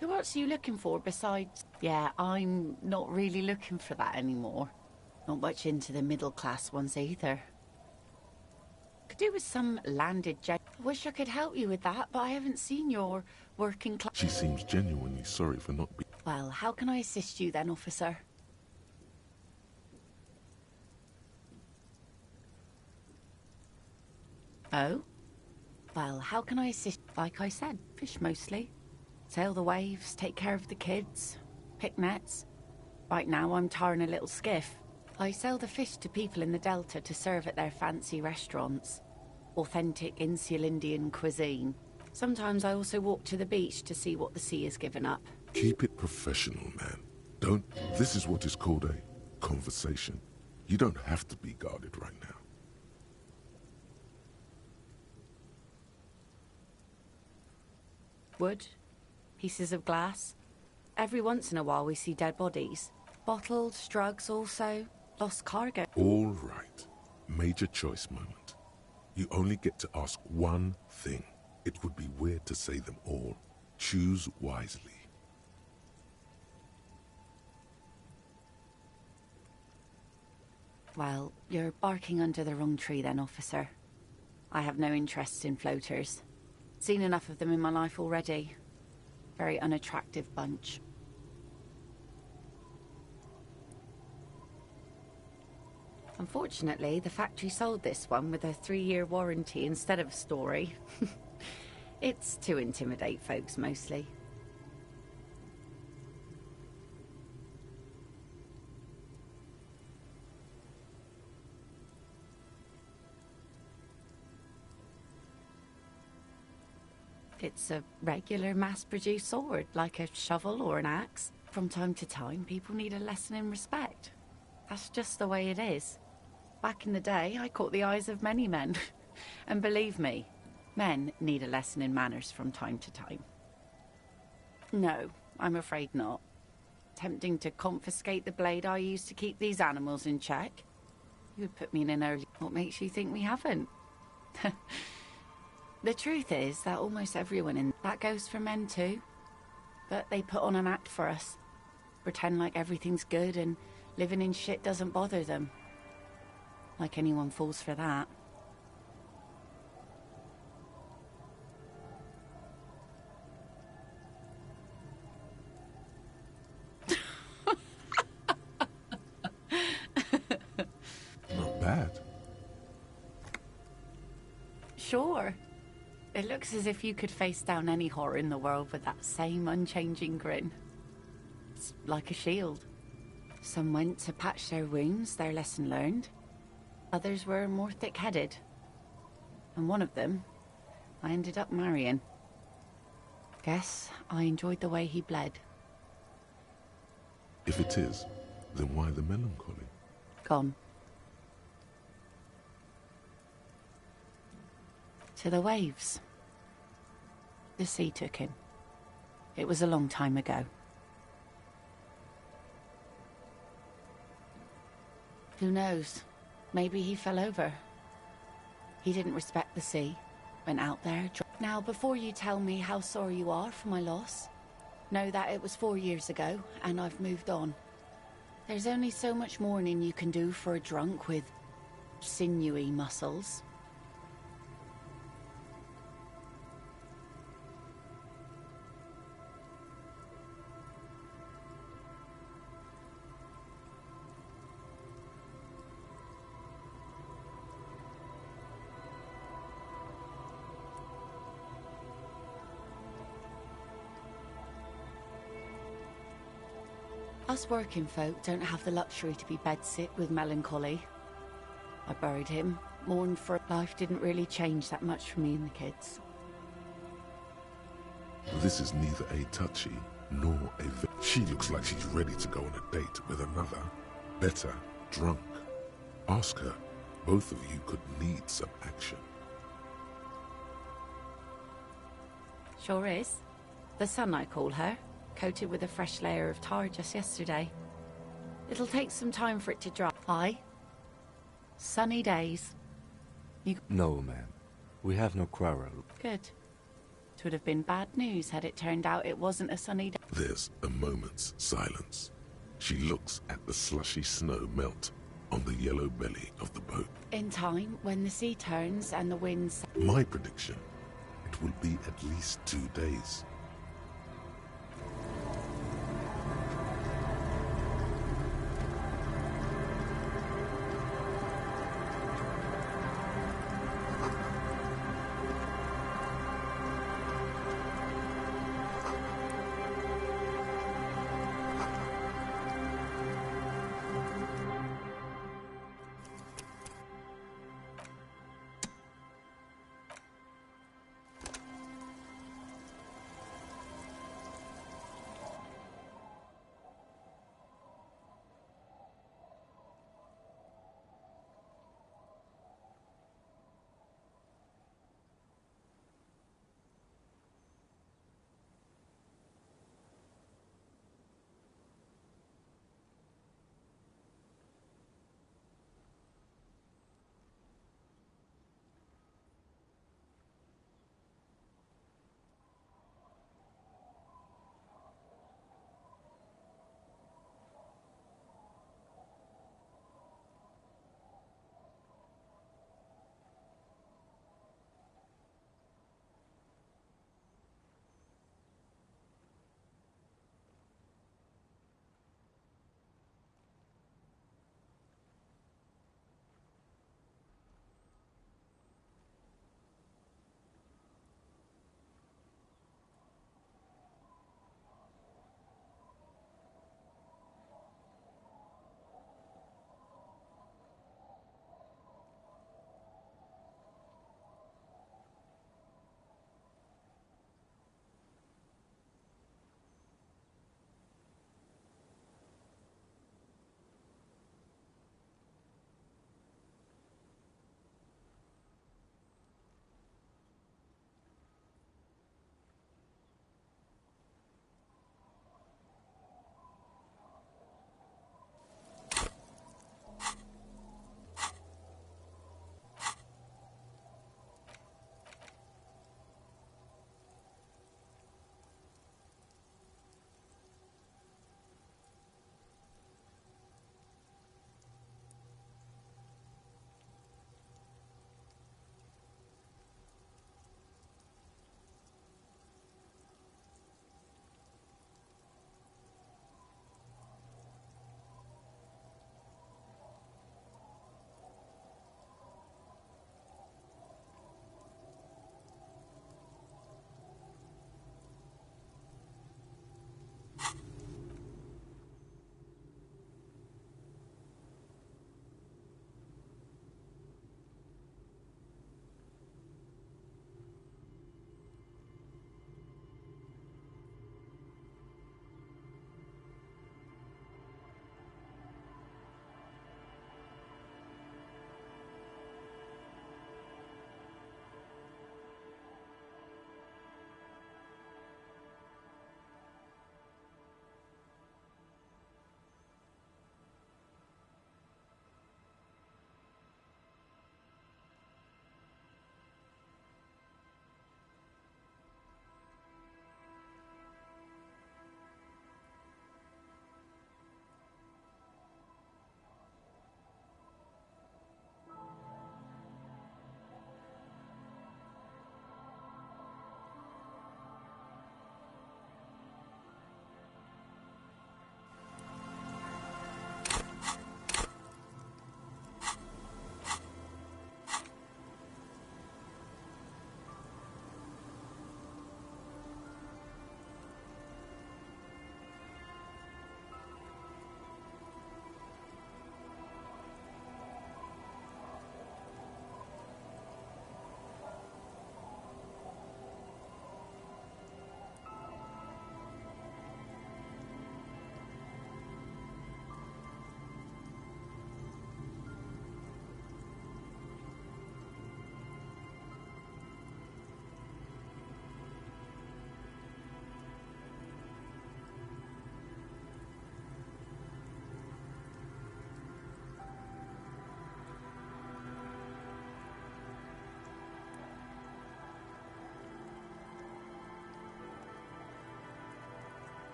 Who else are you looking for besides... Yeah, I'm not really looking for that anymore. Not much into the middle-class ones either. Could do with some landed gen... Wish I could help you with that, but I haven't seen your working class... She seems genuinely sorry for not being... Well, how can I assist you then, officer? Oh? Well, how can I assist? Like I said, fish mostly. Sail the waves, take care of the kids, pick nets. Right now I'm tarring a little skiff. I sell the fish to people in the Delta to serve at their fancy restaurants. Authentic Insular Indian cuisine. Sometimes I also walk to the beach to see what the sea has given up. Keep it professional, man. Don't... This is what is called a conversation. You don't have to be guarded right now. Wood, pieces of glass. Every once in a while we see dead bodies. Bottles, drugs also, lost cargo. All right. Major choice moment. You only get to ask one thing. It would be weird to say them all. Choose wisely. Well, you're barking under the wrong tree then, officer. I have no interest in floaters. Seen enough of them in my life already. Very unattractive bunch. Unfortunately, the factory sold this one with a 3-year warranty instead of a story. It's to intimidate folks, mostly. It's a regular mass-produced sword, like a shovel or an axe. From time to time, people need a lesson in respect. That's just the way it is. Back in the day, I caught the eyes of many men. And believe me, men need a lesson in manners from time to time. No, I'm afraid not. Tempting to confiscate the blade I used to keep these animals in check. You would put me in an early... What makes you think we haven't? The truth is that almost everyone in... That goes for men too. But they put on an act for us. Pretend like everything's good and living in shit doesn't bother them. Like anyone falls for that. Not bad. Sure. It looks as if you could face down any horror in the world with that same unchanging grin. It's like a shield. Some went to patch their wounds, their lesson learned. Others were more thick-headed. And one of them, I ended up marrying. Guess I enjoyed the way he bled. If it is, then why the melancholy? Gone. To the waves. The sea took him. It was a long time ago. Who knows? Maybe he fell over. He didn't respect the sea, went out there. Now, before you tell me how sorry you are for my loss, know that it was 4 years ago, and I've moved on. There's only so much mourning you can do for a drunk with sinewy muscles. Us working folk don't have the luxury to be bedsit with melancholy. I buried him, mourned for life didn't really change that much for me and the kids. This is neither a touchy nor a... She looks like she's ready to go on a date with another, better, drunk. Ask her. Both of you could need some action. Sure is. The sun, I call her. Coated with a fresh layer of tar just yesterday. It'll take some time for it to dry. Aye. Sunny days. No, ma'am. We have no quarrel. Good. It would have been bad news had it turned out it wasn't a sunny day. There's a moment's silence. She looks at the slushy snow melt on the yellow belly of the boat. In time, when the sea turns and the winds... My prediction, it will be at least 2 days.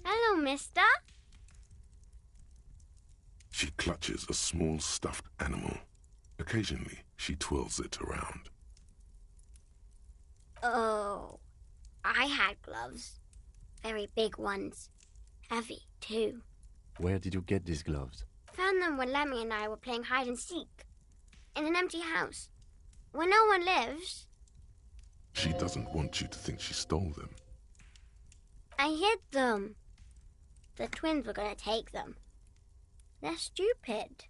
Hello, mister. She clutches a small stuffed animal. Occasionally, she twirls it around. Oh, I had gloves. Very big ones. Heavy, too. Where did you get these gloves? Found them when Lemmy and I were playing hide and seek. In an empty house. Where no one lives. She doesn't want you to think she stole them. I hid them. The twins were going to take them. They're stupid.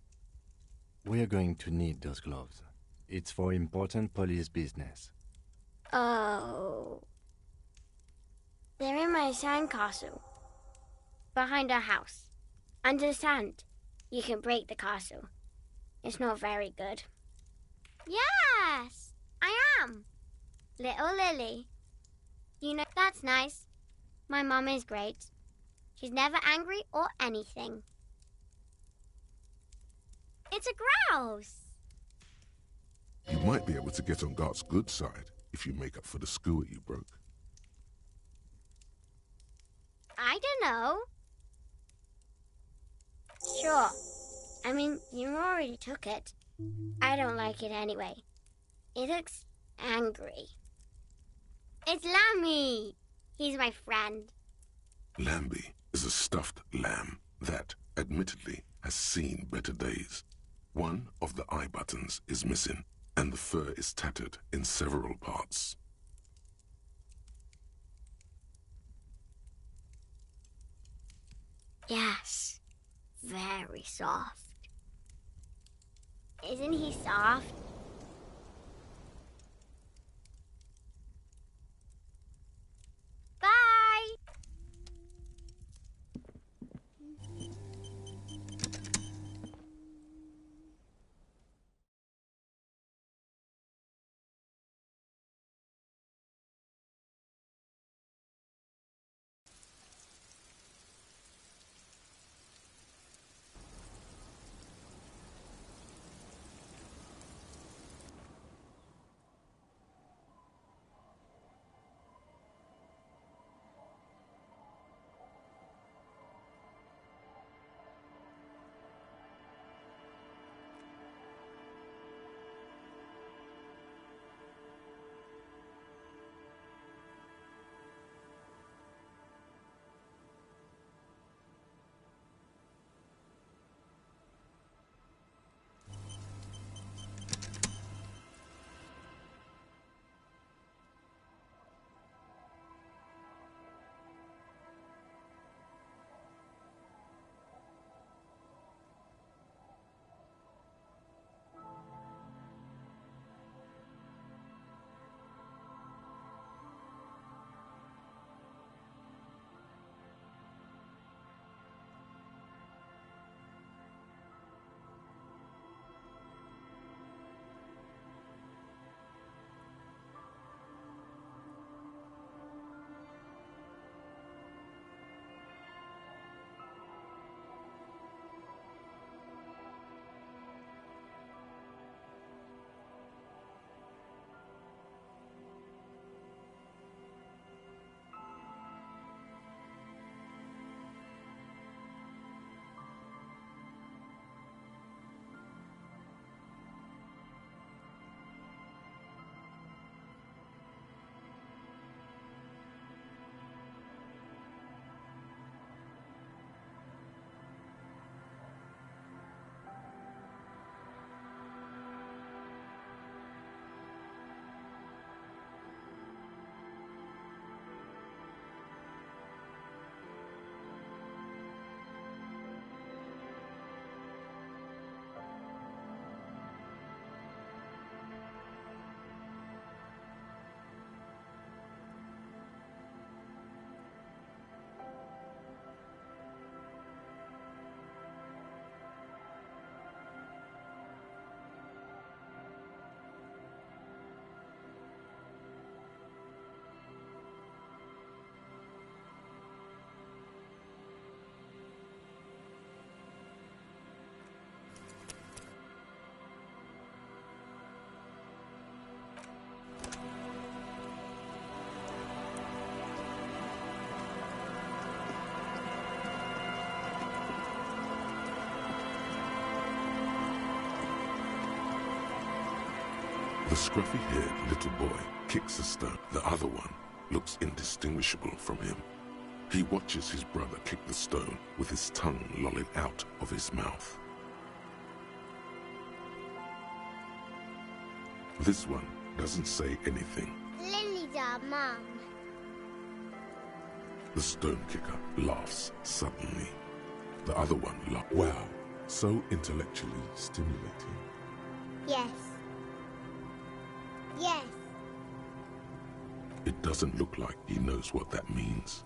We're going to need those gloves. It's for important police business. Oh. They're in my sandcastle. Behind our house. Under the sand. You can break the castle. It's not very good. Yes, I am. Little Lily. You know, that's nice. My mum is great. She's never angry or anything. It's a grouse. You might be able to get on Gart's good side if you make up for the skewer you broke. I don't know. Sure. I mean, you already took it. I don't like it anyway. It looks angry. It's Lammy. He's my friend. Lambie is a stuffed lamb that, admittedly, has seen better days. One of the eye buttons is missing, and the fur is tattered in several parts. Yes, very soft. Isn't he soft? Bye! scruffy-haired little boy kicks a stone. The other one looks indistinguishable from him. He watches his brother kick the stone with his tongue lolling out of his mouth. This one doesn't say anything. Lily's our mum. The stone kicker laughs suddenly. The other one laughs. Wow, so intellectually stimulating. Yes. Yes. It doesn't look like he knows what that means.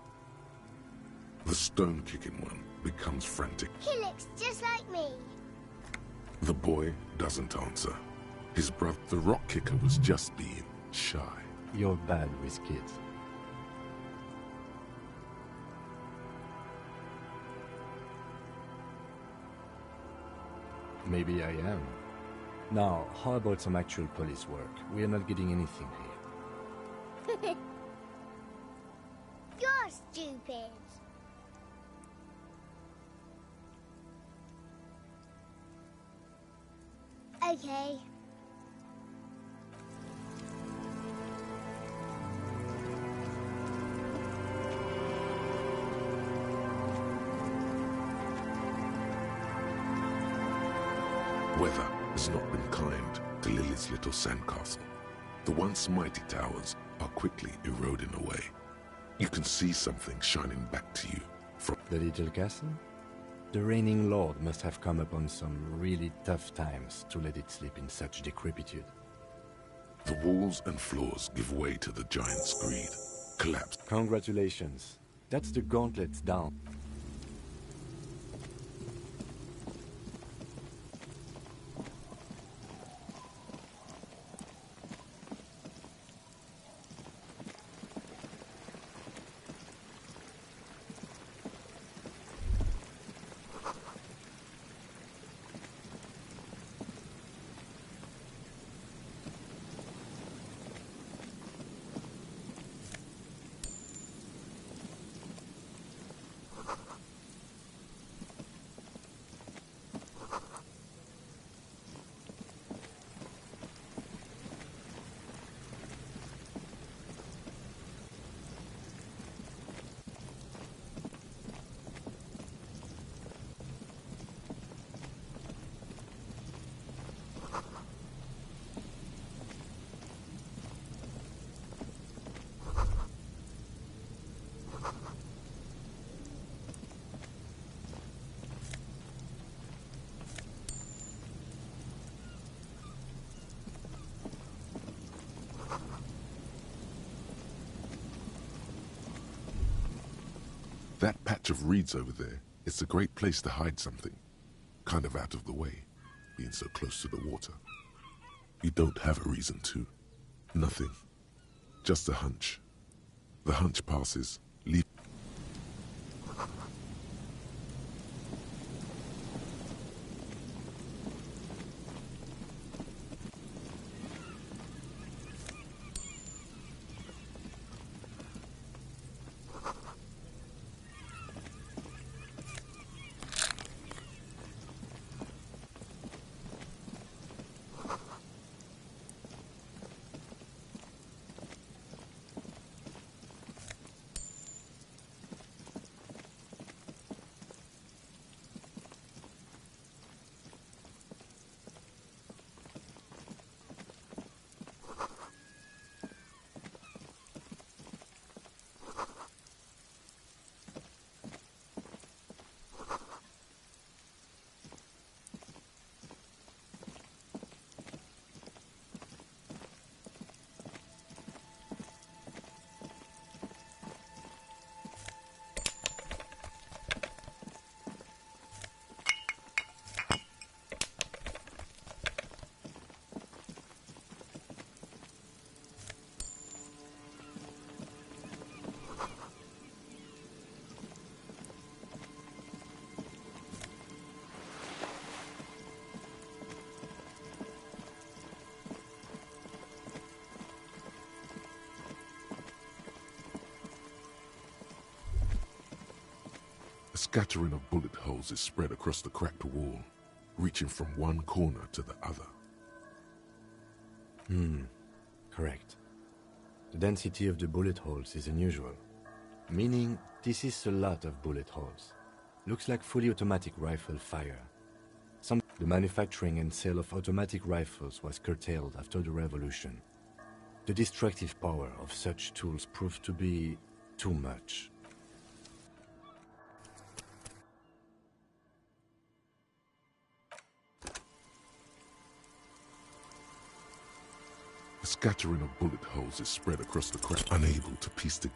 The stone-kicking one becomes frantic. He looks just like me. The boy doesn't answer. His brother, the rock kicker, was just being shy. You're bad with kids. Maybe I am. Now, how about some actual police work? We are not getting anything here. You're stupid. Okay. Weather has not been kind to Lily's little sandcastle. The once mighty towers are quickly eroding away. You can see something shining back to you from the little castle? The reigning lord must have come upon some really tough times to let it sleep in such decrepitude. The walls and floors give way to the giant's greed. Collapse. Congratulations. That's the gauntlets down. That patch of reeds over there, it's a great place to hide something. Kind of out of the way, being so close to the water. You don't have a reason to. Nothing. Just a hunch. The hunch passes, leave. A scattering of bullet holes is spread across the cracked wall, reaching from one corner to the other. Correct. The density of the bullet holes is unusual, meaning this is a lot of bullet holes. Looks like fully automatic rifle fire. The manufacturing and sale of automatic rifles was curtailed after the revolution. The destructive power of such tools proved to be too much. A scattering of bullet holes is spread across the crack, unable to piece the...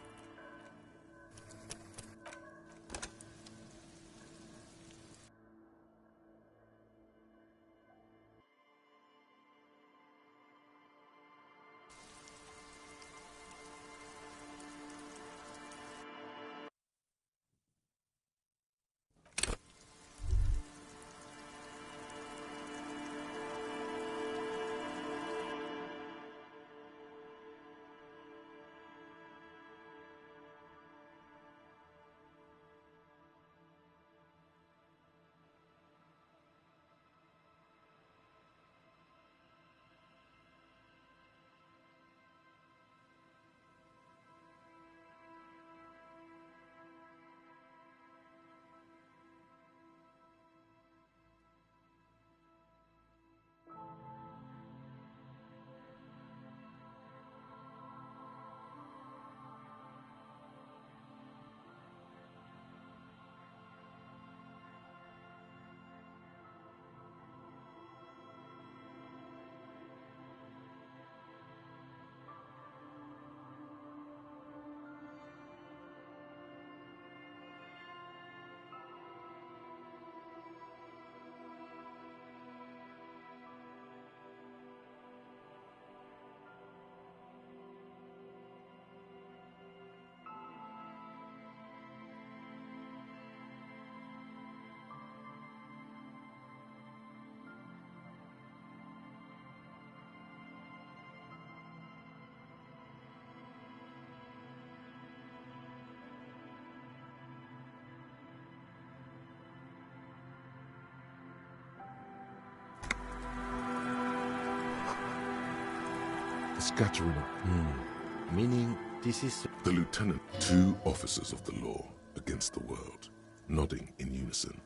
Scattering of... Meaning this is... The lieutenant, 2 officers of the law against the world, nodding in unison.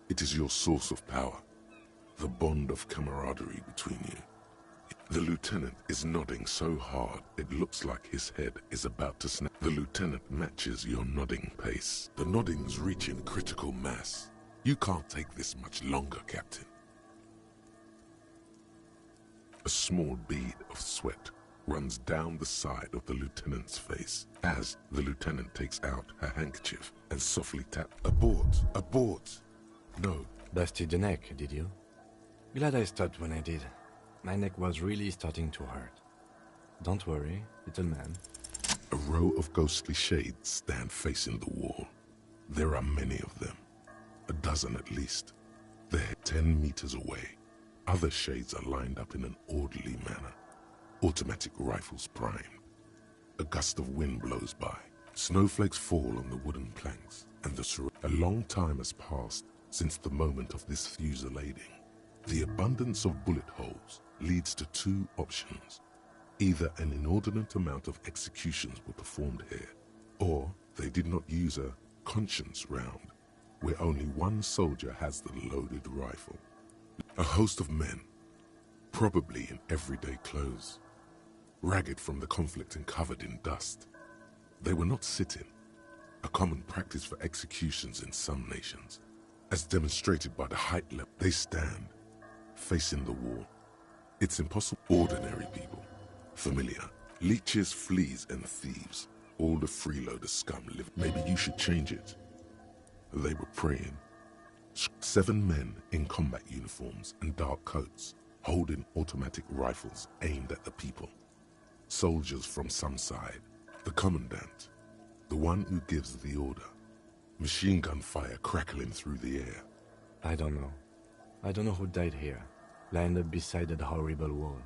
It is your source of power, the bond of camaraderie between you. The lieutenant is nodding so hard it looks like his head is about to snap. The lieutenant matches your nodding pace. The nodding's reaching critical mass. You can't take this much longer, Captain. A small bead of sweat runs down the side of the lieutenant's face as the lieutenant takes out her handkerchief and softly taps. Abort! Abort! No. Busted the neck, did you? Glad I stopped when I did. My neck was really starting to hurt. Don't worry, little man. A row of ghostly shades stand facing the wall. There are many of them. A dozen at least. They're 10 meters away. Other shades are lined up in an orderly manner. Automatic rifles primed. A gust of wind blows by. Snowflakes fall on the wooden planks, and a long time has passed since the moment of this fusillading. The abundance of bullet holes leads to 2 options. Either an inordinate amount of executions were performed here, or they did not use a conscience round, where only 1 soldier has the loaded rifle. A host of men, probably in everyday clothes, ragged from the conflict and covered in dust. They were not sitting, a common practice for executions in some nations. As demonstrated by the height level, they stand, facing the wall. It's impossible. Ordinary people, familiar, leeches, fleas, and thieves. All the freeloader scum live. Maybe you should change it. They were praying. 7 men in combat uniforms and dark coats, holding automatic rifles aimed at the people. Soldiers from some side. The commandant, the one who gives the order. Machine gun fire crackling through the air. I don't know. I don't know who died here, lined up beside that horrible wall.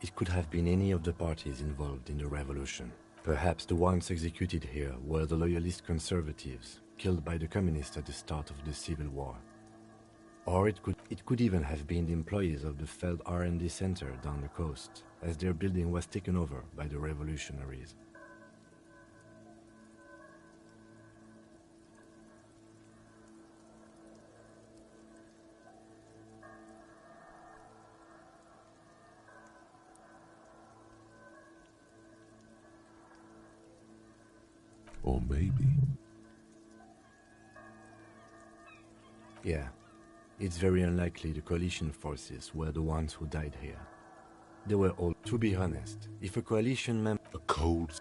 It could have been any of the parties involved in the revolution. Perhaps the ones executed here were the loyalist conservatives, killed by the communists at the start of the Civil War. Or it could even have been the employees of the failed R&D center down the coast, as their building was taken over by the revolutionaries. Or maybe... Yeah, it's very unlikely the coalition forces were the ones who died here. They were all, to be honest, if a coalition member... A cold...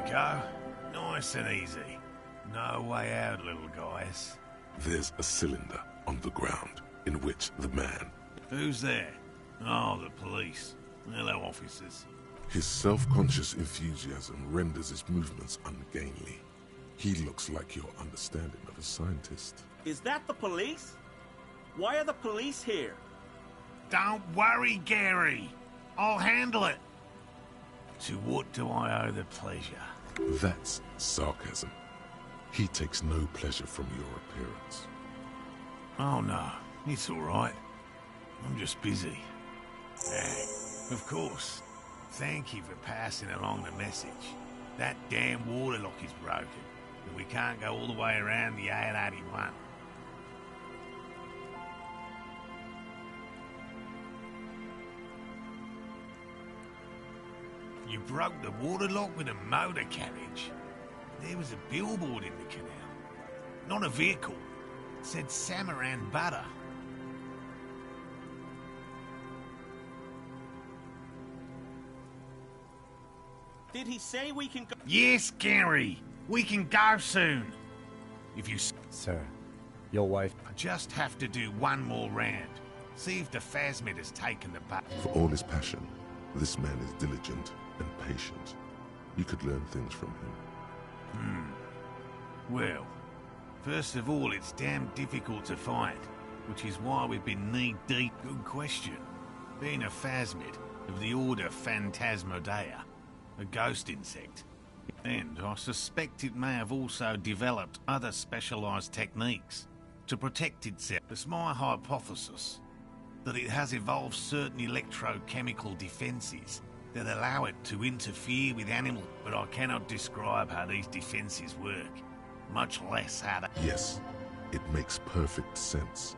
Go. Nice and easy. No way out, little guys. There's a cylinder on the ground in which the man... Who's there? Oh, the police. Hello, officers. His self-conscious enthusiasm renders his movements ungainly. He looks like your understanding of a scientist. Is that the police? Why are the police here? Don't worry, Gary. I'll handle it. To what do I owe the pleasure? That's sarcasm. He takes no pleasure from your appearance. Oh no, it's all right. I'm just busy. Of course. Thank you for passing along the message. That damn water lock is broken, and we can't go all the way around the AL-81. You broke the water lock with a motor carriage. There was a billboard in the canal. Not a vehicle. It said Samaran Butter. Did he say we can go? Yes, Gary. We can go soon. If you... Sir, your wife... I just have to do one more round. See if the phasmid has taken the butt. For all his passion, this man is diligent and patient. You could learn things from him. Well, first of all, it's damn difficult to find, which is why we've been knee-deep. Good question. Being a phasmid of the order Phantasmodea, a ghost insect. And I suspect it may have also developed other specialised techniques to protect itself. It's my hypothesis that it has evolved certain electrochemical defences that allow it to interfere with animals, but I cannot describe how these defences work, much less how they... Yes, it makes perfect sense.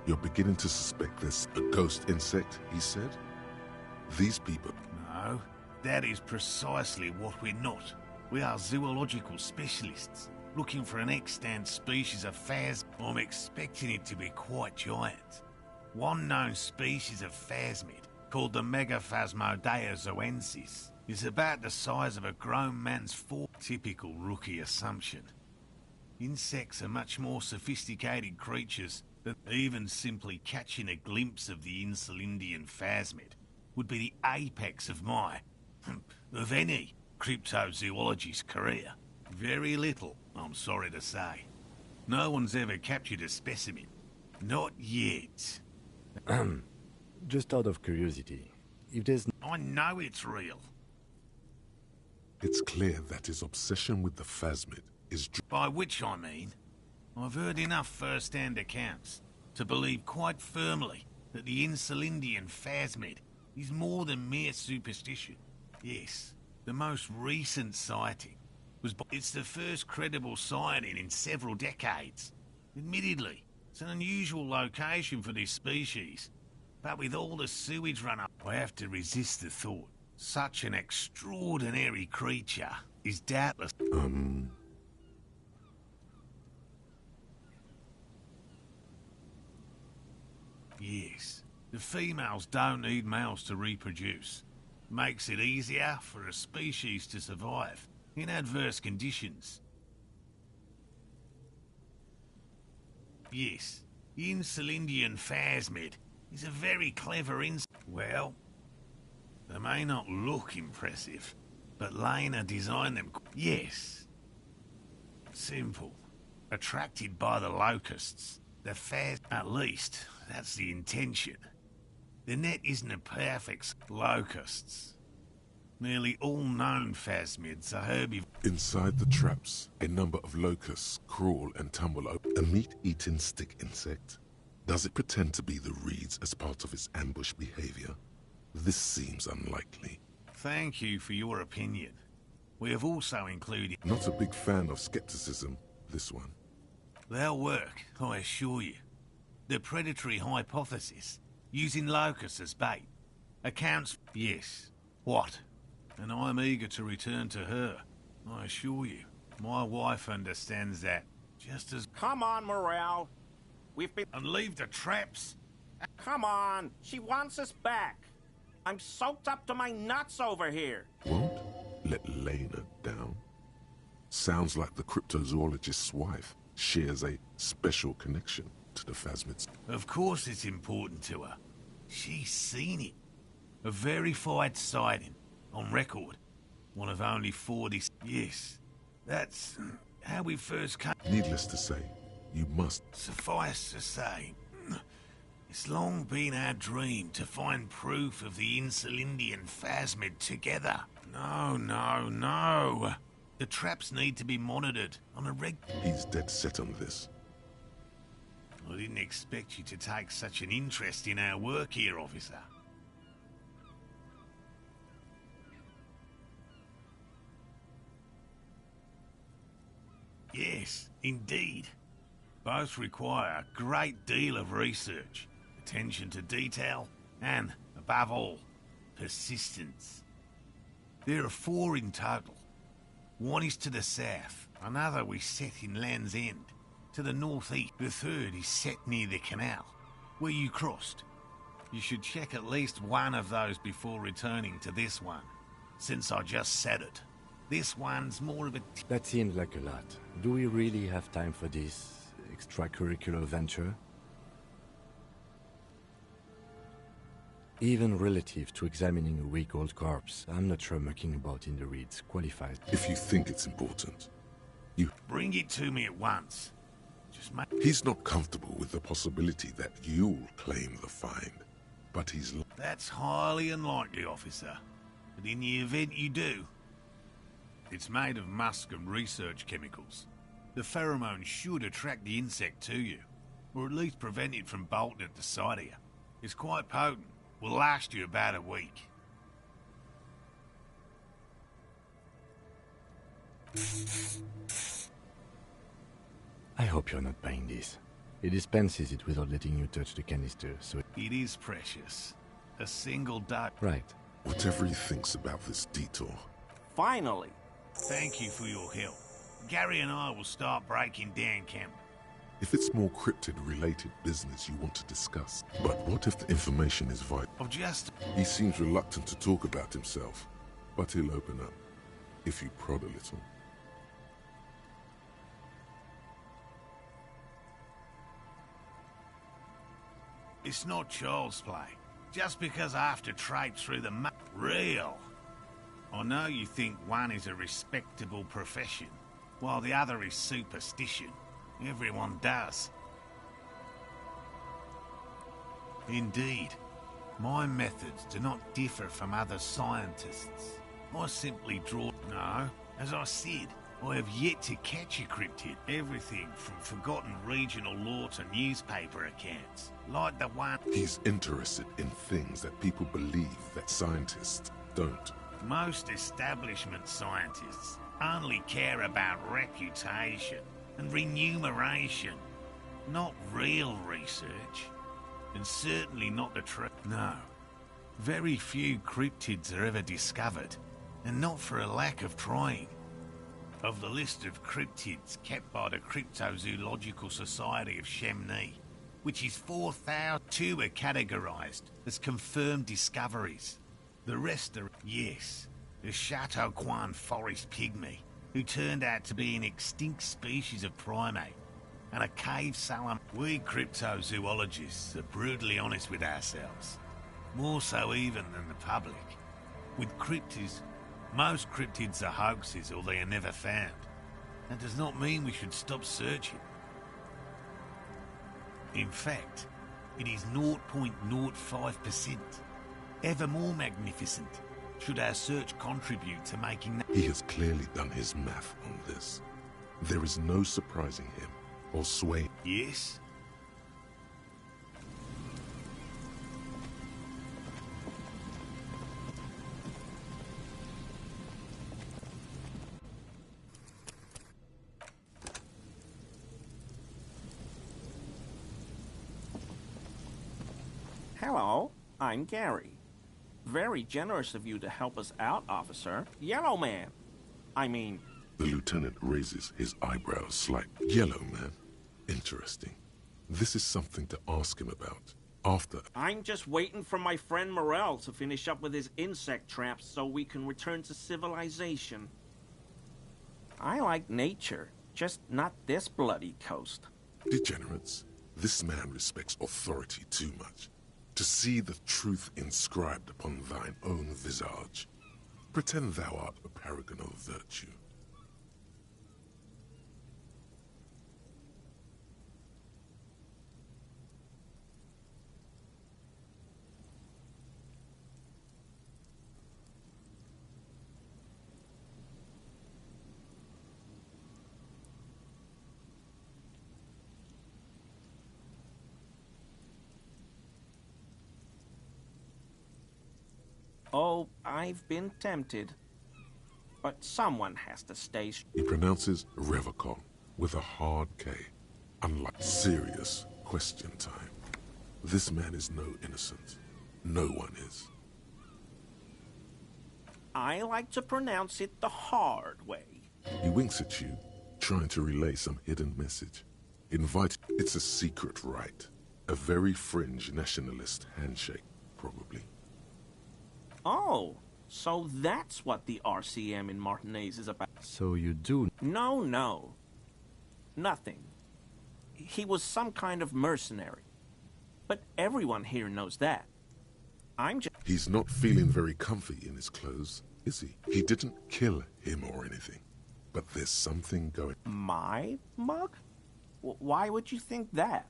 You're beginning to suspect this a ghost insect, he said? These people... No, That is precisely what we're not. We are zoological specialists, looking for an extant species of phasmid. I'm expecting it to be quite giant. One known species of phasmid, called the Megaphasmodea zoensis, is about the size of a grown man's foot. Typical rookie assumption. Insects are much more sophisticated creatures than even simply catching a glimpse of the Insulindian phasmid would be the apex of of any cryptozoologist's career. Very little, I'm sorry to say. No one's ever captured a specimen. Not yet. Just out of curiosity, if there's... I know it's real. It's clear that his obsession with the phasmid is... By which I mean, I've heard enough first-hand accounts to believe quite firmly that the Insulindian phasmid is more than mere superstition. Yes, the most recent sighting was... It's the first credible sighting in several decades. Admittedly, it's an unusual location for this species, but with all the sewage runoff, I have to resist the thought. Such an extraordinary creature is doubtless... Yes, the females don't need males to reproduce. Makes it easier for a species to survive in adverse conditions. Yes, the Insulindian phasmid is a very clever Well, they may not look impressive, but Lena designed them... Yes. Simple. Attracted by the locusts. The At least, that's the intention. The net isn't a perfect... Locusts. Nearly all known phasmids are herbivores. Inside the traps, a number of locusts crawl and tumble open. A meat-eating stick insect. Does it pretend to be the reeds as part of its ambush behavior? This seems unlikely. Thank you for your opinion. We have also included... Not a big fan of skepticism, this one. They'll work, I assure you. The predatory hypothesis, using locusts as bait, accounts... Yes. What? And I'm eager to return to her, I assure you. My wife understands that just as... Come on, Morel. We've been... And leave the traps. Come on. She wants us back. I'm soaked up to my nuts over here. Won't let Lena down. Sounds like the cryptozoologist's wife shares a special connection to the phasmids. Of course it's important to her. She's seen it. A verified sighting, on record. One of only 40... Yes, that's how we first came... Needless to say, you must... Suffice to say, it's long been our dream to find proof of the Insulindian phasmid together. No. The traps need to be monitored on a He's dead set on this. I didn't expect you to take such an interest in our work here, officer. Yes, indeed. Both require a great deal of research, attention to detail, and, above all, persistence. There are 4 in total. One is to the south, another we set in Land's End, to the northeast. The third is set near the canal, where you crossed. You should check at least one of those before returning to this one, since I just said it. This one's more of a... That seems like a lot. Do we really have time for this extracurricular venture? Even relative to examining a week-old corpse, I'm not sure mucking about in the reeds qualifies. If you think it's important, you... Bring it to me at once. Just make... He's not comfortable with the possibility that you'll claim the find, but he's... That's highly unlikely, officer. But in the event you do... It's made of musk and research chemicals. The pheromone should attract the insect to you, or at least prevent it from bolting at the sight of you. It's quite potent. Will last you about a week. I hope you're not buying this. It dispenses it without letting you touch the canister, so... It is precious. A single dose. Right. Whatever he thinks about this detour. Finally. Thank you for your help. Gary and I will start breaking down camp. If it's more cryptid-related business you want to discuss. But what if the information is vital? He seems reluctant to talk about himself, but he'll open up, if you prod a little. It's not child's play. Just because I have to traipse through the real. I know you think one is a respectable profession, while the other is superstition. Everyone does. Indeed, my methods do not differ from other scientists. I simply draw... No, as I said, I have yet to catch a cryptid. Everything from forgotten regional lore to newspaper accounts, like the one... He's interested in things that people believe that scientists don't. Most establishment scientists only care about reputation and remuneration, not real research, and certainly not the truth. No, very few cryptids are ever discovered, and not for a lack of trying. Of the list of cryptids kept by the Cryptozoological Society of Chemnee, which is 4,002 are categorized as confirmed discoveries. The rest are, yes, the Chateau Quan forest pygmy, who turned out to be an extinct species of primate, and a cave salam. We cryptozoologists are brutally honest with ourselves, more so even than the public. With cryptids, most cryptids are hoaxes or they are never found. That does not mean we should stop searching. In fact, it is 0.05%. Ever more magnificent, should our search contribute to making that... He has clearly done his math on this. There is no surprising him or swaying. Yes? Hello, I'm Gary. Very generous of you to help us out, officer. Yellow Man. I mean... The lieutenant raises his eyebrows slightly. Yellow Man. Interesting. This is something to ask him about. After... I'm just waiting for my friend Morel to finish up with his insect traps so we can return to civilization. I like nature, just not this bloody coast. Degenerates. This man respects authority too much. To see the truth inscribed upon thine own visage. Pretend thou art a paragon of virtue. Oh, I've been tempted. But someone has to stay... He pronounces Revocon with a hard K. Unlike serious question time. This man is no innocent. No one is. I like to pronounce it the hard way. He winks at you, trying to relay some hidden message. Invite... It's a secret rite. A very fringe nationalist handshake, probably. Oh, so that's what the RCM in Martinez is about. So you do... No. Nothing. He was some kind of mercenary. But everyone here knows that. I'm just... He's not feeling very comfy in his clothes, is he? He didn't kill him or anything. But there's something going... My mug? Why would you think that?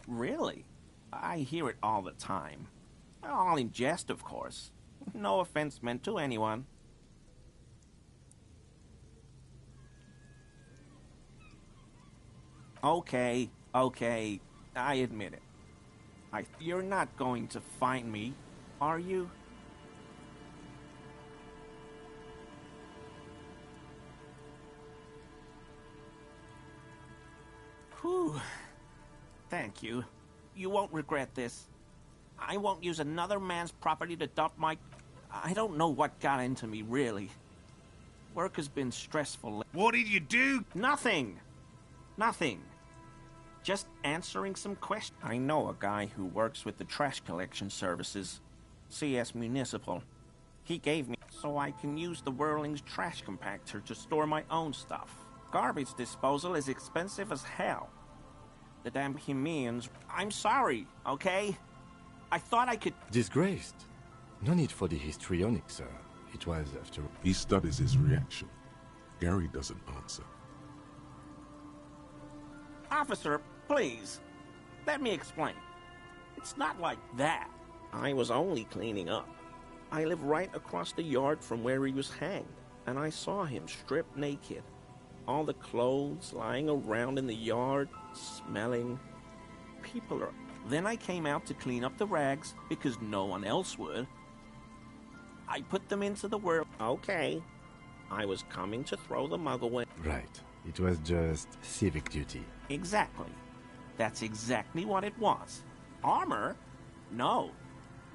Really? I hear it all the time. All in jest, of course. No offense meant to anyone. Okay, I admit it. You're not going to find me, are you? Whew. Thank you. You won't regret this. I won't use another man's property to dump my... I don't know what got into me, really. Work has been stressful. What did you do? Nothing. Nothing. Just answering some questions. I know a guy who works with the trash collection services. CS Municipal. He gave me so I can use the Whirling's trash compactor to store my own stuff. Garbage disposal is expensive as hell. The damn Bohemians... I'm sorry, okay? I thought I could... Disgraced? No need for the histrionic, sir. It was after... He studies his reaction. Gary doesn't answer. Officer, please. Let me explain. It's not like that. I was only cleaning up. I live right across the yard from where he was hanged, and I saw him stripped naked. All the clothes lying around in the yard, smelling. People are... Then I came out to clean up the rags, because no one else would. I put them into the whirl. Okay. I was coming to throw the mug away. Right. It was just civic duty. Exactly. That's exactly what it was. Armor? No.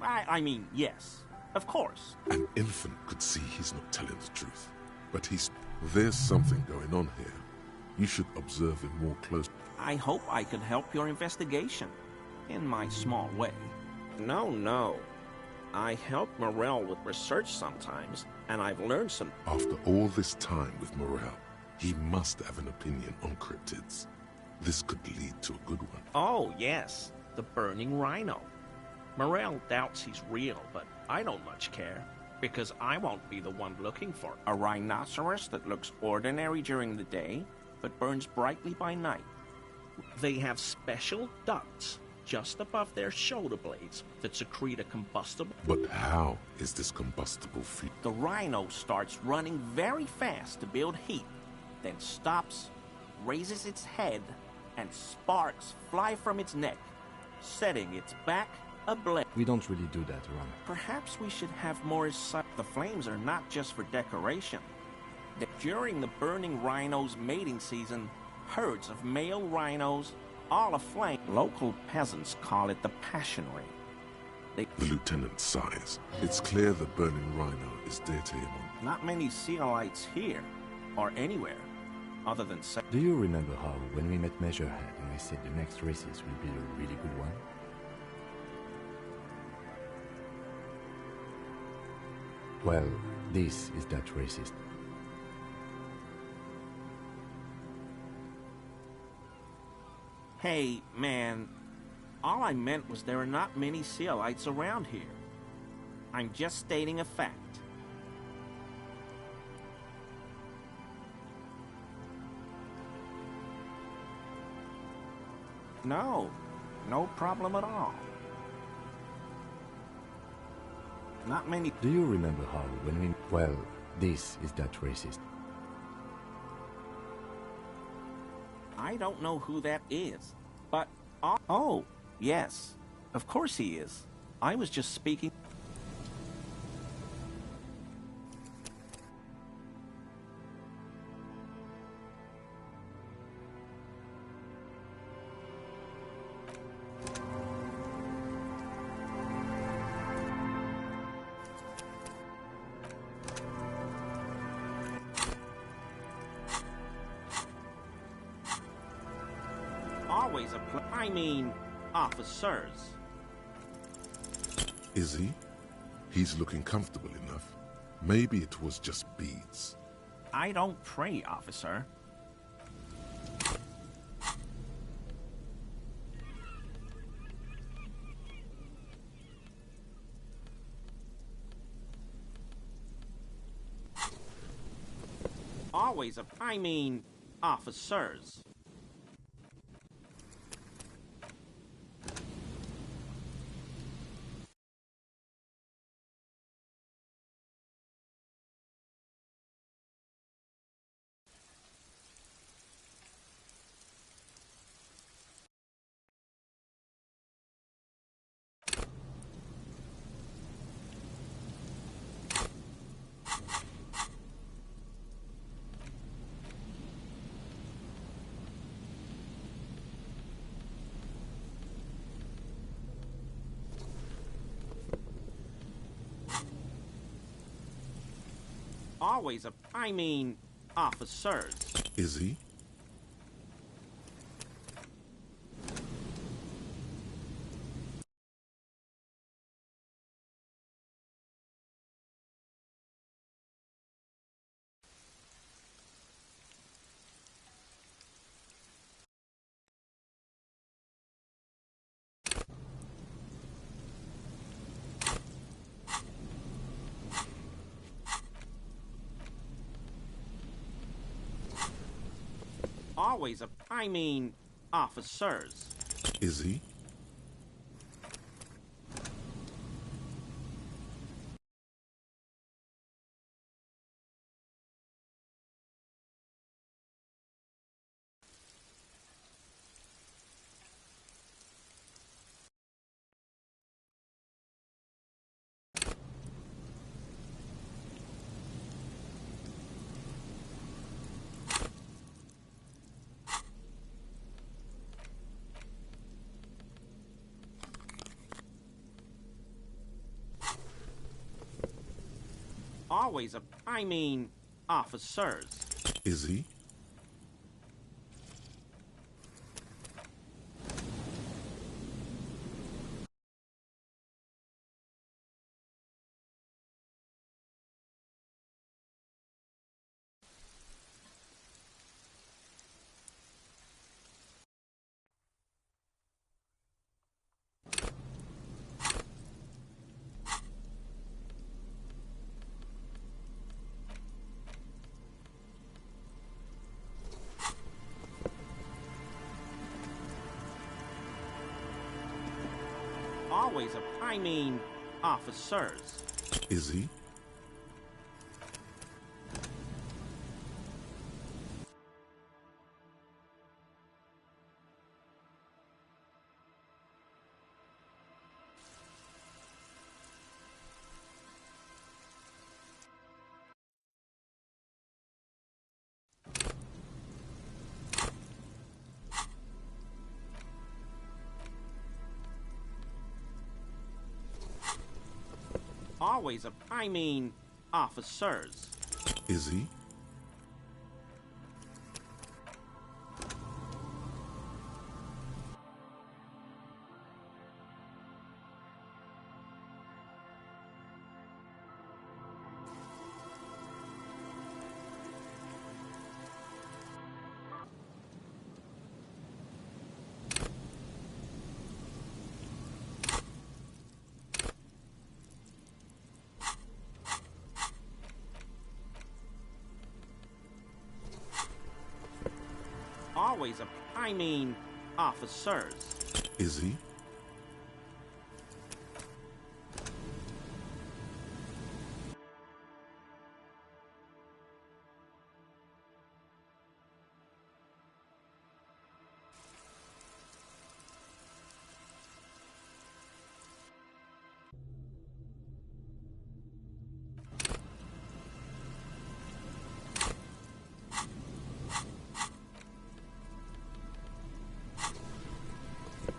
I mean, yes. Of course. An infant could see he's not telling the truth. But there's something going on here. You should observe him more closely. I hope I could help your investigation. In my small way. No. I help Morel with research sometimes, and I've learned some... After all this time with Morel, he must have an opinion on cryptids. This could lead to a good one. Oh, yes. The burning rhino. Morel doubts he's real, but I don't much care. Because I won't be the one looking for a rhinoceros that looks ordinary during the day, but burns brightly by night. They have special ducts just above their shoulder blades that secrete a combustible... But how is this combustible fuel? The rhino starts running very fast to build heat, then stops, raises its head, and sparks fly from its neck, setting its back ablaze. We don't really do that around. Perhaps we should have more... The flames are not just for decoration. During the burning rhino's mating season, herds of male rhinos, all aflame. Local peasants call it the passion ring. The lieutenant sighs. It's clear the burning rhino is dear to him. Not many Sealites here, or anywhere, other than... Do you remember how, when we met Measurehead and I said the next races will be a really good one? Well, this is that racist. Hey, man, all I meant was there are not many Sealites around here. I'm just stating a fact. No problem at all. Not many... Do you remember how, when we... Well, this is that racist. I don't know who that is, but... Oh, yes. Of course he is. I was just speaking... officers. Is he? He's looking comfortable enough. Maybe it was just beads. I don't pray, officer. Always officers. Always I mean, officers. Is he? Always I mean, officers. Is he? Always I mean, officers. Is he? Always I mean, officers. Is he? Always I mean, officers. Is he? Always I mean, officers. Is he?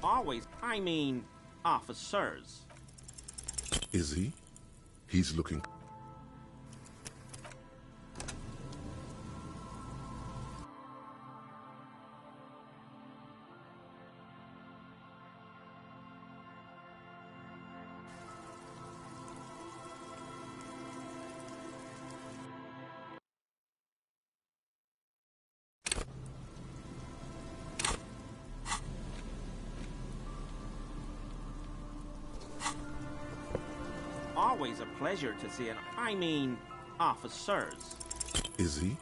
Always I mean, officers. Is he? He's looking... Always a pleasure to see an I mean, officers. Is he?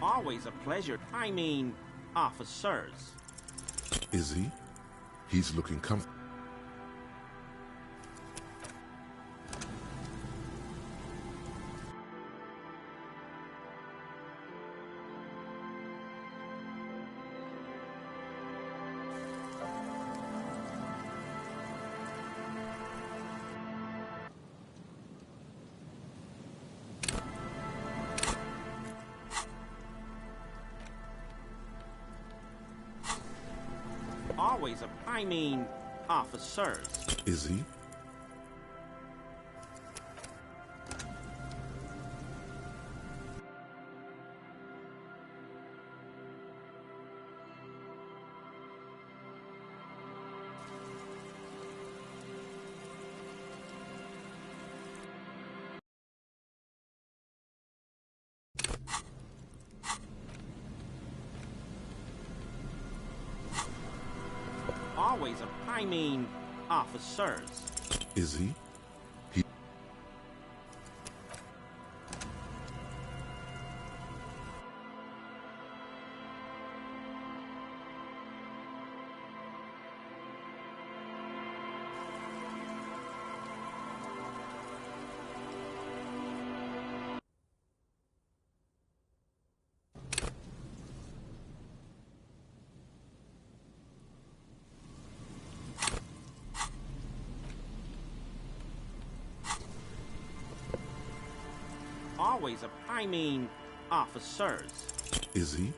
Always a pleasure. I mean, officers. Is he? He's looking comfortable. Always I mean, officers. Is he? Always I mean, officers. Is he? Always I mean, officers. Is he?